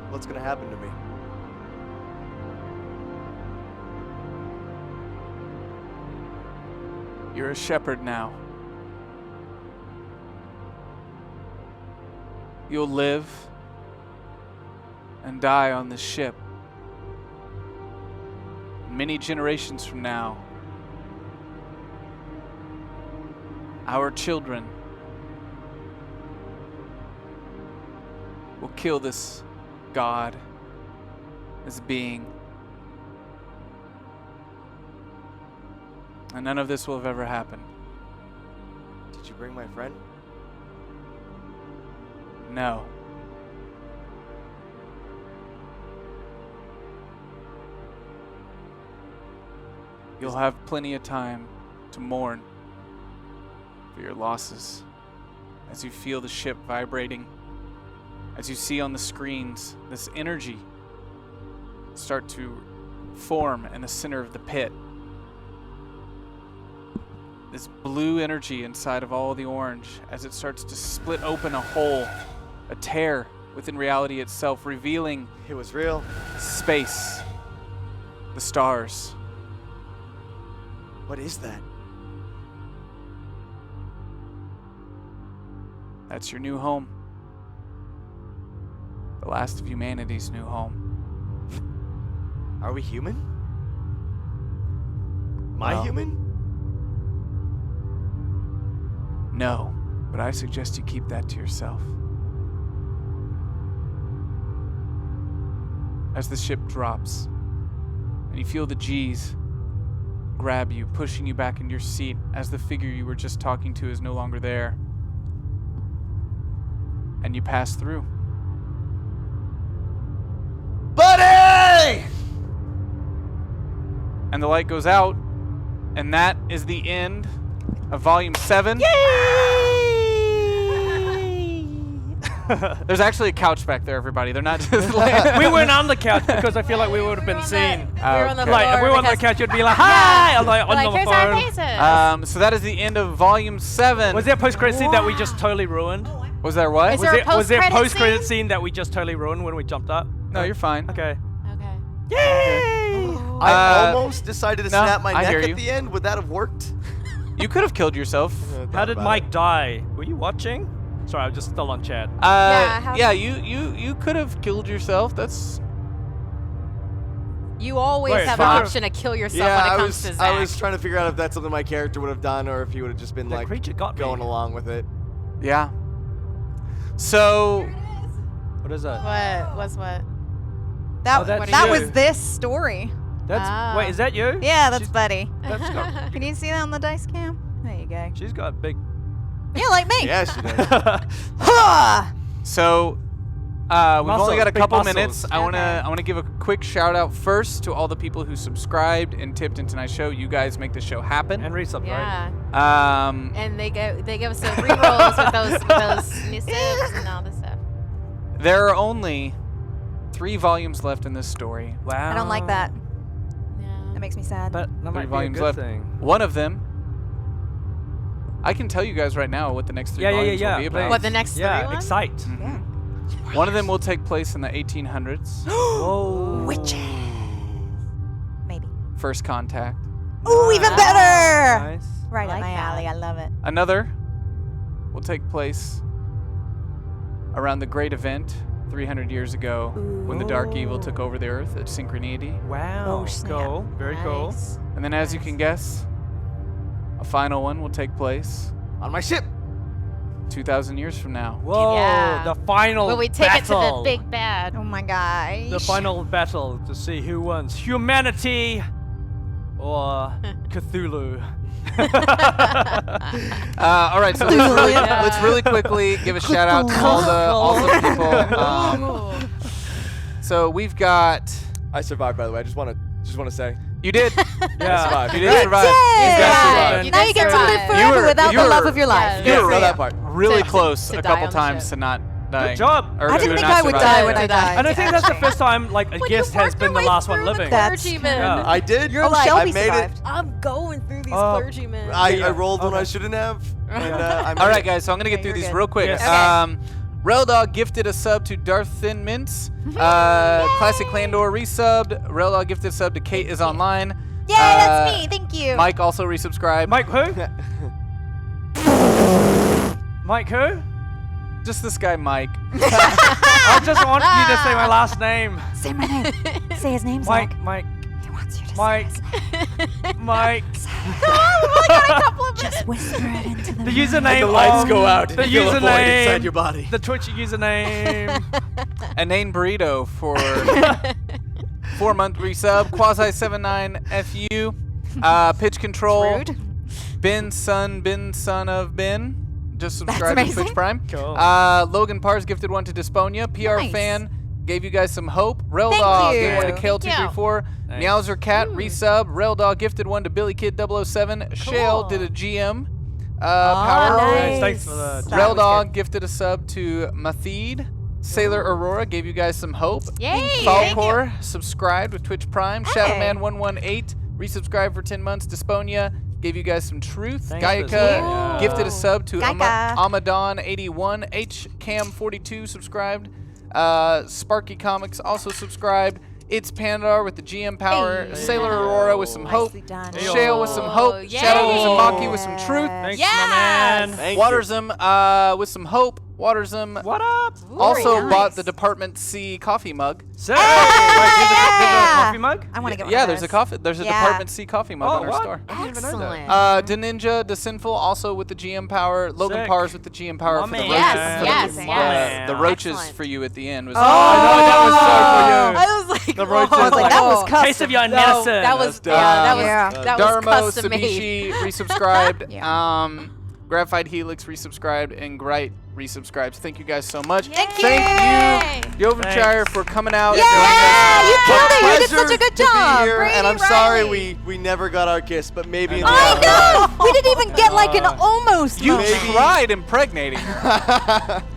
What's gonna happen to me? You're a shepherd now. You'll live and die on this ship. Many generations from now, our children will kill this god, this being. And none of this will have ever happened. Did you bring my friend? No. You'll have plenty of time to mourn for your losses as you feel the ship vibrating, as you see on the screens this energy start to form in the center of the pit. This blue energy inside of all the orange as it starts to split open a hole, a tear within reality itself, revealing It was real. space, the stars. What is that? That's your new home. The last of humanity's new home. Are we human? Am I No. human? No, but I suggest you keep that to yourself. As the ship drops, and you feel the G's grab you, pushing you back into your seat as the figure you were just talking to is no longer there. And you pass through. Buddy! And the light goes out, and that is the end of Volume 7. There's actually a couch back there, everybody. They're not just like... We weren't on the couch because I feel like we would have been seen. We were on the Okay. floor. Like, if we were on the because- couch, you'd be like, hi! I'm like, like, on the here's our phone. faces. So that is the end of Volume 7. Was there a post-credit scene that we just totally ruined? Was there what? Is there a Was there a post-credit post-credit scene? scene that we just totally ruined when we jumped up? No, you're fine. Okay. Okay. Yay! I almost decided to no, snap my I neck hear at you. the end. Would that have worked? You could have killed yourself. How did Mike die? Were you watching? Sorry, I'm just still on chat. how- You could have killed yourself. That's You always Wait, have an fire- option to kill yourself Yeah, when it I comes was to Zach. I was trying to figure out if that's something my character would have done or if he would have just been The like creature got me. going along with it. yeah. So What is that? What? What's what? That, Oh, that's that you. was this story. That's Ah. wait, is that you? Yeah, that's Buddy. That's got, Can you see that on the dice cam? There you go. she's got big. Yeah, like me. Yeah, she did. Ha! So we've only Muscles, got a big couple muscles. minutes. I wanna give a quick shout out first to all the people who subscribed and tipped in tonight's show. You guys make the show happen. And resub, right? Yeah. Um, And they give us the rerolls with those new saves and all this stuff. there are only 3 volumes left in this story. Wow. I don't like that. Yeah. That makes me sad. But that 3 might be a volumes good left. thing. One of them, I can tell you guys right now what the next 3 volumes will be about. please. What, the next 3 Yeah, ones? excite. Mhm. One of them will take place in the 1800s. Whoa. Witches. Maybe. First Contact. Ooh, even better! Nice. Right Like up my that. alley. I love it. Another will take place around the great event 300 years ago when the dark evil took over the earth at Synchronity. Wow. Oh, snap. Cool. Very cool. Nice. And then as you can guess, a final one will take place On my ship. 2,000 years from now. Whoa. Yeah. The final Will we take battle. it to the big bad? Oh my gosh. The final battle to see who wins, humanity or Cthulhu. All right, so let's really quickly give a shout out to all the people. So we've got I survived, by the way. I just want to say. You did. Yeah. You did survive. You Now did you get to survive. live forever without the love of your life. Yeah. Yeah, know that part. Really To- close to a die couple on the times ship. to not dying. Good job. Or I to didn't think not I would surviving. die when I died. And I think that's the first time like a When guest you has worked been the your way last one through the living. That's clergyman. Yeah. I did. You're like, I made it. I'm going through these Oh. clergymen. I rolled when I shouldn't have. And, I made All right, it. guys, so I'm going to get through you're these good. real quick. Yes. Okay. Reldog gifted a sub to Darth Thin Mints. Classic Clandor resubbed. Reldog gifted a sub to Kate is Online. Yay, that's me. Thank you. Mike also resubscribed. Mike who? Mike who? Just this guy, Mike. I just want you to say my last name. Say my name. Say his name, Mike, Zach. Mike, He wants you to Mike, say his name. Mike. Just whisper it into the The mic. username. The lights go out. The and you feel a void inside your username. body. The Twitch username. Inane Burrito for 4-month resub. Quasi79FU. Pitch Control. Rude. Ben son of Ben. Just subscribe to amazing. Twitch Prime. Cool. Logan Pars gifted one to Desponia. PR Nice. fan gave you guys some hope. Rail Thank Dog you. gave one to Thank Kale234. Nice. Meowser Cat resub. Rail Dog gifted one to Billy Kid 007. Shale did a GM. Power. nice. Thanks for the. That Rail was Dog gifted a sub to Mathid. Sailor Aurora gave you guys some hope. Yay! Falcor subscribed with Twitch Prime. Hey. Shadowman118 resubscribed for 10 months. Desponia gave you guys some truth. Thanks, Gaika Desponia. gifted a sub to Gaika. Amadon81. HCam42 subscribed. Sparky Comics also subscribed. It's Pandar with the GM power. Hey. Sailor Aurora with some hope. Nicely done. Hey. Shale with some hope. Yay. Shadow Uzumaki with some truth. Thanks, Yes. my man. Thank you. Watersum with some hope. Watersum What up? also Very bought nice. the Department C coffee mug. Sick. Wait, there's a coffee mug? I want to get one Yeah, of there's a those. coffee. There's a Yeah. Department C coffee mug Oh, on our what? store. I didn't even know that. Excellent. Deninja, the Sinful, also with the GM power. Logan Sick. Pars with the GM power My for the man. roaches. Yes, for yes, the, yes. the roaches Excellent. for you at the end was. I know that was so for you. I was like, The roaches. I was like, that was custom. Case of your No, medicine. that was That's that done. was that was Darmo custom made. Sabishi resubscribed. Yeah. Graphite Helix resubscribed, and Gright resubscribed. Thank you guys so much. Thank Thank you, Ovenshire, Thanks. for coming out. Yeah, you killed it. You did such a good to job. Be here, and I'm Brady sorry Riley. we never got our kiss, but maybe in the I afterlife. know. We didn't even get like an almost You moment. Maybe. tried impregnating.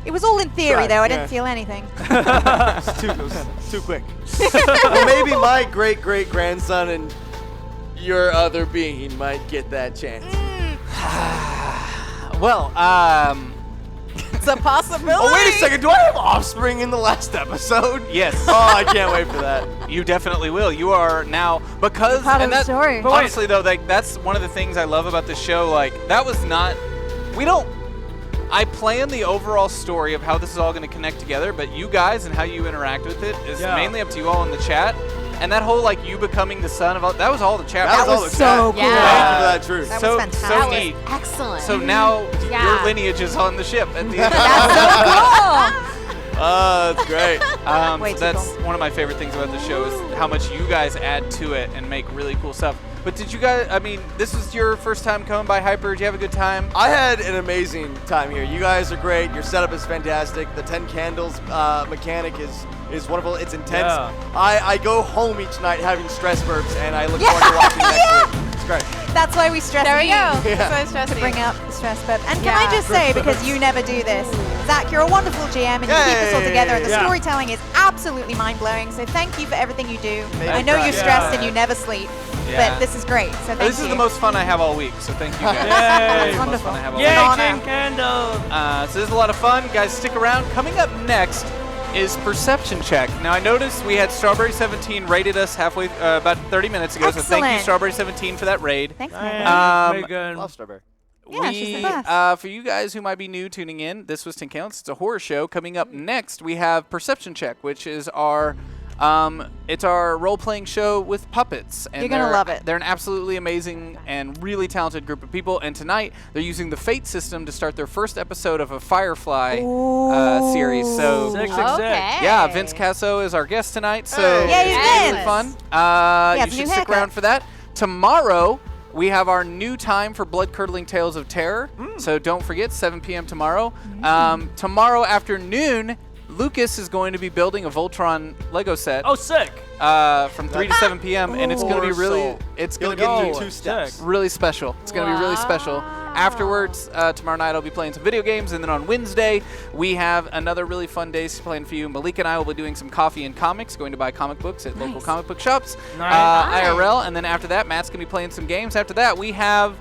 It was all in theory, Right, though. I yeah. didn't feel anything. It's too quick. Well, maybe my great-great-grandson and your other being might get that chance. Well, It's a possibility. Oh, wait a second. Do I have offspring in the last episode? yes. Oh, I can't wait for that. You definitely will. You are now because Part of and the that, story. But wait. honestly though, like that's one of the things I love about the show. Like that was not. We don't. I plan the overall story of how this is all going to connect together, but you guys and how you interact with it is Yeah. mainly up to you all in the chat. And that whole like you becoming the son of all that was all the chat. That was all was the so chat. cool. Yeah. Thank you for that truth. That so was fantastic. so That was neat. excellent. So now Yeah. your lineage is on the ship at the end. That's great. Way So too that's one of my favorite things about the show is how much you guys add to it and make really cool stuff. But did you guys? I mean, this is your first time coming by Hyper. Did you have a good time? I had an amazing time here. You guys are great. Your setup is fantastic. The 10 candles mechanic is wonderful. It's intense. Yeah. I go home each night having stress burps, and I look forward to watching next week. It's great. That's why we stress There we go. you. That's why I stressed To bring you. up the stress burp. And can Yeah. I just say, because you never do this, Zach, you're a wonderful GM and you keep us all together, and the Yeah. storytelling is absolutely mind-blowing, so thank you for everything you do. Made I me know cry. you're stressed Yeah. and you never sleep, Yeah. but this is great, so thank This you. is the most fun I have all week. So thank you guys. Yay. This is the most Wonderful. fun I have all Yay, week. honor. Tin Candle. So this is a lot of fun. Guys, stick around. Coming up next is Perception Check. Now, I noticed we had Strawberry17 raided us halfway, about 30 minutes ago. So thank you, Excellent. Strawberry17, for that raid. Thanks, Thanks, Megan. Megan. Love Strawberry. Yeah, she's the best. For you guys who might be new tuning in, this was Tin Counts. It's a horror show. Coming up next, we have Perception Check, which is our it's our role-playing show with puppets. And You're gonna they're- love it. They're an absolutely amazing and really talented group of people. And tonight, they're using the Fate system to start their first episode of a Firefly series. So Sick, sick, sick. Okay. yeah, Vince Casso is our guest tonight, so Hey. Yay, it's gonna be really Vince. fun. has You a should new stick haircut. around for that. Tomorrow, we have our new time for Blood-Curdling Tales of Terror, so don't forget, 7 p.m. tomorrow. Tomorrow afternoon, Lucas is going to be building a Voltron Lego set Oh, sick. from 3 to 7 p.m. and it's going to be really, it's He'll going to get be you 2 steps. really special. It's going to be really special. Afterwards, tomorrow night I'll be playing some video games, and then on Wednesday we have another really fun day playing for you. Malik and I will be doing some coffee and comics, going to buy comic books at local comic book shops, IRL, and then after that Matt's going to be playing some games. After that we have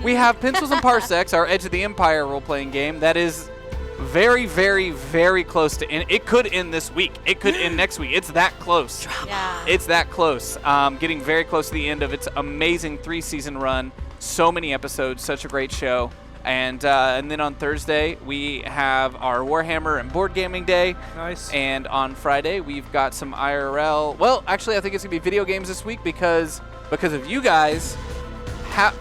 we have Pencils and Parsecs, our Edge of the Empire role-playing game that is very, very, very close to end. It could end this week. It could end next week. It's that close. Yeah. It's that close. Getting very close to the end of its amazing 3-season run. So many episodes, such a great show. And then on Thursday, we have our Warhammer and board gaming day. Nice. And on Friday, we've got some IRL. Well, actually, I think it's going to be video games this week because of you guys.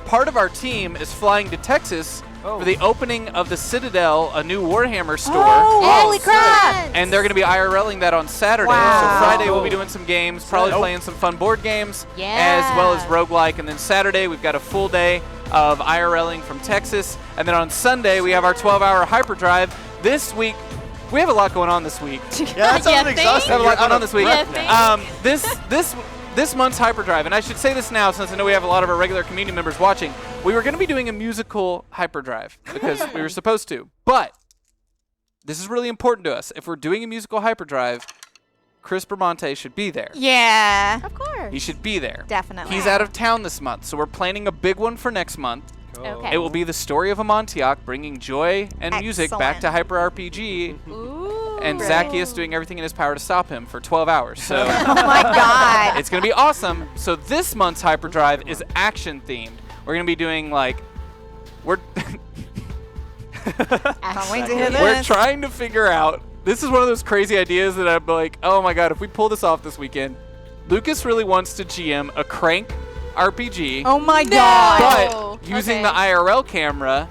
Part of our team is flying to Texas for the opening of the Citadel, a new Warhammer store. Holy crap! And they're going to be IRLing that on Saturday. Wow. So Friday we'll be doing some games, probably playing some fun board games, as well as roguelike. And then Saturday we've got a full day of IRLing from Texas. And then on Sunday we have our 12-hour hyperdrive. This week, we have a lot going on this week. Yeah, that sounds exhausting. We have a lot going on this week. Yeah, This month's hyperdrive, and I should say this now since I know we have a lot of our regular community members watching, we were going to be doing a musical hyperdrive because we were supposed to. But this is really important to us. If we're doing a musical hyperdrive, Chris Bramante should be there. Yeah. Of course. He should be there. Definitely. He's out of town this month, so we're planning a big one for next month. Okay. It will be the story of Amontillak, bringing joy and music back to Hyper RPG. Ooh. And Zacchaeus doing everything in his power to stop him for 12 hours. So Oh my God. it's going to be awesome. So this month's hyperdrive is action themed. We're going to be doing like we're Can't wait to hear we're this. trying to figure out. This is one of those crazy ideas that I'm like, oh my God, if we pull this off this weekend, Lucas really wants to GM a Crank RPG, Oh my god. but using the IRL camera.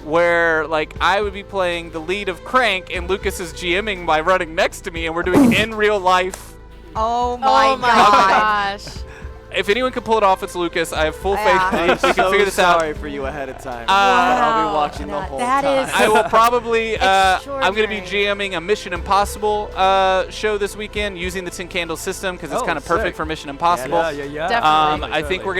Where like I would be playing the lead of Crank and Lucas is GMing by running next to me, and we're doing in real life. Oh my god. gosh. If anyone can pull it off, it's Lucas. I have full faith Yeah. that we can so figure this out. sorry for you ahead of time. Wow. I'll be watching the whole That time. is- I will probably, I'm going to be Extraordinary. GMing a Mission Impossible show this weekend using the 10 Candle system because it's Oh, kind of perfect sick. for Mission Impossible. Yeah. Definitely. I think we're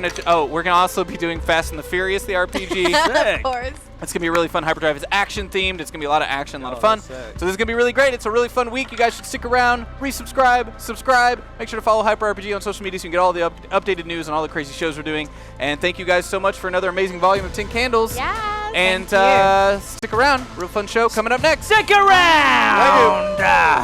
gonna also be doing Fast and the Furious, the RPG. Of course. It's gonna be a really fun hyperdrive. It's action themed. It's gonna be a lot of action, a lot of fun. that's sick. So this is gonna be really great. It's a really fun week. You guys should stick around, resubscribe, subscribe. Make sure to follow Hyper RPG on social media so you can get all the updated news and all the crazy shows we're doing. And thank you guys so much for another amazing volume of 10 Candles. Yes. And stick around. Real fun show coming up next. Stick around.